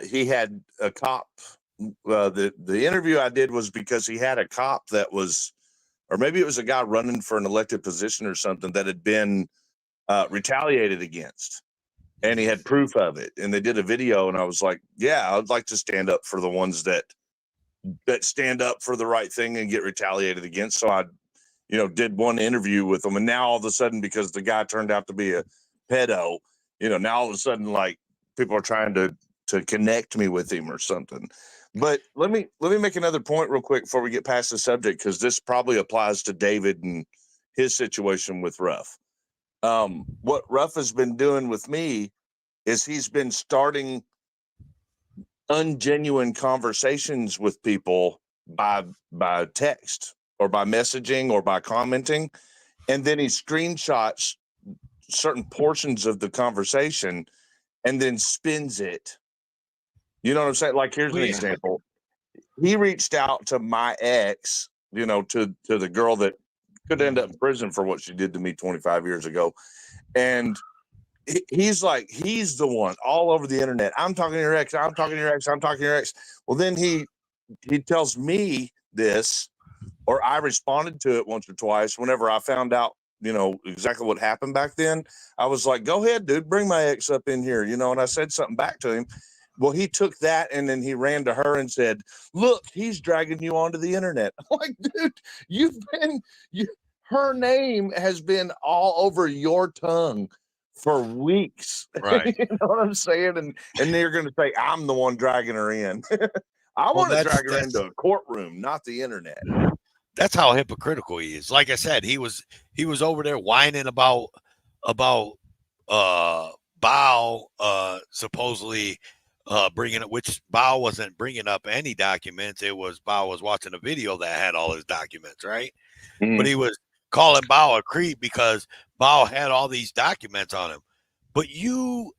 he had a cop. The interview I did was because he had a cop that was, or maybe it was a guy running for an elected position or something that had been retaliated against, and he had proof of it. And they did a video, and I was like, yeah, I'd like to stand up for the ones that stand up for the right thing and get retaliated against. So I, you know, did one interview with them, and now all of a sudden, because the guy turned out to be a pedo, you know, now all of a sudden, like, people are trying to connect me with him or something. But let me make another point real quick before we get past the subject, because this probably applies to David and his situation with Ruff. What Ruff has been doing with me is he's been starting ungenuine conversations with people by text or by messaging or by commenting, and then he screenshots certain portions of the conversation and then spins it. You know what I'm saying? Like, here's an example. He reached out to my ex, you know, to the girl that could end up in prison for what she did to me 25 years ago. And he's like, he's the one all over the internet. I'm talking to your ex. I'm talking to your ex. I'm talking to your ex. Well, then he tells me this, or I responded to it once or twice whenever I found out exactly what happened back then, I was like, go ahead, dude, bring my ex up in here, and I said something back to him. Well, he took that and then he ran to her and said, look, he's dragging you onto the internet. I'm like, dude, her name has been all over your tongue for weeks. Right. You know what I'm saying? And then you're going to say, I'm the one dragging her in. I want to drag her into a courtroom, not the internet. That's how hypocritical he is. Like I said, he was over there whining about Bao supposedly bringing it, which Bao wasn't bringing up any documents. It was Bao was watching a video that had all his documents, right? But he was calling Bao a creep because Bao had all these documents on him. But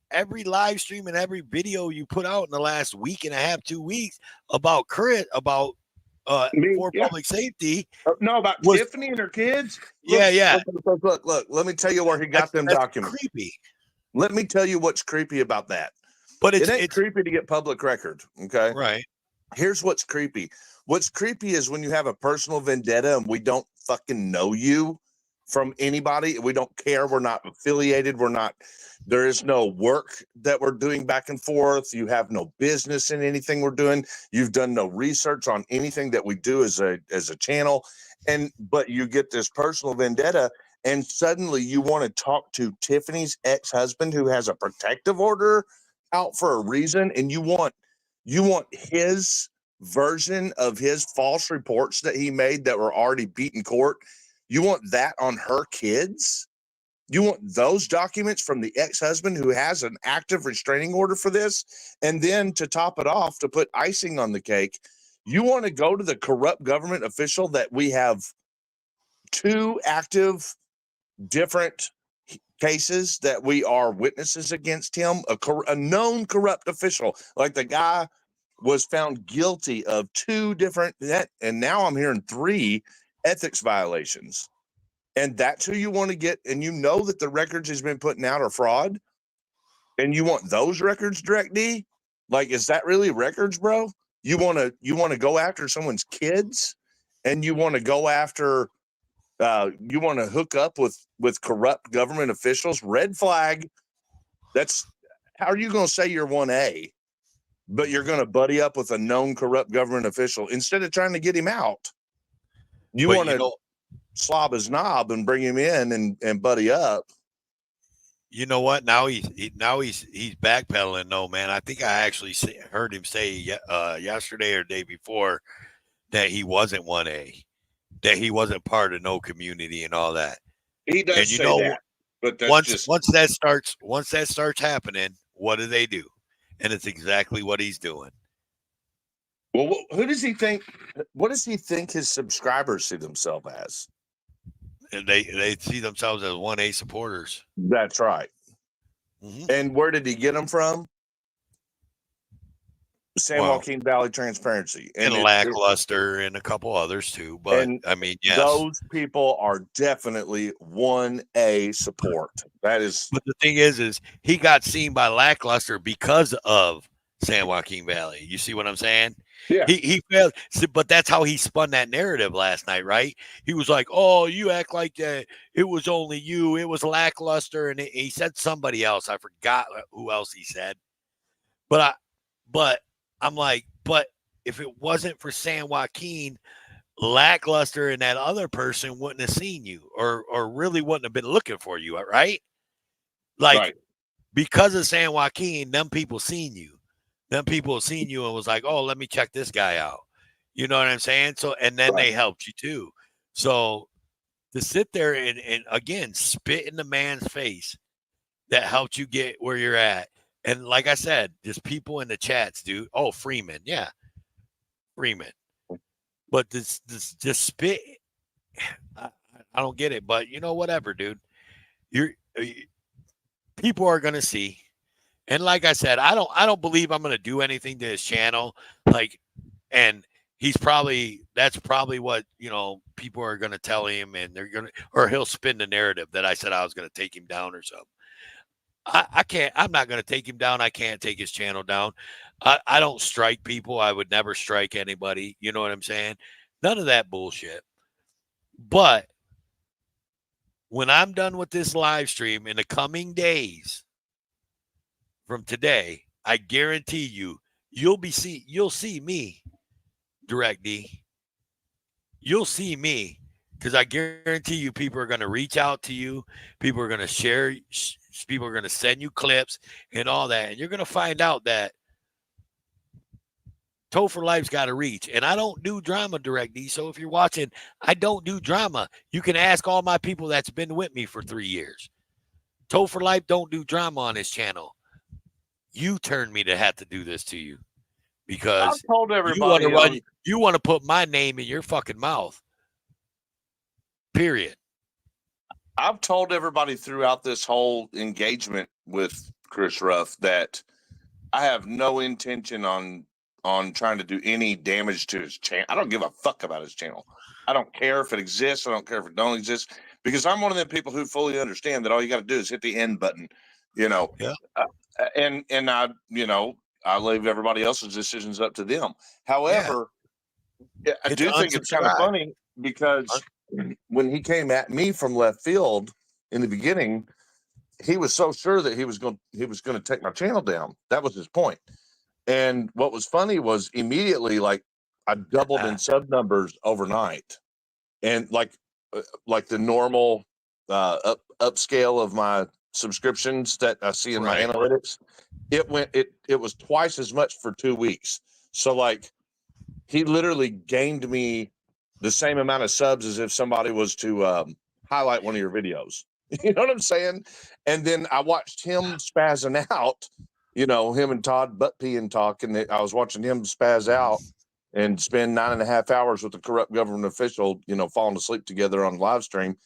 every live stream and every video you put out in the last week and a half, 2 weeks about for public safety. No, about Tiffany and her kids. Look. Let me tell you where he got them documents. Creepy. Let me tell you what's creepy about that. But it ain't creepy to get public record. Okay. Right. Here's what's creepy. What's creepy is when you have a personal vendetta and we don't fucking know you from anybody. We don't care. We're not affiliated. There is no work that we're doing back and forth. You have no business in anything we're doing. You've done no research on anything that we do as a channel. But you get this personal vendetta and suddenly you want to talk to Tiffany's ex-husband who has a protective order out for a reason. And you want his version of his false reports that he made that were already beat in court. You want that on her kids? You want those documents from the ex-husband who has an active restraining order for this? And then to top it off, to put icing on the cake, you want to go to the corrupt government official that we have 2 active different cases that we are witnesses against him, a known corrupt official. Like the guy was found guilty of 2 different, and now I'm hearing 3 ethics violations. And that's who you want to get. And you know that the records he's been putting out are fraud. And you want those records, Direct D? Like, is that really records, bro? You want to go after someone's kids, and you want to go after, you want to hook up with corrupt government officials? Red flag. How are you going to say you're 1A, but you're going to buddy up with a known corrupt government official instead of trying to get him out? You want to slob his knob and bring him in and buddy up. You know what? Now he's backpedaling. No, man. I think I actually heard him say yesterday or day before that he wasn't 1A, that he wasn't part of no community and all that. He does say that, but that's once that starts happening, what do? And it's exactly what he's doing. Well, who does he think? What does he think his subscribers see themselves as? And they see themselves as 1A supporters. That's right. Mm-hmm. And where did he get them from? San Joaquin Valley Transparency. And Lackluster and a couple others too. But I mean, yes. Those people are definitely 1A support. That is. But the thing is he got seen by Lackluster because of San Joaquin Valley. You see what I'm saying? Yeah. He failed, but that's how he spun that narrative last night, right? He was like, "Oh, you act like that. It was only you. It was Lackluster," and he said somebody else. I forgot who else he said. But I'm like, but if it wasn't for San Joaquin, Lackluster and that other person wouldn't have seen you, or really wouldn't have been looking for you, right? Like, because of San Joaquin, them people seen you. Them people seen you and was like, "Oh, let me check this guy out." You know what I'm saying? So, and then they helped you too. So to sit there and again spit in the man's face that helped you get where you're at. And like I said, there's people in the chats, dude. Oh, Freeman, yeah, Freeman. But this just spit. I don't get it, but whatever, dude. People are gonna see. And like I said, I don't believe I'm going to do anything to his channel. And that's probably what, people are going to tell him, and or he'll spin the narrative that I said I was going to take him down or something. I'm not going to take him down. I can't take his channel down. I don't strike people. I would never strike anybody. You know what I'm saying? None of that bullshit. But when I'm done with this live stream in the coming days from today, I guarantee you'll see me, Direct D. You'll see me, because I guarantee you people are going to reach out to you. People are going to share. People are going to send you clips and all that. And you're going to find out that Toe for Life's got a reach. And I don't do drama, Direct D. So if you're watching, I don't do drama. You can ask all my people that's been with me for 3 years. Toe for Life don't do drama on his channel. You turned me to have to do this to you because I've told everybody you want to put my name in your fucking mouth. Period. I've told everybody throughout this whole engagement with Chris Ruff that I have no intention on trying to do any damage to his channel. I don't give a fuck about his channel. I don't care if it exists. I don't care if it don't exist, because I'm one of them people who fully understand that all you got to do is hit the end button, you know. Yeah. And I, you know, I leave everybody else's decisions up to them. However, I do think it's kind of funny because when he came at me from left field in the beginning, he was so sure that he was going to take my channel down. That was his point. And what was funny was immediately, like, I doubled in sub numbers overnight, and like the normal upscale of my subscriptions that I see in my analytics, it was twice as much for 2 weeks. So like, he literally gained me the same amount of subs as if somebody was to highlight one of your videos. You know what I'm saying? And then I watched him spazzing out, you know, him and Todd butt peeing talk, and I was watching him spaz out and spend 9.5 hours with a corrupt government official, you know, falling asleep together on live stream.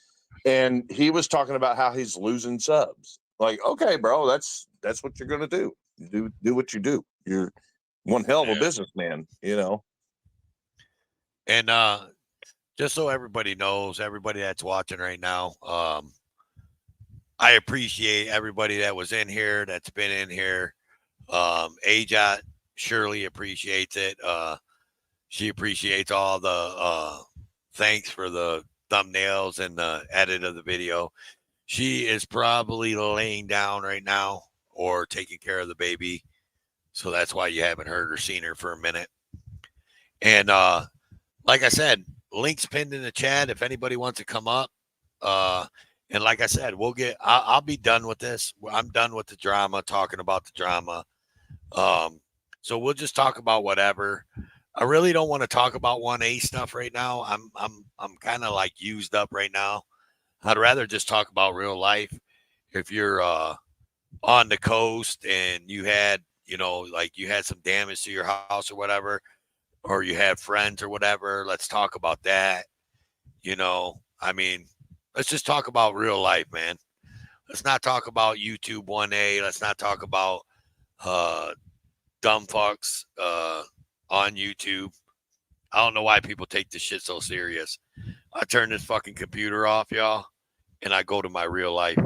And he was talking about how he's losing subs. Like, okay, bro, that's what you're gonna do. Do what you do. You're one hell of a businessman, you know. And just so everybody knows, everybody that's watching right now, I appreciate everybody that was in here, that's been in here. Ajat surely appreciates it. She appreciates all the thanks for the thumbnails and the edit of the video. She is probably laying down right now or taking care of the baby. So that's why you haven't heard or seen her for a minute. And like I said, links pinned in the chat if anybody wants to come up. And like I said, I'll be done with this. I'm done with the drama, talking about the drama. So we'll just talk about whatever. I really don't want to talk about 1A stuff right now. I'm kind of like used up right now. I'd rather just talk about real life. If you're on the coast and you had, you know, like you had some damage to your house or whatever, or you have friends or whatever, let's talk about that. You know, I mean, let's just talk about real life, man. Let's not talk about YouTube 1A. Let's not talk about dumb fucks on YouTube. I don't know why people take this shit so serious. I turn this fucking computer off, y'all, and I go to my real life.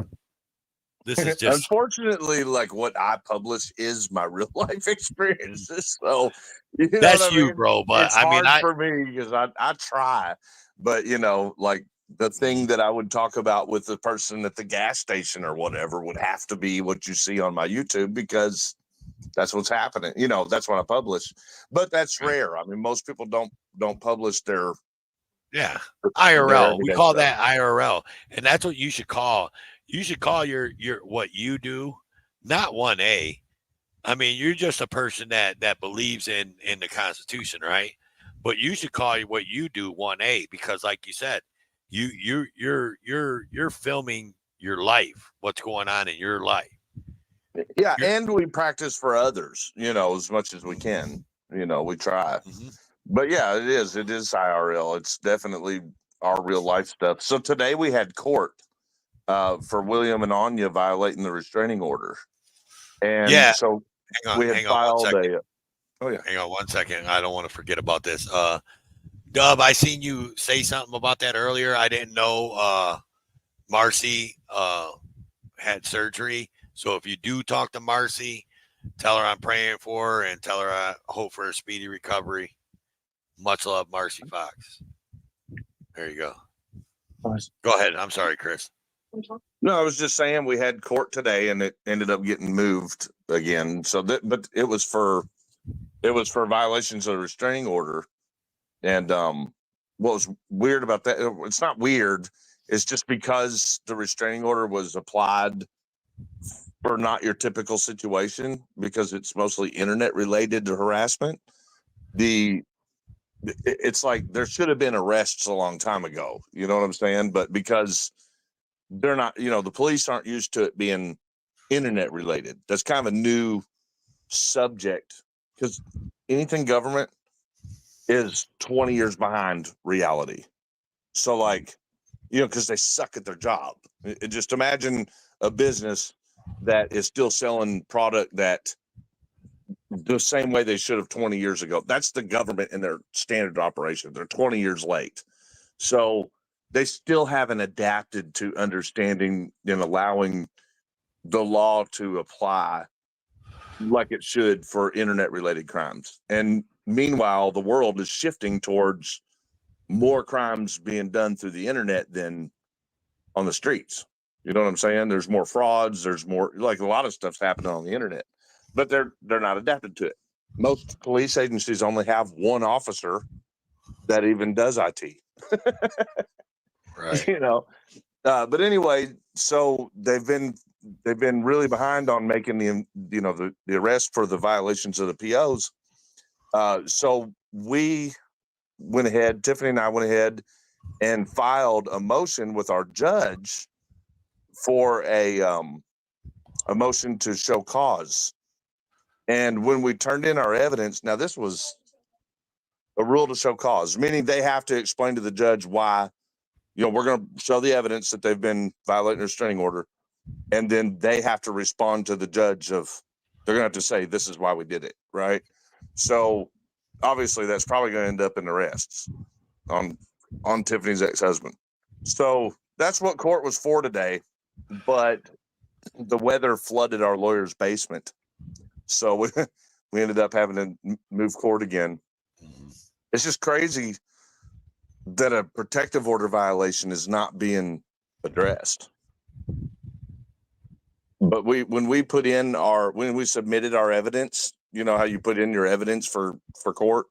This is just unfortunately like what I publish is my real life experiences. So you know that's what I you, mean? bro. But it's I mean, hard for me because I try, but you know, like the thing that I would talk about with the person at the gas station or whatever would have to be what you see on my YouTube, because that's what's happening. You know, that's what I publish. But that's rare. I mean, most people don't publish their IRL. We call that IRL, and that's what you should call. You should call your what you do, not 1A. I mean, you're just a person that believes in the Constitution, right? But you should call what you do 1A, because, like you said, you're filming your life, what's going on in your life. Yeah, and we practice for others, you know, as much as we can. You know, we try. But yeah, it is IRL. It's definitely our real life stuff. So today we had court for William and Anya violating the restraining order. And so we had filed a hang on 1 second. I don't want to forget about this. Dub, I seen you say something about that earlier. I didn't know Marcy had surgery. So if you do talk to Marcy, tell her I'm praying for her and tell her I hope for a speedy recovery. Much love, Marcy Fox. There you go. Go ahead. I'm sorry, Chris. No, I was just saying we had court today, and it ended up getting moved again. So that, but it was for violations of the restraining order. And what was weird about that? It's not weird. It's just because the restraining order was applied for not your typical situation, because it's mostly internet related to harassment. It's like there should have been arrests a long time ago. You know what I'm saying? But because they're not, the police aren't used to it being internet related. That's kind of a new subject, because anything government is 20 years behind reality. So like, because they suck at their job. Just imagine a business that is still selling product that the same way they should have 20 years ago. That's the government in their standard operation. They're 20 years late. So they still haven't adapted to understanding and allowing the law to apply like it should for internet related crimes. And meanwhile, the world is shifting towards more crimes being done through the internet than on the streets. You know what I'm saying? There's more frauds. There's more, like, a lot of stuff's happening on the internet, but they're not adapted to it. Most police agencies only have one officer that even does IT. Right. But anyway, so they've been really behind on making the arrest for the violations of the POs. So we went ahead, Tiffany and I went ahead and filed a motion with our judge for a motion to show cause. And when we turned in our evidence, now this was a rule to show cause, meaning they have to explain to the judge why, we're going to show the evidence that they've been violating a restraining order. And then they have to respond to the judge they're going to have to say, this is why we did it. Right. So obviously that's probably going to end up in arrests on Tiffany's ex-husband. So that's what court was for today. But the weather flooded our lawyer's basement. So we ended up having to move court again. It's just crazy that a protective order violation is not being addressed. But when we submitted our evidence, you know how you put in your evidence for court,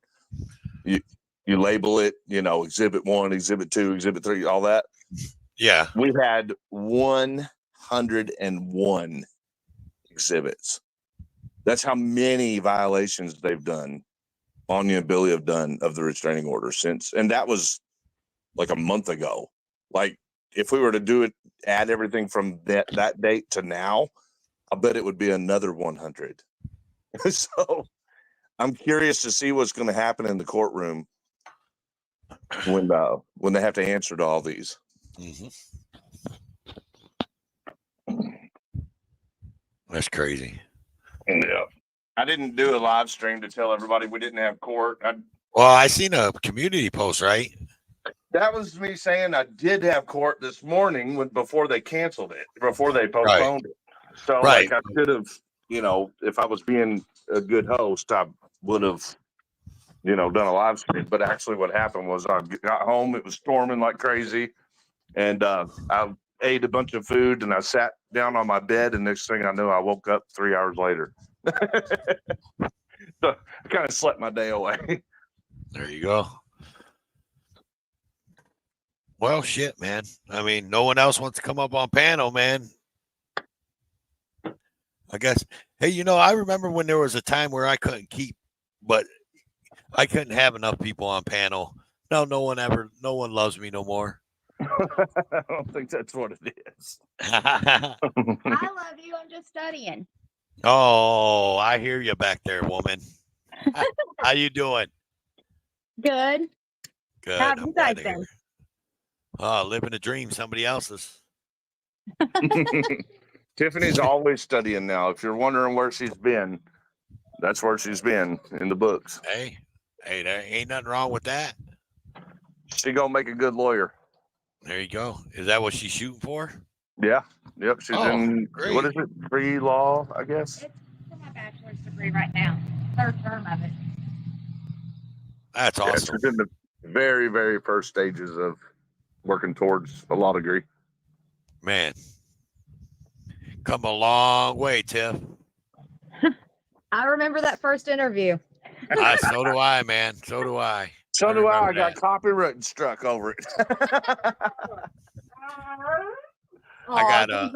you label it, exhibit 1, exhibit 2, exhibit 3, all that. Yeah. We had 101 exhibits. That's how many violations they've done on the ability of the restraining order since, and that was like a month ago. Like, if we were to do it, add everything from that date to now, I bet it would be another 100. So I'm curious to see what's going to happen in the courtroom when they have to answer to all these. Mm-hmm. That's crazy. Yeah. I didn't do a live stream to tell everybody we didn't have court. Well, I seen a community post, right? That was me saying I did have court this morning before they canceled it, before they postponed it. So like I should have, if I was being a good host, I would have, done a live stream. But actually what happened was I got home, it was storming like crazy. And I ate a bunch of food and I sat down on my bed, and next thing I knew, I woke up 3 hours later. So I kind of slept my day away. There you go. Well, shit, man. I mean, no one else wants to come up on panel, man. I guess. Hey, I remember when there was a time where I couldn't I couldn't have enough people on panel. No one loves me no more. I don't think that's what it is. I love you. I'm just studying. Oh, I hear you back there, woman. How you doing? Good. Good. How have you guys been? Oh, living a dream, somebody else's. Tiffany's always studying now. If you're wondering where she's been, that's where she's been, in the books. Hey, there ain't nothing wrong with that. She gonna make a good lawyer. There you go. Is that what she's shooting for? Yeah. Yep. She's in, great. what is it? Pre-law, I guess. It's for my bachelor's degree right now. 3rd term of it. That's awesome. She's in the very, very first stages of working towards a law degree. Man, come a long way, Tiff. I remember that first interview. So do I, man. So do I. So do I. I remember got that. copyright struck over it. I got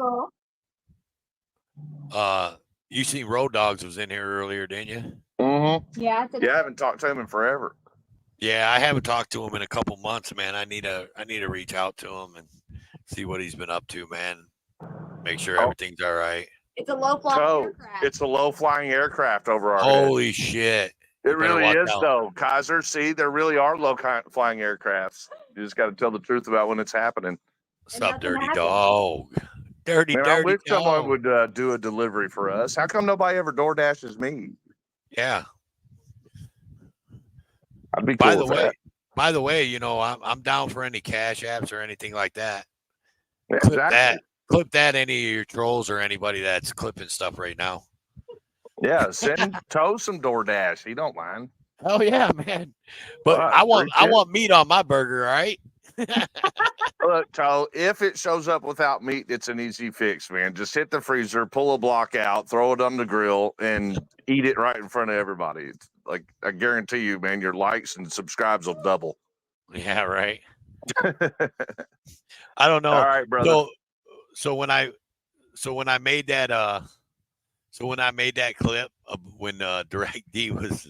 you seen Road Dogs was in here earlier, didn't you? Mm-hmm. Yeah. I haven't talked to him in forever. Yeah, I haven't talked to him in a couple months, man. I need to reach out to him and see what he's been up to, man. Make sure everything's all right. It's a low flying aircraft. It's a low flying aircraft over our Holy heads. shit. It really is, though. Kaiser, see, there really are low flying aircrafts. You just got to tell the truth about when it's happening. What's up, dirty dog? Dirty I dog. wish someone would do a delivery for us. How come nobody ever door dashes me? Yeah. I'd be cool with that. By the way, you know, I'm down for any cash apps or anything like that. Yeah, Clip that any of your trolls or anybody that's clipping stuff right now. Yeah, send Toe some DoorDash. He don't mind. Oh yeah, man. But I want meat on my burger, all right? Look, Toe, if it shows up without meat, it's an easy fix, man. Just hit the freezer, pull a block out, throw it on the grill, and eat it right in front of everybody. It's like, I guarantee you, man, your likes and subscribes will double. Yeah, right. I don't know. All right, brother. So when I made that clip of when Direct D was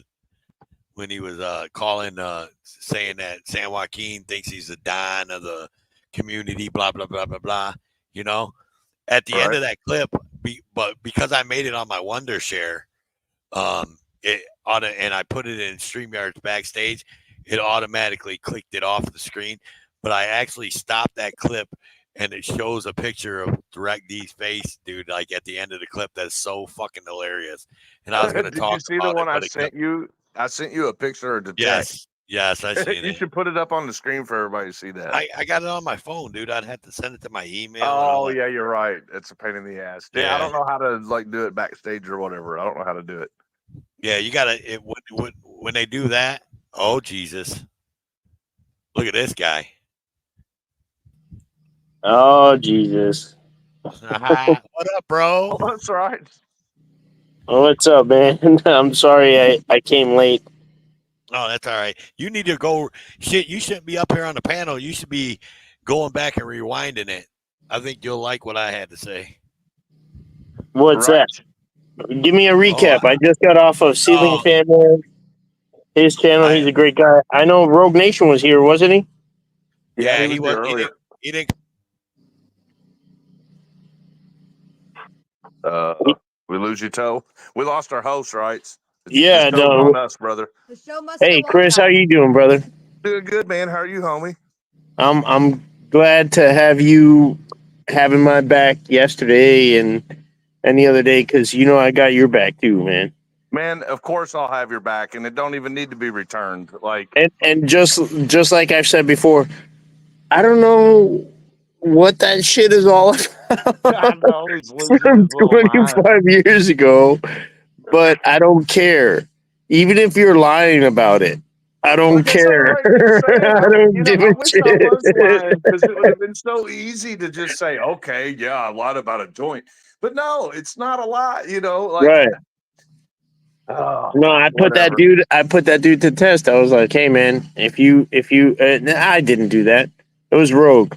calling saying that San Joaquin thinks he's the Don of the community, blah blah blah blah blah, you know, at the end of that clip, but because I made it on my Wondershare, and I put it in StreamYard's backstage, it automatically clicked it off the screen, but I actually stopped that clip. And it shows a picture of Direct D's face, dude, like at the end of the clip. That's so fucking hilarious. And I was going to talk Did you see about the one it, I sent you? I sent you a picture of the Yes, I seen You it. should put it up on the screen for everybody to see that. I got it on my phone, dude. I'd have to send it to my email. Oh, yeah, you're right. It's a pain in the ass. Yeah, I Yeah. don't know how to do it backstage or whatever. I don't know how to do it. Yeah, you got to when they do that. Oh, Jesus. Look at this guy. Oh, Jesus. What up, bro? Oh, that's right. Oh, what's up, man? I'm sorry I came late. Oh, that's all right. You need to go. Shit, you shouldn't be up here on the panel. You should be going back and rewinding it. I think you'll like what I had to say. What's that? Give me a recap. I just got off of Ceiling Fan Man. His channel. He's a great guy. I know Rogue Nation was here, wasn't he? Yeah, he was. He didn't. We lose you, Toe. We lost our host, right? It's Yeah, Toe on us, brother. The show must Hey, go on, Chris, how guys. you doing, brother? Doing good, man. How are you, homie? I'm glad to have you having my back yesterday and the other day because you know I got your back too, man. Man, of course I'll have your back, and it don't even need to be returned. Like, And just like I've said before, I don't know what that shit is all I know he's losing from his little mind. 25 years ago, but I don't care. Even if you're lying about it, I don't care. I don't give I a wish I was shit. lying because it would have been so easy to just say, okay, yeah, I lied about a joint. But no, it's not a lie, you know? Like, Right. Oh, No, I put that dude. I put that dude to test. I was like, "Hey, man, if you, I didn't do that. It was Rogue.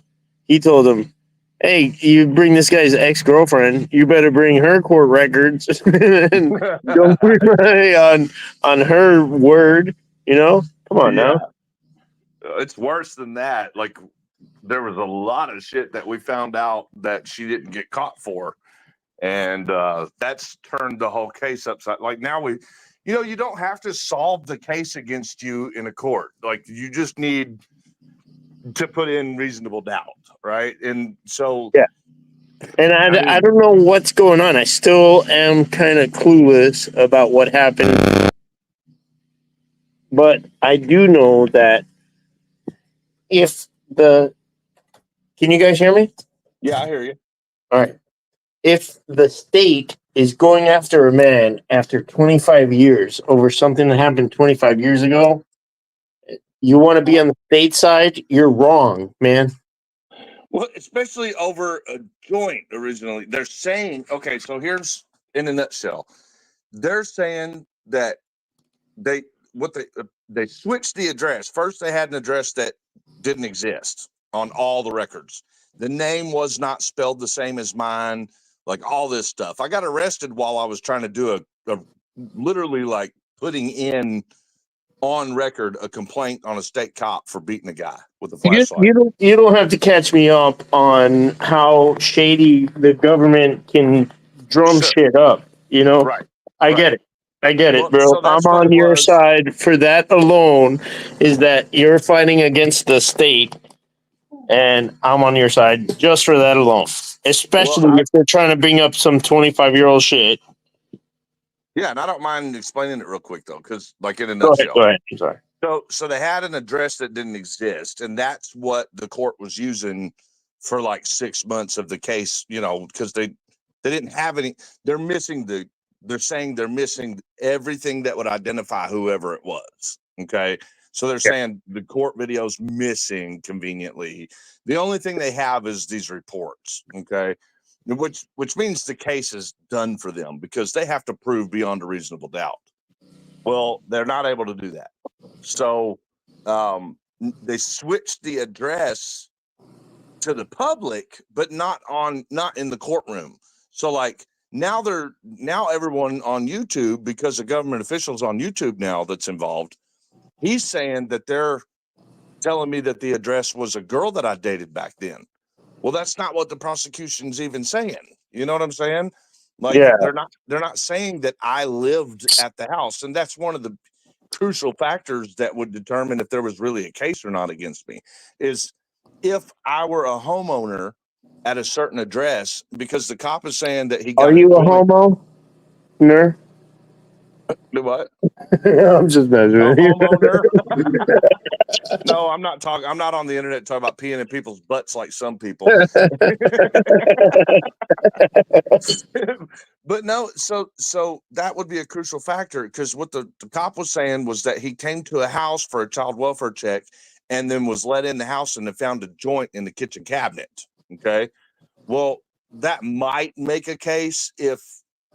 He told him, hey, you bring this guy's ex-girlfriend, you better bring her court records and don't rely on her word. You know, come on now." It's worse than that. Like, there was a lot of shit that we found out that she didn't get caught for. And that's turned the whole case upside. Like, now you don't have to solve the case against you in a court. Like, you just need to put in reasonable doubt, right? And so, yeah. And I don't know what's going on. I still am kind of clueless about what happened. But I do know that can you guys hear me? Yeah, I hear you. All right. If the state is going after a man after 25 years over something that happened 25 years ago, you want to be on the state side, you're wrong, man. Well, especially over a joint originally. They're saying, okay, so here's in a nutshell. They're saying that they switched the address. First, they had an address that didn't exist on all the records. The name was not spelled the same as mine, like all this stuff. I got arrested while I was trying to do a literally like putting in on record a complaint on a state cop for beating a guy with a flashlight. You don't have to catch me up on how shady the government can drum shit up. You know, Right. I get it. I get it, Well, bro. so I'm that's what on it your was. side for that alone. Is that you're fighting against the state, and I'm on your side just for that alone. Especially if they're trying to bring up some 25-year-old shit. Yeah, and I don't mind explaining it real quick though, because like in a Go nutshell. ahead. I'm sorry. So they had an address that didn't exist, and that's what the court was using for like 6 months of the case. You know, because they didn't have any. They're saying they're missing everything that would identify whoever it was. Okay, so they're saying the court video's missing conveniently. The only thing they have is these reports. Okay. Which means the case is done for them because they have to prove beyond a reasonable doubt. Well, they're not able to do that. So they switched the address to the public, but not in the courtroom. So like now everyone on YouTube, because the government officials on YouTube now that's involved, he's saying that they're telling me that the address was a girl that I dated back then. Well, that's not what the prosecution's even saying. You know what I'm saying? Like they're not saying that I lived at the house, and that's one of the crucial factors that would determine if there was really a case or not against me. Is if I were a homeowner at a certain address, because the cop is saying that he got Are you a homo? Ner? Do what? I'm just messing A with you. homeowner? No, I'm not talking. I'm not on the internet talking about peeing in people's butts like some people. But no, so that would be a crucial factor because what the cop was saying was that he came to a house for a child welfare check and then was let in the house and they found a joint in the kitchen cabinet. Okay. Well, that might make a case if,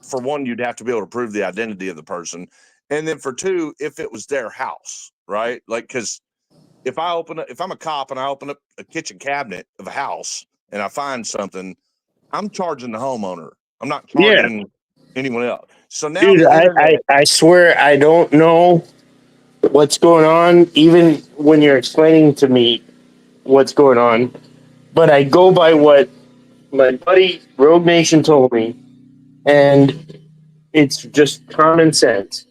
for one, you'd have to be able to prove the identity of the person. And then for two, if it was their house, right? Like, because if I'm a cop and I open up a kitchen cabinet of a house and I find something, I'm charging the homeowner. I'm not charging anyone else. So now Dude, the internet. I swear I don't know what's going on, even when you're explaining to me what's going on. But I go by what my buddy Rogue Nation told me, and it's just common sense.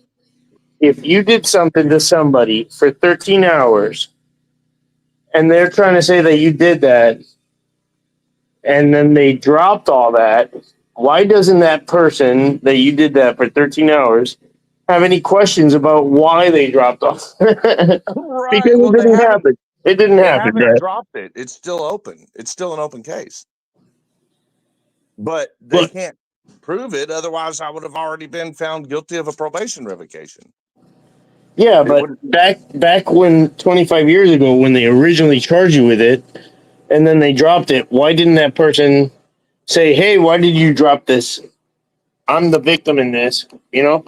If you did something to somebody for 13 hours and they're trying to say that you did that, and then they dropped all that, why doesn't that person that you did that for 13 hours have any questions about why they dropped off? Right. Because Well, it didn't happen. It didn't they happen, haven't right? dropped it. It's still open. It's still an open case. But they can't prove it. Otherwise, I would have already been found guilty of a probation revocation. Yeah, but back when 25 years ago, when they originally charged you with it, and then they dropped it, why didn't that person say, "Hey, why did you drop this? I'm the victim in this," you know?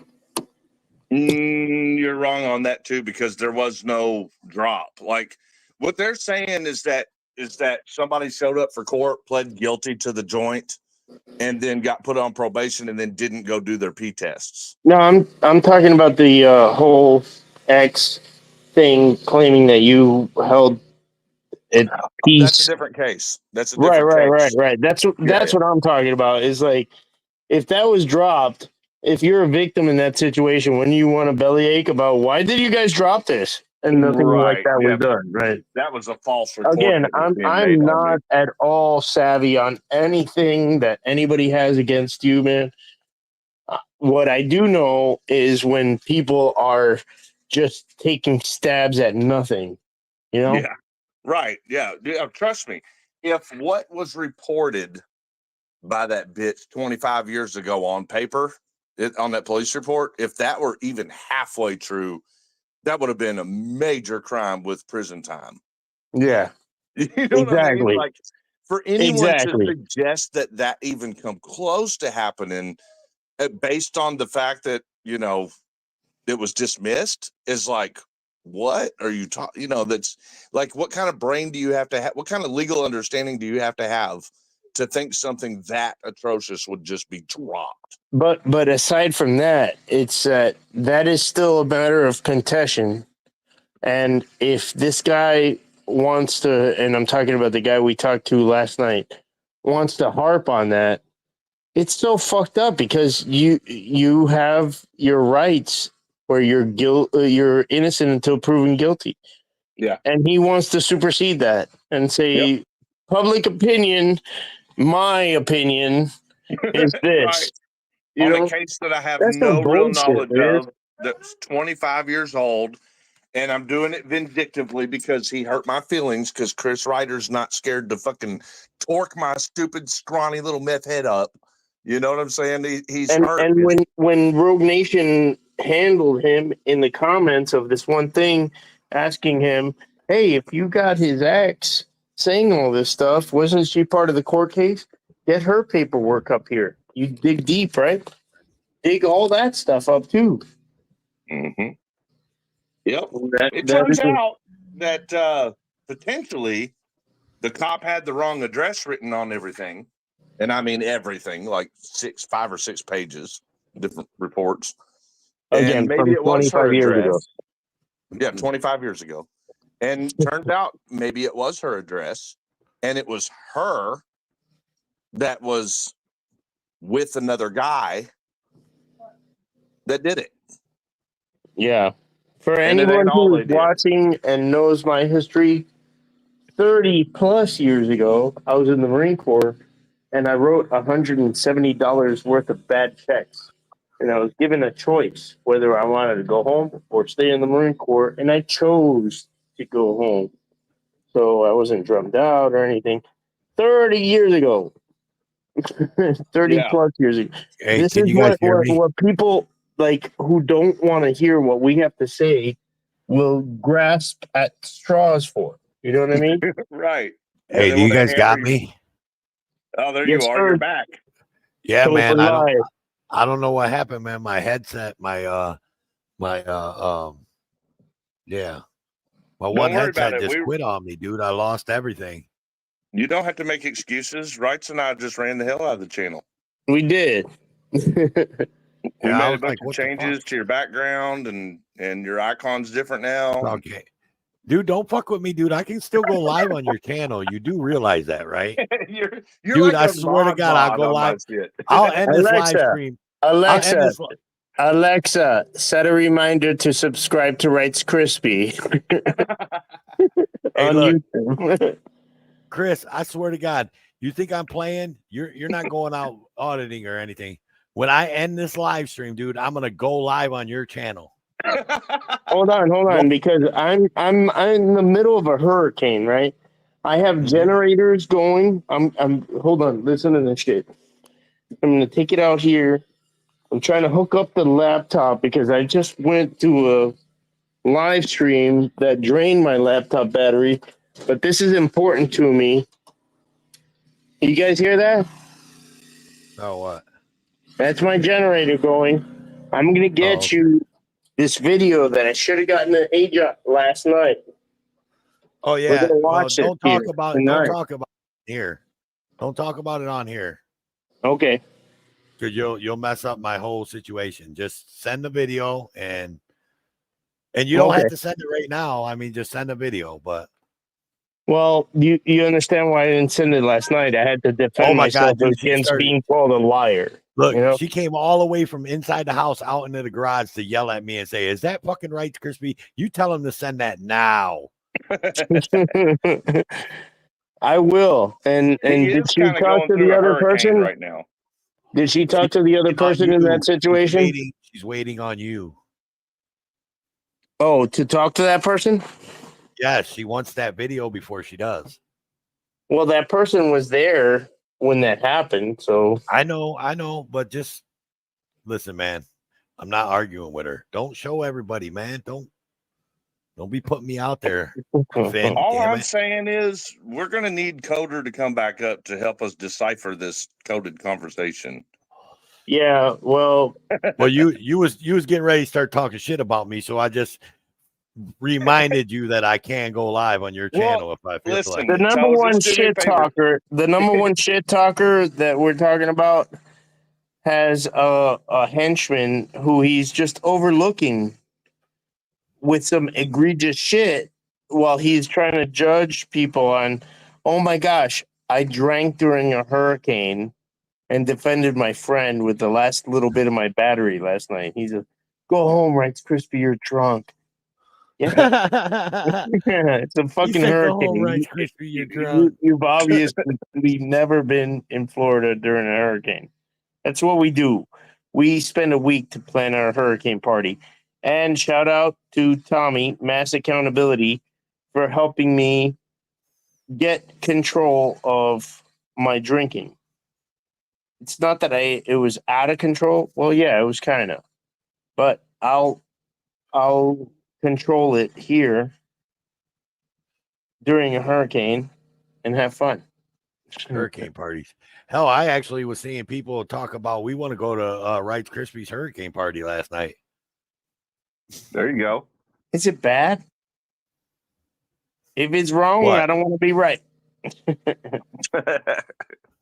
You're wrong on that too, because there was no drop. Like what they're saying is that somebody showed up for court, pled guilty to the joint, and then got put on probation and then didn't go do their P tests. No, I'm talking about the whole X thing, claiming that you held it peace. That's a different case. That's a different case. Right. That's what I'm talking about. Is like if that was dropped, if you're a victim in that situation, when you want a bellyache about why did you guys drop this and nothing like Right. that was Yeah. done, right? That was a false report. Again, that was being made I'm on not me. at all savvy on anything that anybody has against you, man. What I do know is when people are just taking stabs at nothing, you know? Yeah. Right. Yeah. Trust me. If what was reported by that bitch 25 years ago on paper, on that police report, if that were even halfway true, that would have been a major crime with prison time. Yeah. You know what I mean? Exactly. Like for anyone Exactly. to suggest that that even come close to happening, based on the fact that it was dismissed, is like, what are you talking? That's like, what kind of brain do you have to have? What kind of legal understanding do you have to think something that atrocious would just be dropped? But aside from that, it's that is still a matter of contention. And if this guy wants to, and I'm talking about the guy we talked to last night, wants to harp on that, it's so fucked up because you have your rights where you're innocent until proven guilty. Yeah. And he wants to supersede that and say public opinion, my opinion is this. Right. You On know? a case that I have That's some no real bullshit, knowledge man. of, that's 25 years old, and I'm doing it vindictively because he hurt my feelings, because Chris Ryder's not scared to fucking torque my stupid, scrawny little meth head up. You know what I'm saying? He's hurt. And when Rogue Nation handled him in the comments of this one thing, asking him, hey, if you got his ex saying all this stuff, wasn't she part of the court case? Get her paperwork up here. You dig deep, right? Dig all that stuff up too. Mm-hmm. Yep. It that turns is- out that potentially the cop had the wrong address written on everything. And I mean everything, like 5 or 6 pages, different reports. Again, And maybe from it was her 25 years address. ago. Yeah, 25 years ago. And turns out maybe it was her address, and it was her that was with another guy that did it. Yeah. For And it anyone ain't all who's they did. watching and knows my history, 30 plus years ago, I was in the Marine Corps and I wrote $170 worth of bad checks. And I was given a choice whether I wanted to go home or stay in the Marine Corps, and I chose to go home. So I wasn't drummed out or anything. 30 years ago. 30 Yeah. plus years ago. Hey, This can is you guys hear me? what people like who don't want to hear what we have to say will grasp at straws for. You know what I mean? Right. Hey, do you guys got me? Oh, there Yes, you are. sir. You're back. Yeah, So man. for I live. don't know what happened, man. My headset, yeah. My one worry about headset it. just We- quit on me, dude. I lost everything. You don't have to make excuses. Rights and I just ran the hell out of the channel. We did. We Yeah, I made a was bunch like, of what the fuck? changes to your background, and your icon's different now. Okay. Dude, don't fuck with me, dude. I can still go live on your channel. You do realize that, right? you're Dude, like I a swear to mod God, I'll mod go on my live. shit. I'll end this live stream. Alexa, set a reminder to subscribe to Rights Crispy Hey, on look, YouTube. Chris, I swear to God, you think I'm playing? You're not going out auditing or anything. When I end this live stream, dude, I'm gonna go live on your channel. Hold on, because I'm in the middle of a hurricane, right? I have generators going. I'm hold on, listen to this shit. I'm gonna take it out here. I'm trying to hook up the laptop because I just went to a live stream that drained my laptop battery. But this is important to me. You guys hear that? Oh, what? That's my generator going. I'm gonna get you this video that I should have gotten an agent last night. Oh We're yeah. gonna Well, watch it don't talk here about tonight. it here. Don't talk about it on here. Okay. Because you'll mess up my whole situation. Just send the video and you don't have Okay. to send it right now. I mean, just send a video. But Well, you understand why I didn't send it last night. I had to defend oh my myself God, dude, she against started. being called a liar. Look, You know? she came all the way from inside the house out into the garage to yell at me and say, "Is that fucking right, Crispy? You tell him to send that now." I will. And He did is she kind of talk going to through the a other hurricane person? right now. Did she talk to the other person in that situation? She's waiting on you. Oh, to talk to that person? Yes, she wants that video before she does. Well, that person was there when that happened, so I know, but just listen, man. I'm not arguing with her. Don't show everybody, man. Don't. Don't be putting me out there, Finn. All Damn I'm it. saying is we're going to need Coder to come back up to help us decipher this coded conversation. Yeah, well, Well, you was getting ready to start talking shit about me, so I just reminded you that I can go live on your channel if I feel like the it. number one shit talker, the number one shit talker that we're talking about has a henchman who he's just overlooking with some egregious shit while he's trying to judge people on, oh my gosh, I drank during a hurricane and defended my friend with the last little bit of my battery last night. He's a go home, Rice Crispy, you're drunk. Yeah. It's a fucking said, "Go home, hurricane. Rice Krispie, you're drunk." You've obviously never been in Florida during a hurricane. That's what we do. We spend a week to plan our hurricane party. And shout out to Tommy, Mass Accountability, for helping me get control of my drinking. It's not that it was out of control. Well, yeah, it was kind of. But I'll control it here during a hurricane and have fun. Hurricane parties. Hell, I actually was seeing people talk about we want to go to Rice Krispie's hurricane party last night. There you go. Is it bad? If it's wrong, What? I don't want to be right.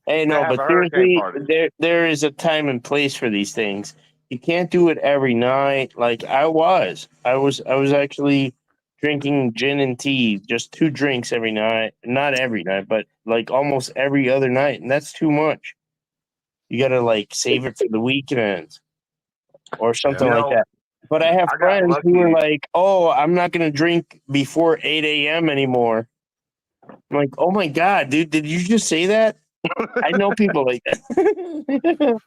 Hey, no, have but a hurricane seriously, there is a time and place for these things. You can't do it every night. Like I was actually drinking gin and tea, just 2 drinks every night. Not every night, but like almost every other night, and that's too much. You gotta like save it for the weekends or something You like know, that. But I have I got friends who are lucky. like, "Oh, I'm not gonna drink before 8 a.m. anymore." I'm like, "Oh my god, dude, did you just say that?" I know people like that.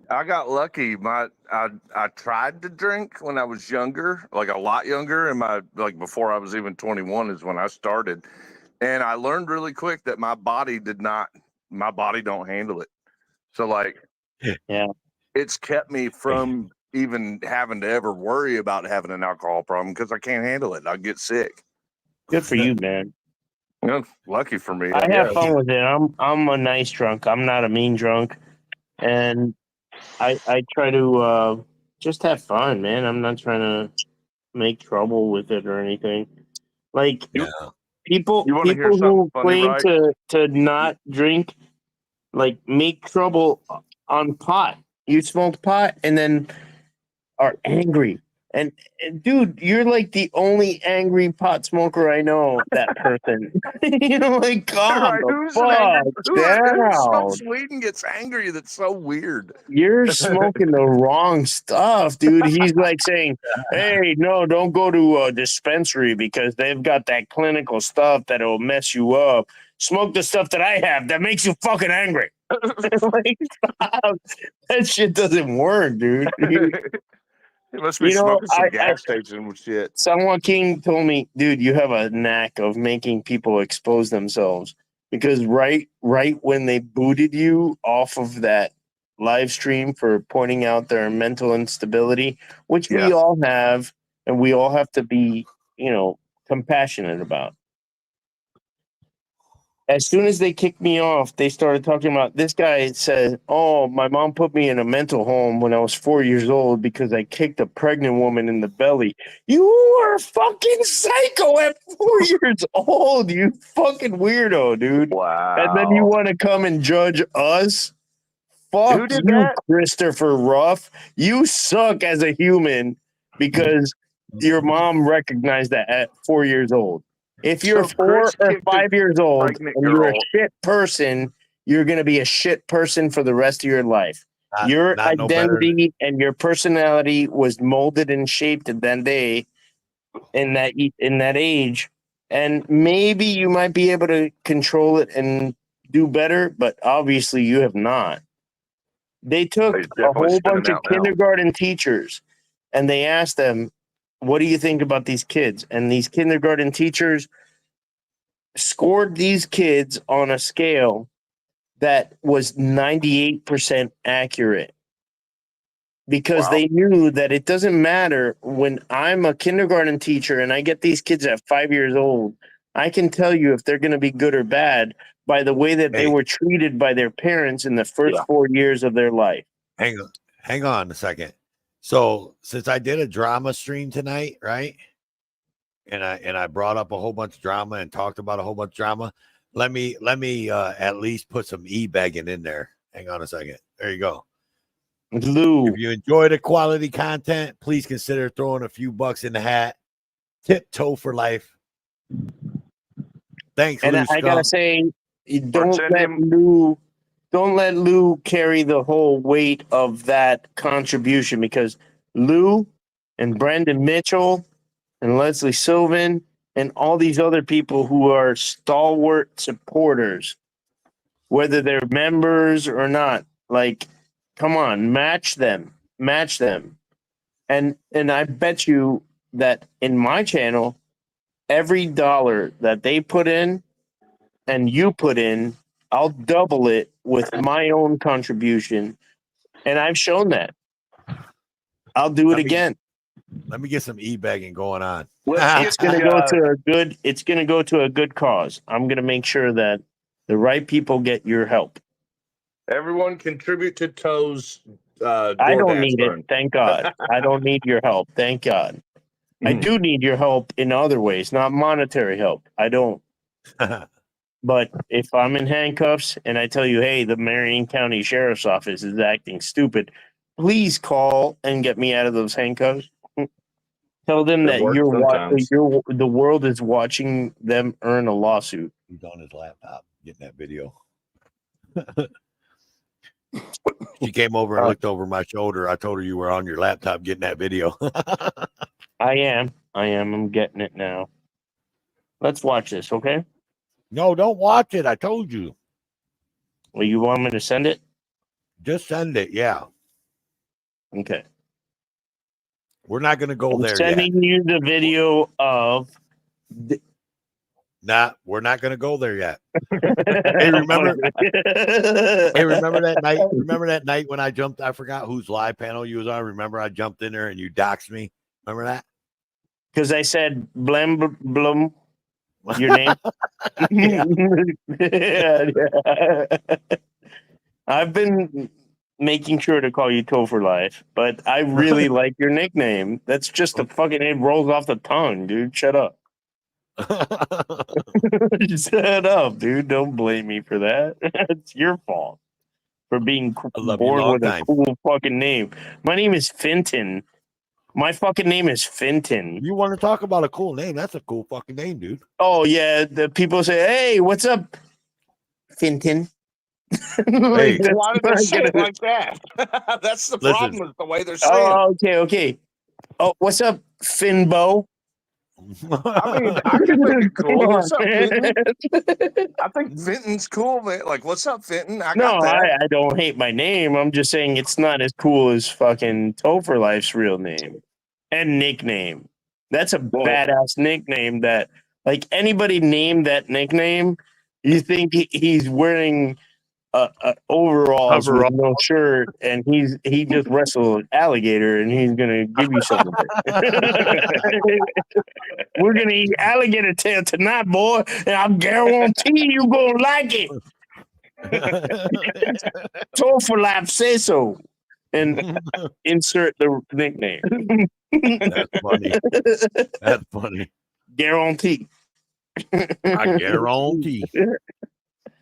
I got lucky. I tried to drink when I was younger, like a lot younger, and like before I was even 21 is when I started. And I learned really quick that my body don't handle it. So like yeah, it's kept me from even having to ever worry about having an alcohol problem because I can't handle it. I get sick. Good for you, man. You know, lucky for me. I have guess. fun with it. I'm a nice drunk. I'm not a mean drunk, and I try to just have fun, man. I'm not trying to make trouble with it or anything. Like people You want to hear something who funny, claim right? to not drink, like make trouble on pot. You smoke pot and then are angry. And dude, you're like the only angry pot smoker I know. That person, you know, like calm Right? the Who's an angry? fuck Who down. smokes weed and gets angry? That's so weird. You're smoking the wrong stuff, dude. He's like saying, "Hey, no, don't go to a dispensary because they've got that clinical stuff that'll mess you up. Smoke the stuff that I have that makes you fucking angry." Like, stop. That shit doesn't work, dude. He must be You know, smoking some gas station with shit. Someone King told me, dude, you have a knack of making people expose themselves because right when they booted you off of that live stream for pointing out their mental instability, which we all have, and we all have to be, compassionate about. As soon as they kicked me off, they started talking about this guy said, "Oh, my mom put me in a mental home when I was 4 years old because I kicked a pregnant woman in the belly." You are fucking psycho at 4 years old, you fucking weirdo, dude. Wow. And then you want to come and judge us? Fuck Who did you, that? Christopher Ruff. You suck as a human because your mom recognized that at 4 years old. If you're So 4 Chris or kicked a 5 years old pregnant and you're a girl. shit person, you're going to be a shit person for the rest of your life. Your not no better. identity and your personality was molded and shaped in that day, in that age, and maybe you might be able to control it and do better, but obviously you have not. They took He's a definitely whole spinning bunch of out now. kindergarten teachers and they asked them, "What do you think about these kids?" And these kindergarten teachers scored these kids on a scale that was 98% accurate. because they knew that it doesn't matter when I'm a kindergarten teacher and I get these kids at 5 years old. I can tell you if they're going to be good or bad by the way that they were treated by their parents in the first 4 years of their life. Hang on a second. So since I did a drama stream tonight, right? And I brought up a whole bunch of drama and talked about a whole bunch of drama. Let me at least put some e-bagging in there. Hang on a second. There you go. Lou. If you enjoy the quality content, please consider throwing a few bucks in the hat. Tiptoe for life. Thanks, And Lou I gotta Skunk. say, don't let Lou carry the whole weight of that contribution, because Lou and Brandon Mitchell and Leslie Sylvan and all these other people who are stalwart supporters, whether they're members or not, like, come on, match them. And I bet you that in my channel, every dollar that they put in and you put in, I'll double it with my own contribution. And I've shown that. I'll do it again. Let me get some e-bagging going on. It's gonna go to a good cause. I'm gonna make sure that the right people get your help. Everyone contribute to Toe's I don't DoorDash need fund. it. Thank God. I don't need your help. Thank God. I do need your help in other ways, not monetary help. I don't. But if I'm in handcuffs and I tell you, hey, the Marion County Sheriff's Office is acting stupid, please call and get me out of those handcuffs. Tell them It that works sometimes. the world is watching them earn a lawsuit. He's on his laptop getting that video. She came over and looked over my shoulder. I told her you were on your laptop getting that video. I am. I'm getting it now. Let's watch this, okay? No, don't watch it. I told you. Well, you want me to send it? Just send it. Yeah. Okay. We're not going to go I'm there yet. sending you the video of. Nah, we're not going to go there yet. Hey, remember that night? Remember that night when I jumped? I forgot whose live panel you was on. Remember, I jumped in there and you doxed me. Remember that? Because I said Blum Blum, your name. Yeah. I've been making sure to call you Toe for Life, but I really like your nickname. That's just a fucking, it rolls off the tongue, dude. Shut up. Shut up, dude. Don't blame me for that. It's your fault for being born with a cool fucking name. My name is Fenton. My fucking name is Fenton. You want to talk about a cool name? That's a cool fucking name, dude. Oh, yeah. The people say, hey, what's up, Fenton? Like, why did they say it like that? That's the problem with the way they're saying it. Oh, okay. Oh, what's up, Finbo? I mean, I can make it cool. What's up, Fenton? I think Fenton's cool, man. Like, what's up, Fenton? I got that. I don't hate my name. I'm just saying it's not as cool as fucking Topher Life's real name and nickname. That's a badass nickname that, like, anybody named that nickname, you think he's wearing overalls with no shirt, and he just wrestled an alligator, and he's gonna give you something. We're gonna eat alligator tail tonight, boy, and I guarantee you gonna like it. Toe for Life say so, and insert the nickname. That's funny. That's funny. Guarantee. I guarantee.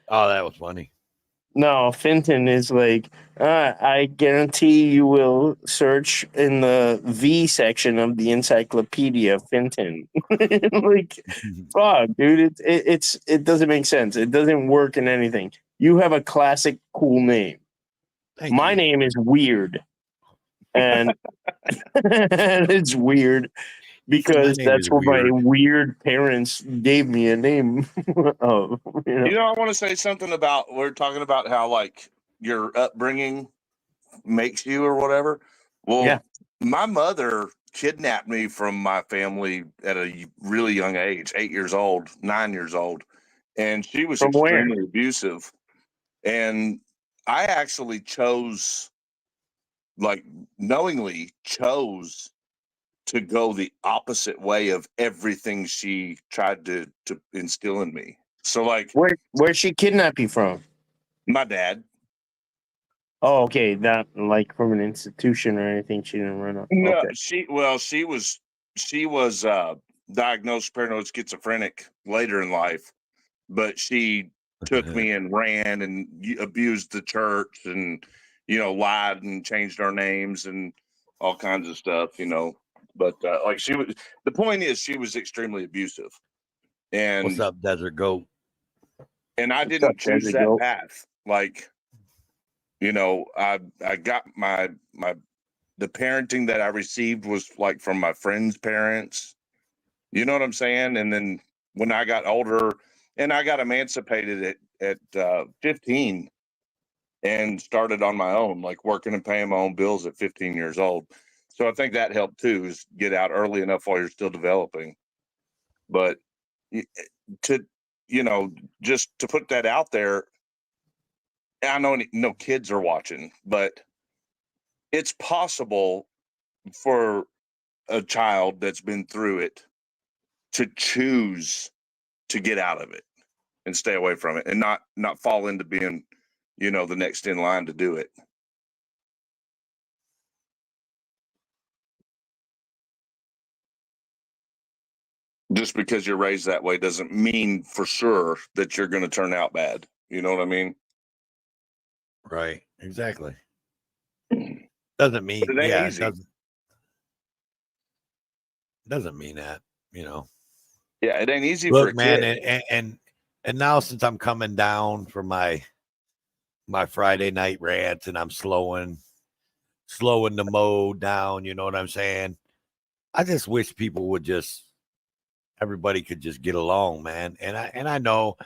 Oh, that was funny. No, Fenton is like, I guarantee you will search in the V section of the encyclopedia Fenton. Like, fuck, dude, it doesn't make sense. It doesn't work in anything. You have a classic cool name. My name is weird. And it's weird because that's what my weird parents gave me a name of. You know, I want to say something about, we're talking about how, like, your upbringing makes you or whatever. Well, my mother kidnapped me from my family at a really young age, 8 years old, 9 years old. And she was extremely abusive. And I actually chose like knowingly chose to go the opposite way of everything she tried to instill in me. So like, where'd she kidnap you from? My dad. Oh, okay. Not like from an institution or anything. She didn't run up. No, Okay. she was diagnosed paranoid schizophrenic later in life, but she took me and ran and abused the church and lied and changed our names and all kinds of stuff, But like the point is she was extremely abusive. And what's up, Desert Goat? And I didn't choose that path. Like, I got the parenting that I received was like from my friends' parents. You know what I'm saying? And then when I got older and I got emancipated at 15 and started on my own, like working and paying my own bills at 15 years old. So I think that helped too, is get out early enough while you're still developing. But just to put that out there, I know no kids are watching, but it's possible for a child that's been through it to choose to get out of it and stay away from it and not fall into being, the next in line to do it. Just because you're raised that way doesn't mean for sure that you're going to turn out bad. You know what I mean? Right. Exactly. Doesn't mean, But it ain't yeah, easy. it doesn't mean that, Yeah, it ain't easy Look, for a man, kid. and now since I'm coming down from my Friday night rants and I'm slowing the mode down, you know what I'm saying? I just wish people would everybody could just get along, man. And I know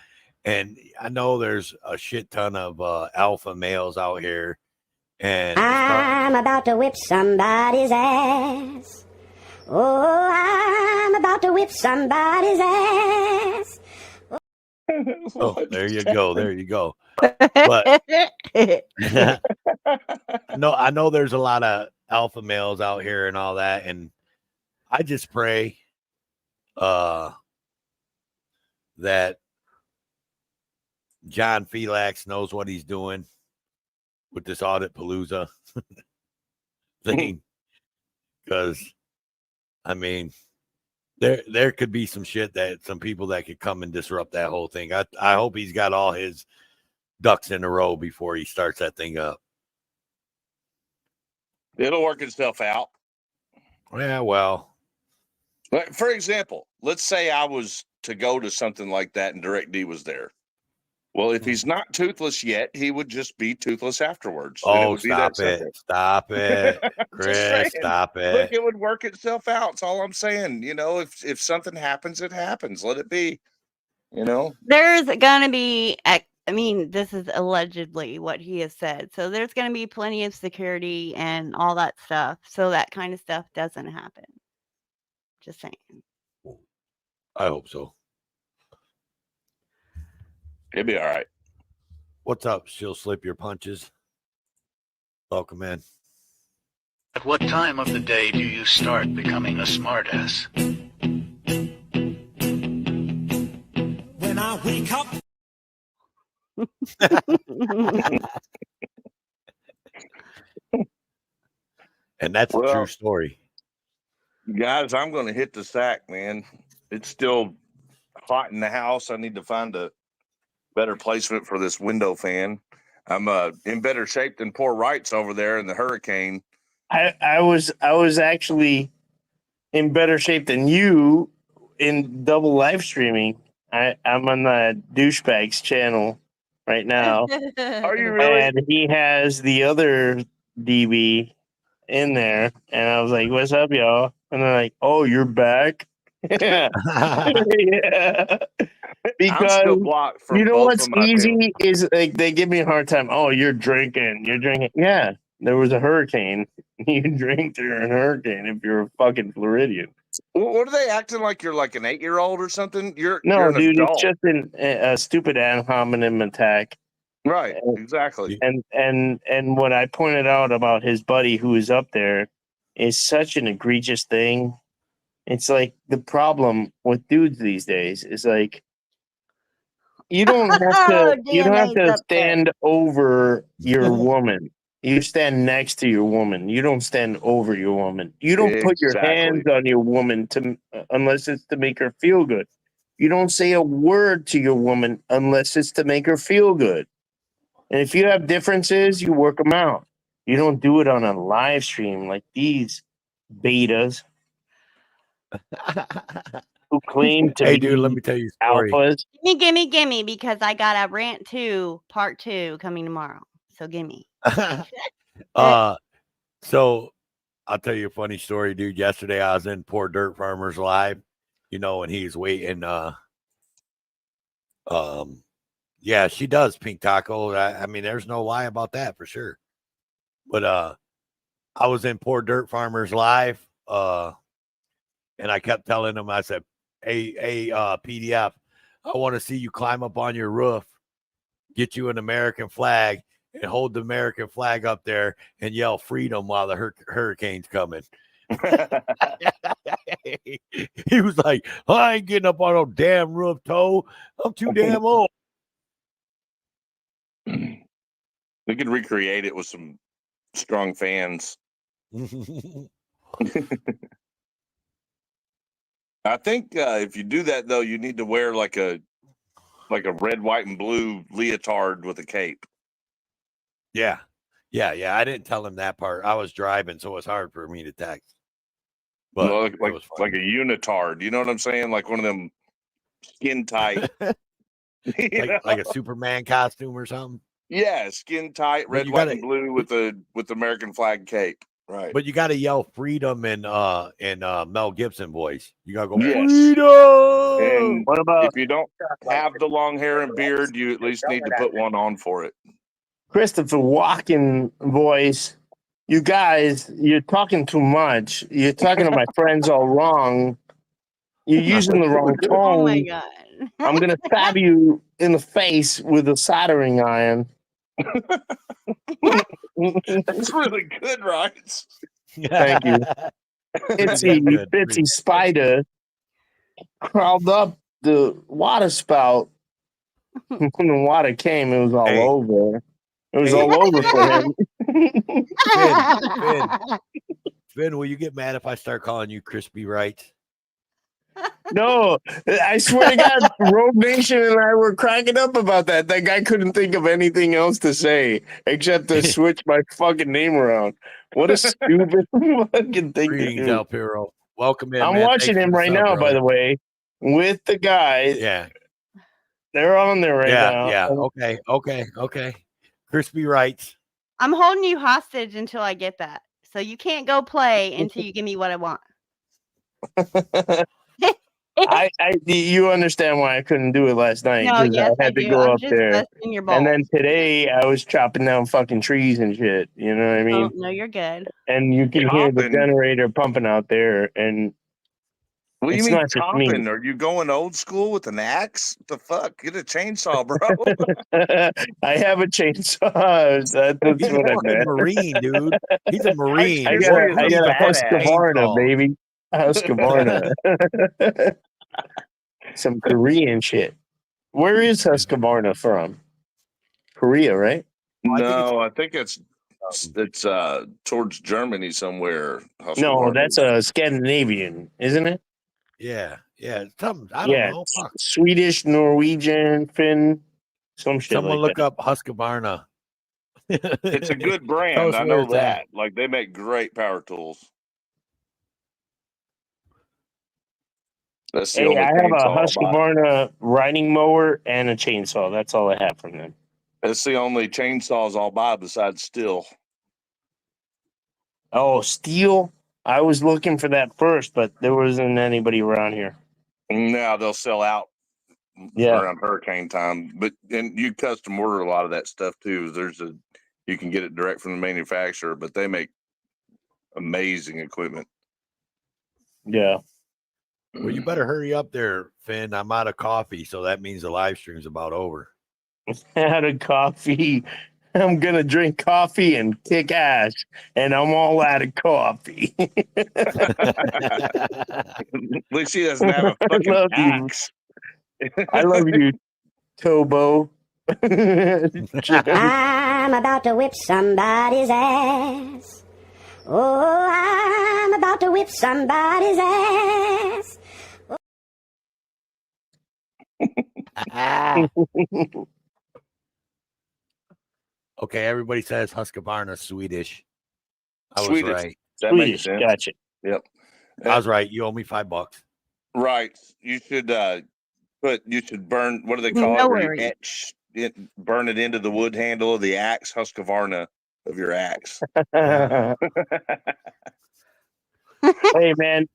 there's a shit ton of alpha males out here, and I'm about to whip somebody's ass. Oh, I'm about to whip somebody's ass. Oh, there you go. There you go. But I know there's a lot of alpha males out here and all that. And I just pray that John Felix knows what he's doing with this audit palooza thing. Because, I mean, there could be some shit that some people that could come and disrupt that whole thing. I hope he's got all his ducks in a row before he starts that thing up. It'll work itself out. Yeah, well. For example, let's say I was to go to something like that and Direct D was there. Well, if he's not toothless yet, he would just be toothless afterwards. And it would be that simple. Stop it. Chris, stop it. Look, it would work itself out. That's all I'm saying. If something happens, it happens. Let it be. There's going to be, this is allegedly what he has said. So there's going to be plenty of security and all that stuff. So that kind of stuff doesn't happen. Just saying. I hope so. It'll be all right. What's up? She'll slip your punches. Welcome in. At what time of the day do you start becoming a smartass? When I wake up. And that's a true story. Guys, I'm going to hit the sack, man. It's still hot in the house. I need to find a better placement for this window fan. I'm in better shape than poor Wright's over there in the hurricane. I was actually in better shape than you in double live streaming. I'm on the douchebags channel right now. Are you really? And he has the other DB in there, and I was like, "What's up, y'all?" And they're like, "Oh, you're back." Yeah. Yeah. Because I'm still blocked from you know both what's of my easy is like they give me a hard time. Oh, you're drinking. Yeah, there was a hurricane. You can drink during a hurricane if you're a fucking Floridian. What are they acting like? You're like an 8-year-old or something? You're No, an dude, adult. it's just a stupid ad hominem attack. Right, exactly. And what I pointed out about his buddy who is up there is such an egregious thing. It's like the problem with dudes these days is like you don't have to DMA's up there. stand over your woman. You stand next to your woman. You don't stand over your woman. You don't put your hands on your woman unless it's to make her feel good. You don't say a word to your woman unless it's to make her feel good. And if you have differences, you work them out. You don't do it on a live stream like these betas who claim to Hey, be dude, let me tell you a story. alphas. Gimme, because I got a Rant 2 part 2 coming tomorrow. So gimme. So I'll tell you a funny story, dude. Yesterday I was in Poor Dirt Farmers Live, and he's waiting. Yeah, she does, Pink Taco. I mean, there's no lie about that for sure. But I was in Poor Dirt Farmers Live, and I kept telling him, I said, hey, PDF, I want to see you climb up on your roof, get you an American flag, and hold the American flag up there and yell freedom while the hurricane's coming. He was like, I ain't getting up on no damn roof, Toe. I'm too damn old. We could recreate it with some strong fans. I think if you do that though, you need to wear like a red, white, and blue leotard with a cape. Yeah. I didn't tell him that part. I was driving, so it was hard for me to text. But like a unitard. You know what I'm saying? Like one of them skin tight. like a Superman costume or something. Yeah, skin tight, red, white, and blue with the American flag cape. Right. But you got to yell freedom in Mel Gibson voice. You got to go Yes. freedom. And what about if you don't have the long hair and beard, you at least need to put one on for it. Christopher Walken voice. You guys, you're talking too much. You're talking to my friends all wrong. You're using the wrong tone. Oh my god. I'm gonna stab you in the face with a soldering iron. That's really good, right? Thank you. Bitsy Spider crawled up the water spout. When the water came, it was all over. It was all over for him. Finn, will you get mad if I start calling you Crispy Right? No, I swear to God, Rogue Nation and I were cracking up about that. That guy couldn't think of anything else to say except to switch my fucking name around. What a stupid fucking thing to do. El Piro. Welcome in, I'm man. watching Thanks him for the right sub, now, brother. by the way, with the guys. Yeah. They're on there right now. Yeah. Okay. Crispy Rights. I'm holding you hostage until I get that. So you can't go play until you give me what I want. You understand why I couldn't do it last night? No, yes, I had to do. go I'm up just there. busting your balls. And then today I was chopping down fucking trees and shit. You know what I mean? Oh, no, you're good. And you can hear the generator pumping out there. And what do you it's mean not just me. chopping? Are you going old school with an axe? What the fuck? Get a chainsaw, bro. I have a chainsaw. That's what I meant. A Marine, dude. He's a Marine. I got a Husqvarna, baby. Husqvarna. Some Korean shit. Where is Husqvarna from? Korea, right? No, I think it's towards Germany somewhere. No, that's a Scandinavian, isn't it? Yeah. Something, I don't know. Fuck. Swedish, Norwegian, Finn, some shit. Someone like look up Husqvarna. It's a good brand. I know that. Like they make great power tools. That's the only I have a chainsaw I'll buy. Husqvarna riding mower and a chainsaw. That's all I have from them. That's the only chainsaws I'll buy besides steel. Oh, steel? I was looking for that first, but there wasn't anybody around here. Now they'll sell out around hurricane time. But and you custom order a lot of that stuff too. You can get it direct from the manufacturer, but they make amazing equipment. Yeah. Well, you better hurry up there, Finn. I'm out of coffee, so that means the live stream's about over. out of coffee. I'm gonna drink coffee and kick ass, and I'm all out of coffee. At least he doesn't have a I fucking love you. axe. I love you, Tobo. I'm about to whip somebody's ass. Oh, I'm about to whip somebody's ass. Okay, everybody says Husqvarna Swedish. I was Swedish. right. That makes sense. Gotcha. Yep. I was right. You owe me $5. Right. You should burn, what do they call No it? Where you worries. etch it, burn it into the wood handle of the axe, Husqvarna of your axe. Hey man,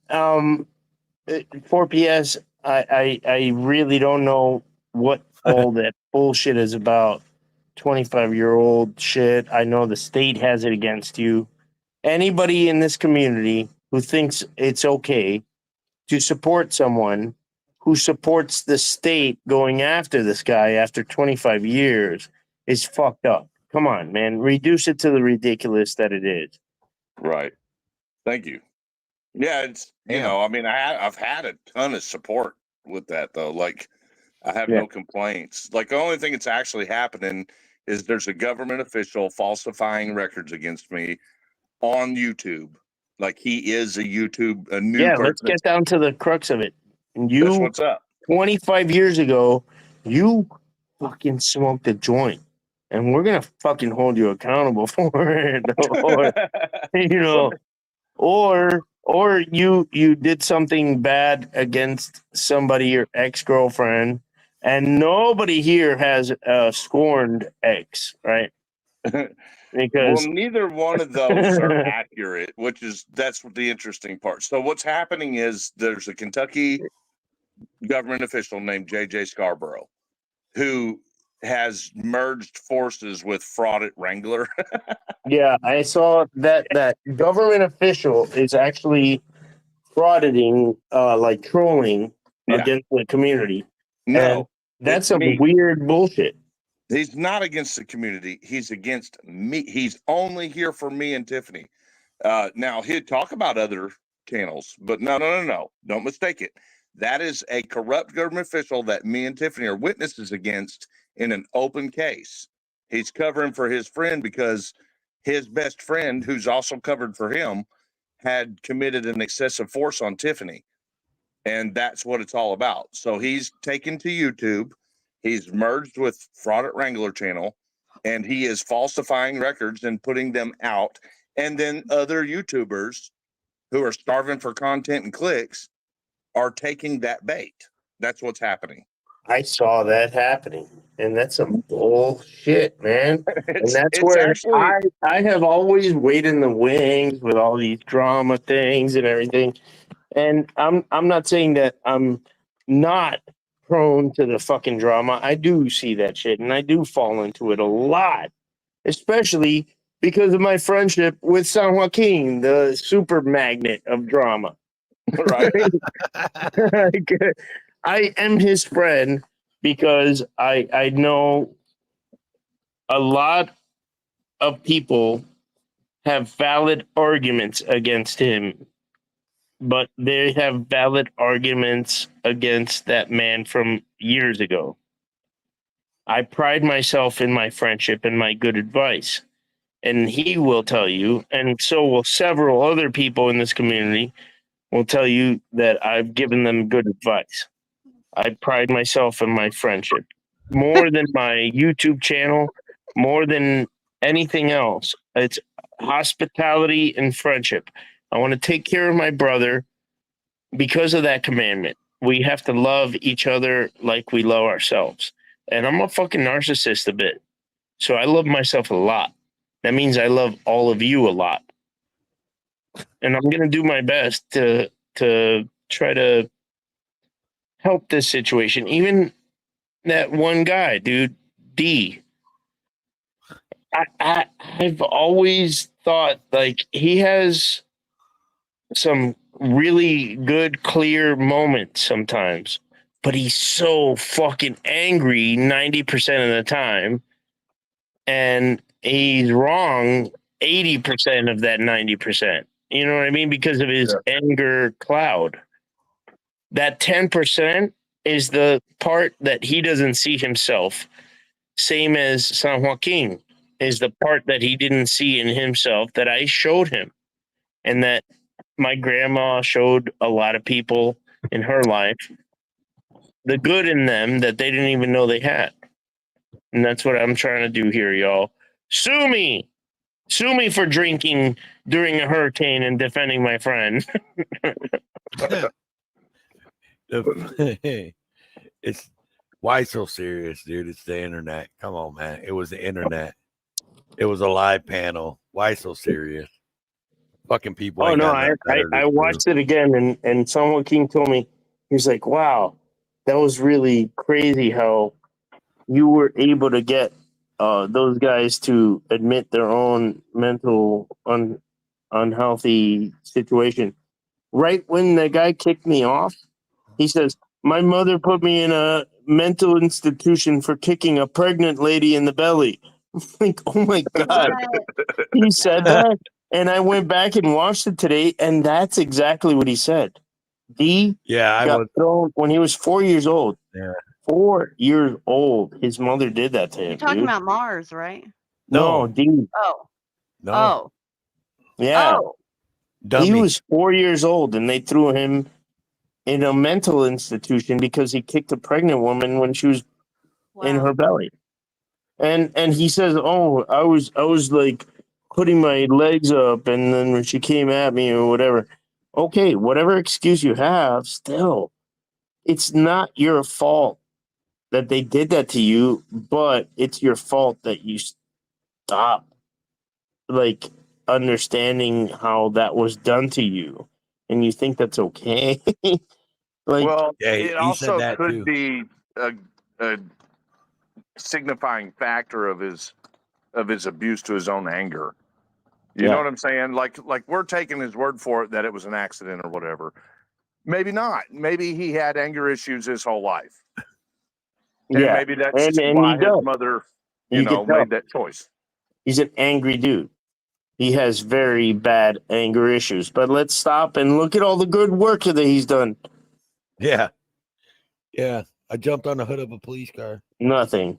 4PS. I really don't know what all that bullshit is about. 25-year-old shit. I know the state has it against you. Anybody in this community who thinks it's okay to support someone who supports the state going after this guy after 25 years is fucked up. Come on, man. Reduce it to the ridiculous that it is. Right. Thank you. Yeah, it's I mean, I've had a ton of support with that though. Like, I have no complaints. Like, the only thing that's actually happening is there's a government official falsifying records against me on YouTube. Like, he is a new Yeah, person. let's get down to the crux of it. That's You, what's up. 25 years ago, you fucking smoked a joint. And we're gonna fucking hold you accountable for it. Or you did something bad against somebody, your ex-girlfriend, and nobody here has a scorned ex, right? Well, Because neither one of those are accurate, that's the interesting part. So what's happening is there's a Kentucky government official named J.J. Scarborough who has merged forces with Fraud at Wrangler. yeah, I saw that government official is actually frauditing, like trolling against the community. No, and that's it's some me. weird bullshit. He's not against the community. He's against me. He's only here for me and Tiffany. Now, he'd talk about other channels, but no. Don't mistake it. That is a corrupt government official that me and Tiffany are witnesses against in an open case. He's covering for his friend because his best friend, who's also covered for him, had committed an excessive force on Tiffany. And that's what it's all about. So he's taken to YouTube. He's merged with Fraud at Wrangler channel, and he is falsifying records and putting them out. And then other YouTubers who are starving for content and clicks are taking that bait. That's what's happening. I saw that happening, and that's some bullshit, man. And that's it's where actually- I have always waited in the wings with all these drama things and everything. And I'm not saying that I'm not prone to the fucking drama. I do see that shit, and I do fall into it a lot, especially because of my friendship with San Joaquin, the super magnet of drama. Right. I am his friend because I know a lot of people have valid arguments against him, but they have valid arguments against that man from years ago. I pride myself in my friendship and my good advice. And he will tell you, and so will several other people in this community, will tell you that I've given them good advice. I pride myself in my friendship more than my YouTube channel, more than anything else. It's hospitality and friendship. I want to take care of my brother because of that commandment. We have to love each other like we love ourselves. And I'm a fucking narcissist a bit. So I love myself a lot. That means I love all of you a lot. And I'm going to do my best to try to help this situation. Even that one guy, dude, D. I've always thought like he has some really good, clear moments sometimes but he's so fucking angry 90% of the time, and he's wrong 80% of that 90%. You know what I mean? Because of his anger cloud. That 10% is the part that he doesn't see himself. Same as San Joaquin is the part that he didn't see in himself that I showed him. And that my grandma showed a lot of people in her life the good in them that they didn't even know they had. And that's what I'm trying to do here, y'all. Sue me! Sue me for drinking during a hurricane and defending my friend. It's why so serious, dude? It's the internet. Come on, man. It was the internet. It was a live panel. Why so serious? Fucking people. Oh ain't no, got nothing better to I do. watched it again, and someone King told me, he's like, wow, that was really crazy how you were able to get those guys to admit their own mental unhealthy situation. Right when the guy kicked me off, he says, my mother put me in a mental institution for kicking a pregnant lady in the belly. Like, oh my God. He said that. And I went back and watched it today, and that's exactly what he said. D got thrown when he was 4 years old. Yeah. 4 years old. His mother did that to him. You're talking dude. about Mars, right? No, D. Oh. No. Oh. Yeah. Oh. He was 4 years old, and they threw him in a mental institution because he kicked a pregnant woman when she was in her belly. And he says, "Oh, I was like putting my legs up, and then when she came at me or whatever." Okay, whatever excuse you have, still, it's not your fault that they did that to you, but it's your fault that you stop like understanding how that was done to you, and you think that's okay. Like, well, it also could be a signifying factor of his abuse to his own anger. You know what I'm saying? Like we're taking his word for it that it was an accident or whatever. Maybe not. Maybe he had anger issues his whole life. And maybe that's and why he his does. mother, You can tell. made that choice. He's an angry dude. He has very bad anger issues. But let's stop and look at all the good work that he's done. Yeah. Yeah. I jumped on the hood of a police car. Nothing.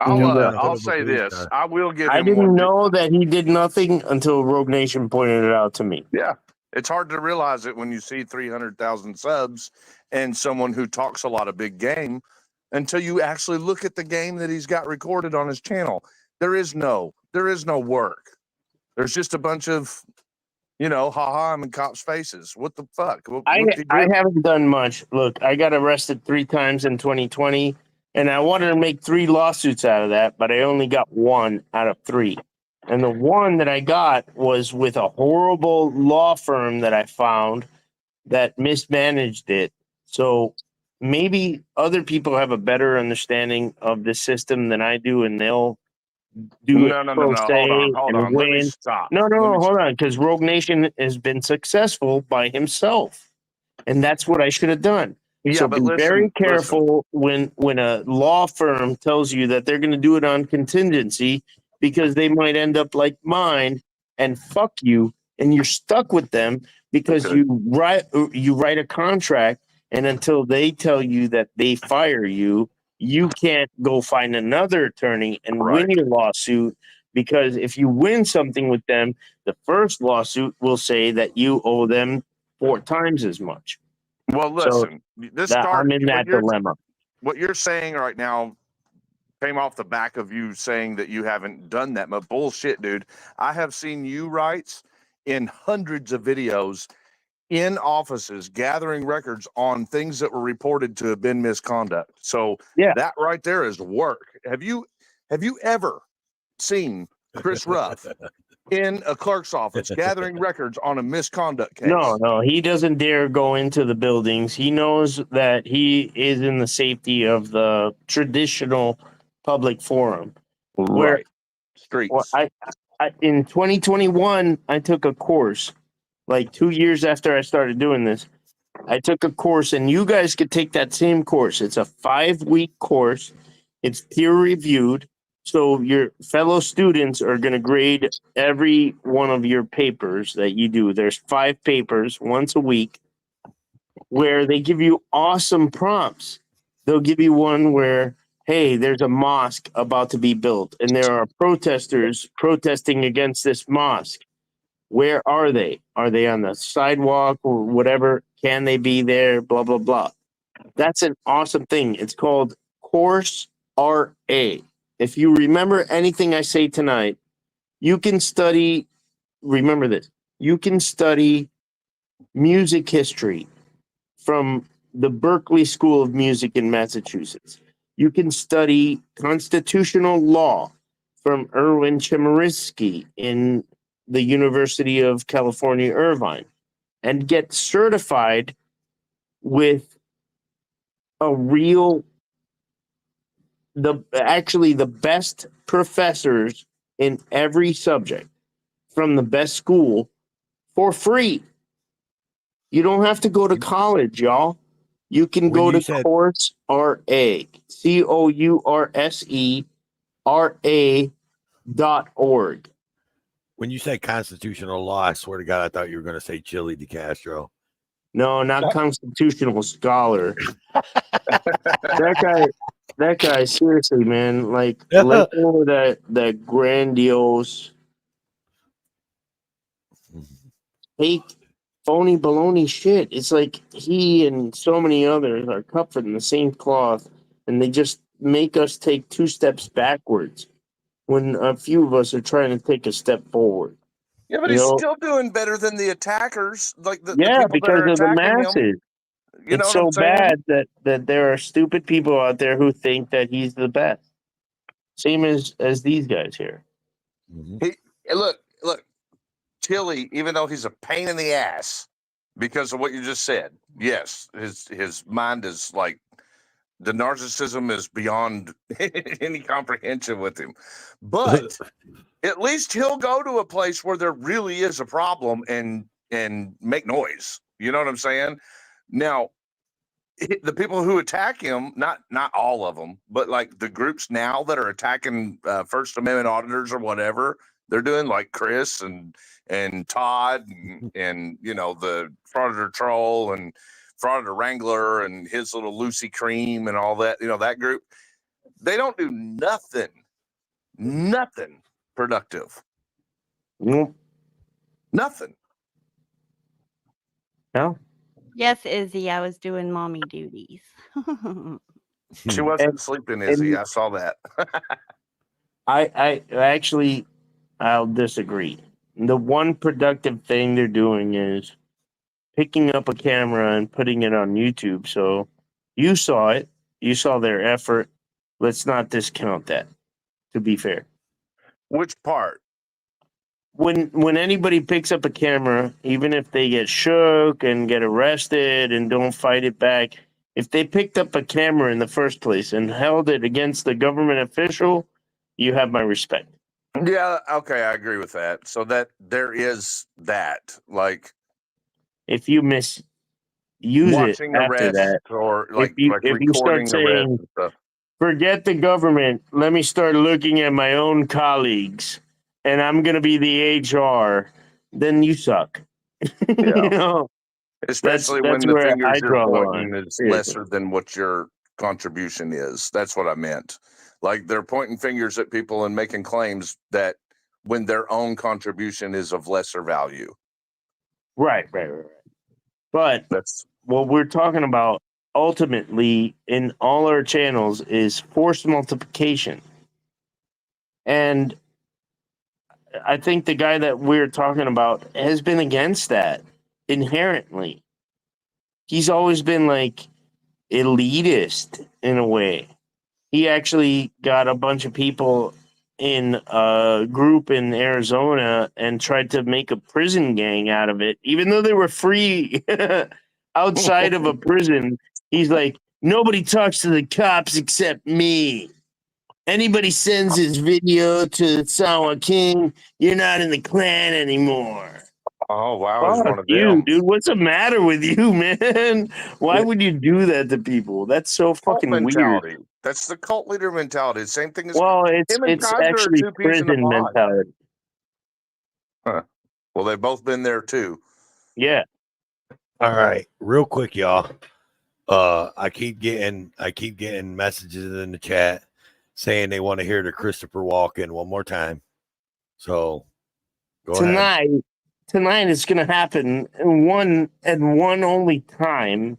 I'll say this. I will give him I didn't one. know that he did nothing until Rogue Nation pointed it out to me. Yeah. It's hard to realize it when you see 300,000 subs and someone who talks a lot of big game until you actually look at the game that he's got recorded on his channel. There is no work. There's just a bunch of, ha-ha, I'm in cops' faces. What the fuck? I haven't done much. Look, I got arrested 3 times in 2020, and I wanted to make 3 lawsuits out of that, but I only got 1 out of 3. And the one that I got was with a horrible law firm that I found that mismanaged it. So maybe other people have a better understanding of the system than I do, and they'll do it No. pro se Hold and on. Let me win. stop. No, hold on, because Rogue Nation has been successful by himself, and that's what I should have done. Yeah, So but be very listen. careful when a law firm tells you that they're going to do it on contingency, because they might end up like mine and fuck you, and you're stuck with them because you write a contract, and until they tell you that they fire you, you can't go find another attorney and win your lawsuit, because if you win something with them, the first lawsuit will say that you owe them 4 times as much. Well, listen, I'm in that dilemma. What you're saying right now came off the back of you saying that you haven't done that, but bullshit, dude. I have seen you rights in hundreds of videos in offices gathering records on things that were reported to have been misconduct. So that right there is work. Have you ever seen Chris Ruff in a clerk's office gathering records on a misconduct case? No, he doesn't dare go into the buildings. He knows that he is in the safety of the traditional public forum. Right. Streets. Well, I in 2021, I took a course, like 2 years after I started doing this, I took a course, and you guys could take that same course. It's a 5-week course. It's peer reviewed. So your fellow students are going to grade every one of your papers that you do. There's 5 papers once a week where they give you awesome prompts. They'll give you one where, hey, there's a mosque about to be built, and there are protesters protesting against this mosque. Where are they? Are they on the sidewalk or whatever? Can they be there? Blah, blah, blah. That's an awesome thing. It's called Course RA. If you remember anything I say tonight, you can study, remember this, you can study music history from the Berklee School of Music in Massachusetts. You can study constitutional law from Erwin Chemerinsky in the University of California, Irvine, and get certified with a real, the best professors in every subject from the best school for free. You don't have to go to college, y'all. You can go to Course RA, COURSERA.org. When you say constitutional law, I swear to God, I thought you were going to say Chili DeCastro. No, not constitutional scholar. That guy, seriously, man, like let go of that grandiose, fake, phony baloney shit. It's like he and so many others are cut from the same cloth, and they just make us take 2 steps backwards when a few of us are trying to take a step forward. Yeah, but he's still doing better than the attackers, like the Yeah, people that because are of the attacking masses. him. You know It's what I'm so saying? bad that there are stupid people out there who think that he's the best. Same as these guys here. He look, Chili, even though he's a pain in the ass because of what you just said, yes, his mind is like the narcissism is beyond any comprehension with him. But at least he'll go to a place where there really is a problem and make noise. You know what I'm saying? Now, the people who attack him, not all of them, but like the groups now that are attacking First Amendment auditors or whatever, they're doing like Chris and Todd and you know the Frauditor Troll and Frauditor Wrangler and his little Lucy Cream and all that. You know that group. They don't do nothing productive. Nothing. No. Yes, Izzy, I was doing mommy duties. She wasn't sleeping, Izzy. I saw that. I actually, I'll disagree. The one productive thing they're doing is picking up a camera and putting it on YouTube. So you saw it. You saw their effort. Let's not discount that, to be fair. Which part? When anybody picks up a camera, even if they get shook and get arrested and don't fight it back, if they picked up a camera in the first place and held it against the government official, you have my respect. Yeah, okay, I agree with that. So that there is that, like, if you misuse it watching after arrests that, or like if you start recording arrests saying, and stuff. forget the government, let me start looking at my own colleagues, and I'm going to be the HR, then you suck. You know? Especially That's when the where fingers I you're draw the pointing line. is Seriously. lesser than what your contribution is. That's what I meant. Like they're pointing fingers at people and making claims that when their own contribution is of lesser value. Right. But what we're talking about ultimately in all our channels is force multiplication. And I think the guy that we're talking about has been against that inherently. He's always been like elitist in a way. He actually got a bunch of people in a group in Arizona and tried to make a prison gang out of it, even though they were free outside of a prison. He's like, nobody talks to the cops except me. Anybody sends his video to Sawa King, you're not in the clan anymore. Oh wow, he's Fuck one of you, them. dude. What's the matter with you, man? Why would you do that to people? That's so Cult fucking weird. mentality. That's the cult leader mentality. Same thing as Well, him and it's Kaiser are actually two peas in a prison pod. mentality. Huh. Well, they've both been there too. Yeah. All right, real quick, y'all. I keep getting messages in the chat saying they want to hear the Christopher Walken one more time. So go ahead. Tonight it's gonna happen one only time.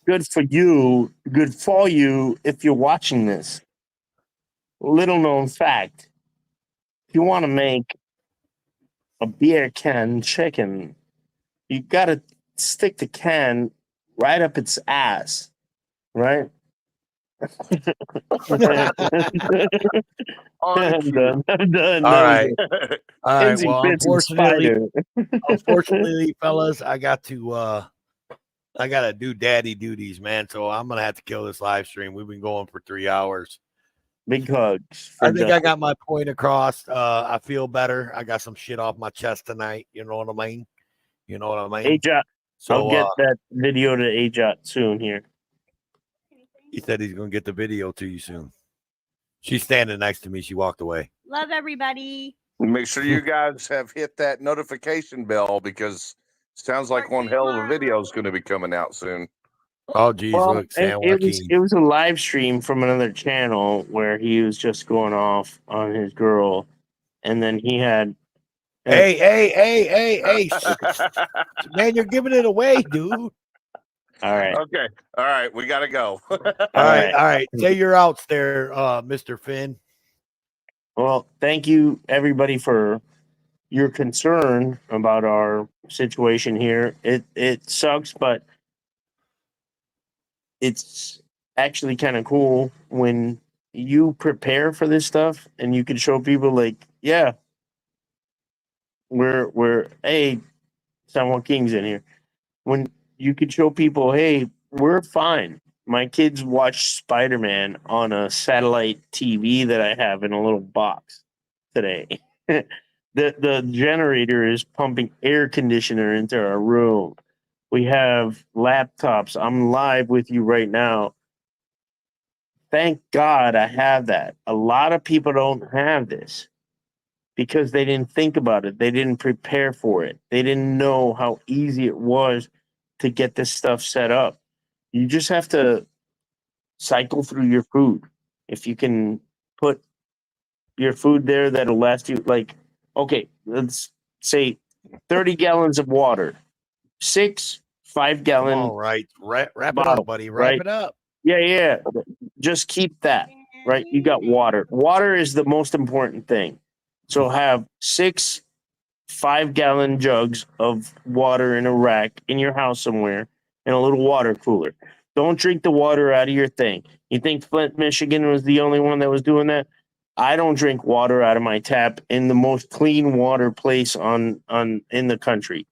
Good for you. Good for you if you're watching this. Little known fact. If you want to make a beer can chicken, you gotta stick the can right up its ass, right? I'm done. All right. Insy Well, Bitsy Spider. unfortunately, fellas, I got to do daddy duties, man. So I'm gonna have to kill this live stream. We've been going for 3 hours. Big hugs. I think I got my point across. I feel better. I got some shit off my chest tonight. You know what I mean? You know what I mean? Ajot. So I'll get that video to Ajot soon here. he said he's gonna get the video to you soon. She's standing next to me. She walked away. Love everybody. Make sure you guys have hit that notification bell because it sounds like one hell of a video is going to be coming out soon. Oh, geez, Well, look, San it Joaquin. was a live stream from another channel where he was just going off on his girl, and then he had. Hey, man, you're giving it away, dude. All right. Okay. All right. We got to go. All right. Say your outs there, Mr. Finn. Well, thank you everybody for your concern about our situation here. It sucks, but it's actually kind of cool when you prepare for this stuff and you can show people like, yeah, we're hey, San Joaquin's in here. When you could show people, hey, we're fine. My kids watch Spider-Man on a satellite TV that I have in a little box today. The generator is pumping air conditioner into our room. We have laptops. I'm live with you right now. Thank God I have that. A lot of people don't have this because they didn't think about it. They didn't prepare for it. They didn't know how easy it was to get this stuff set up. You just have to cycle through your food. If you can put your food there that'll last you, like, okay, let's say 30 gallons of water, 6 5-gallon. All right. Wrap it bottle, up, buddy. Wrap right? it up. Yeah. Just keep that, right? You got water. Water is the most important thing. So have 6 5-gallon jugs of water in a rack in your house somewhere in a little water cooler. Don't drink the water out of your thing. You think Flint, Michigan was the only one that was doing that? I don't drink water out of my tap in the most clean water place in the country.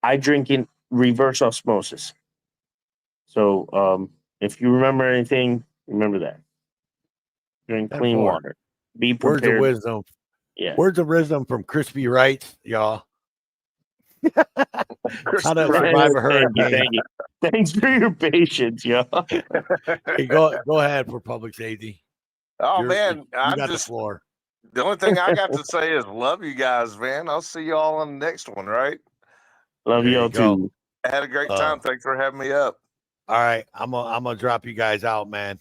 I drink in reverse osmosis. So if you remember anything, remember that. Drink clean Four. water. Be Words prepared. of wisdom. Yeah. Words of wisdom from Crispy Wright, y'all. How to survive a hurricane. Thank you. Thanks for your patience, y'all. Hey, go ahead for public safety. Oh, You're- man. you I'm got just, the floor. the only thing I got to say is love you guys, man. I'll see you all on the next one, right? Love There y'all you go. too. I had a great time. Thanks for having me up. All right. I'm gonna drop you guys out, man.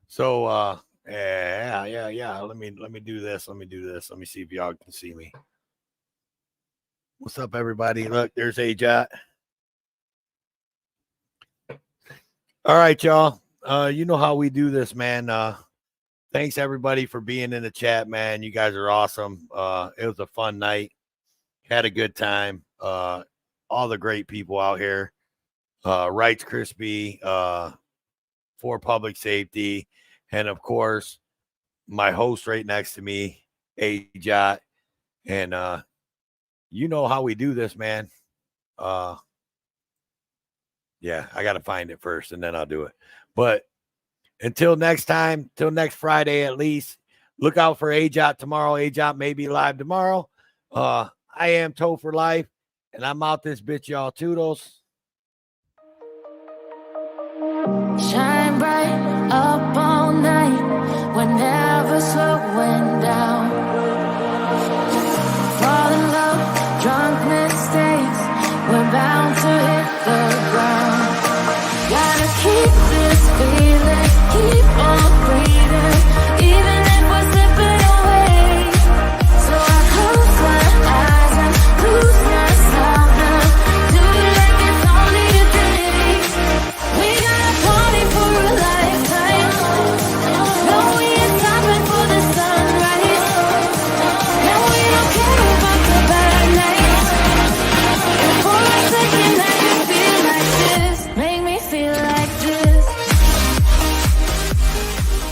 So yeah. Let me do this. Let me see if y'all can see me. What's up, everybody? Look, there's Ajot. All right, y'all. You know how we do this, man. Thanks everybody for being in the chat, man. You guys are awesome. It was a fun night. Had a good time. All the great people out here. Rights Crispy, for public safety, and of course, my host right next to me, Ajot. And you know how we do this, man. Yeah, I gotta find it first and then I'll do it. But until next time, till next Friday at least, Look out for AJOT tomorrow. AJOT may be live tomorrow. I am Toe for Life, and I'm out this bitch, y'all. Toodles. Shine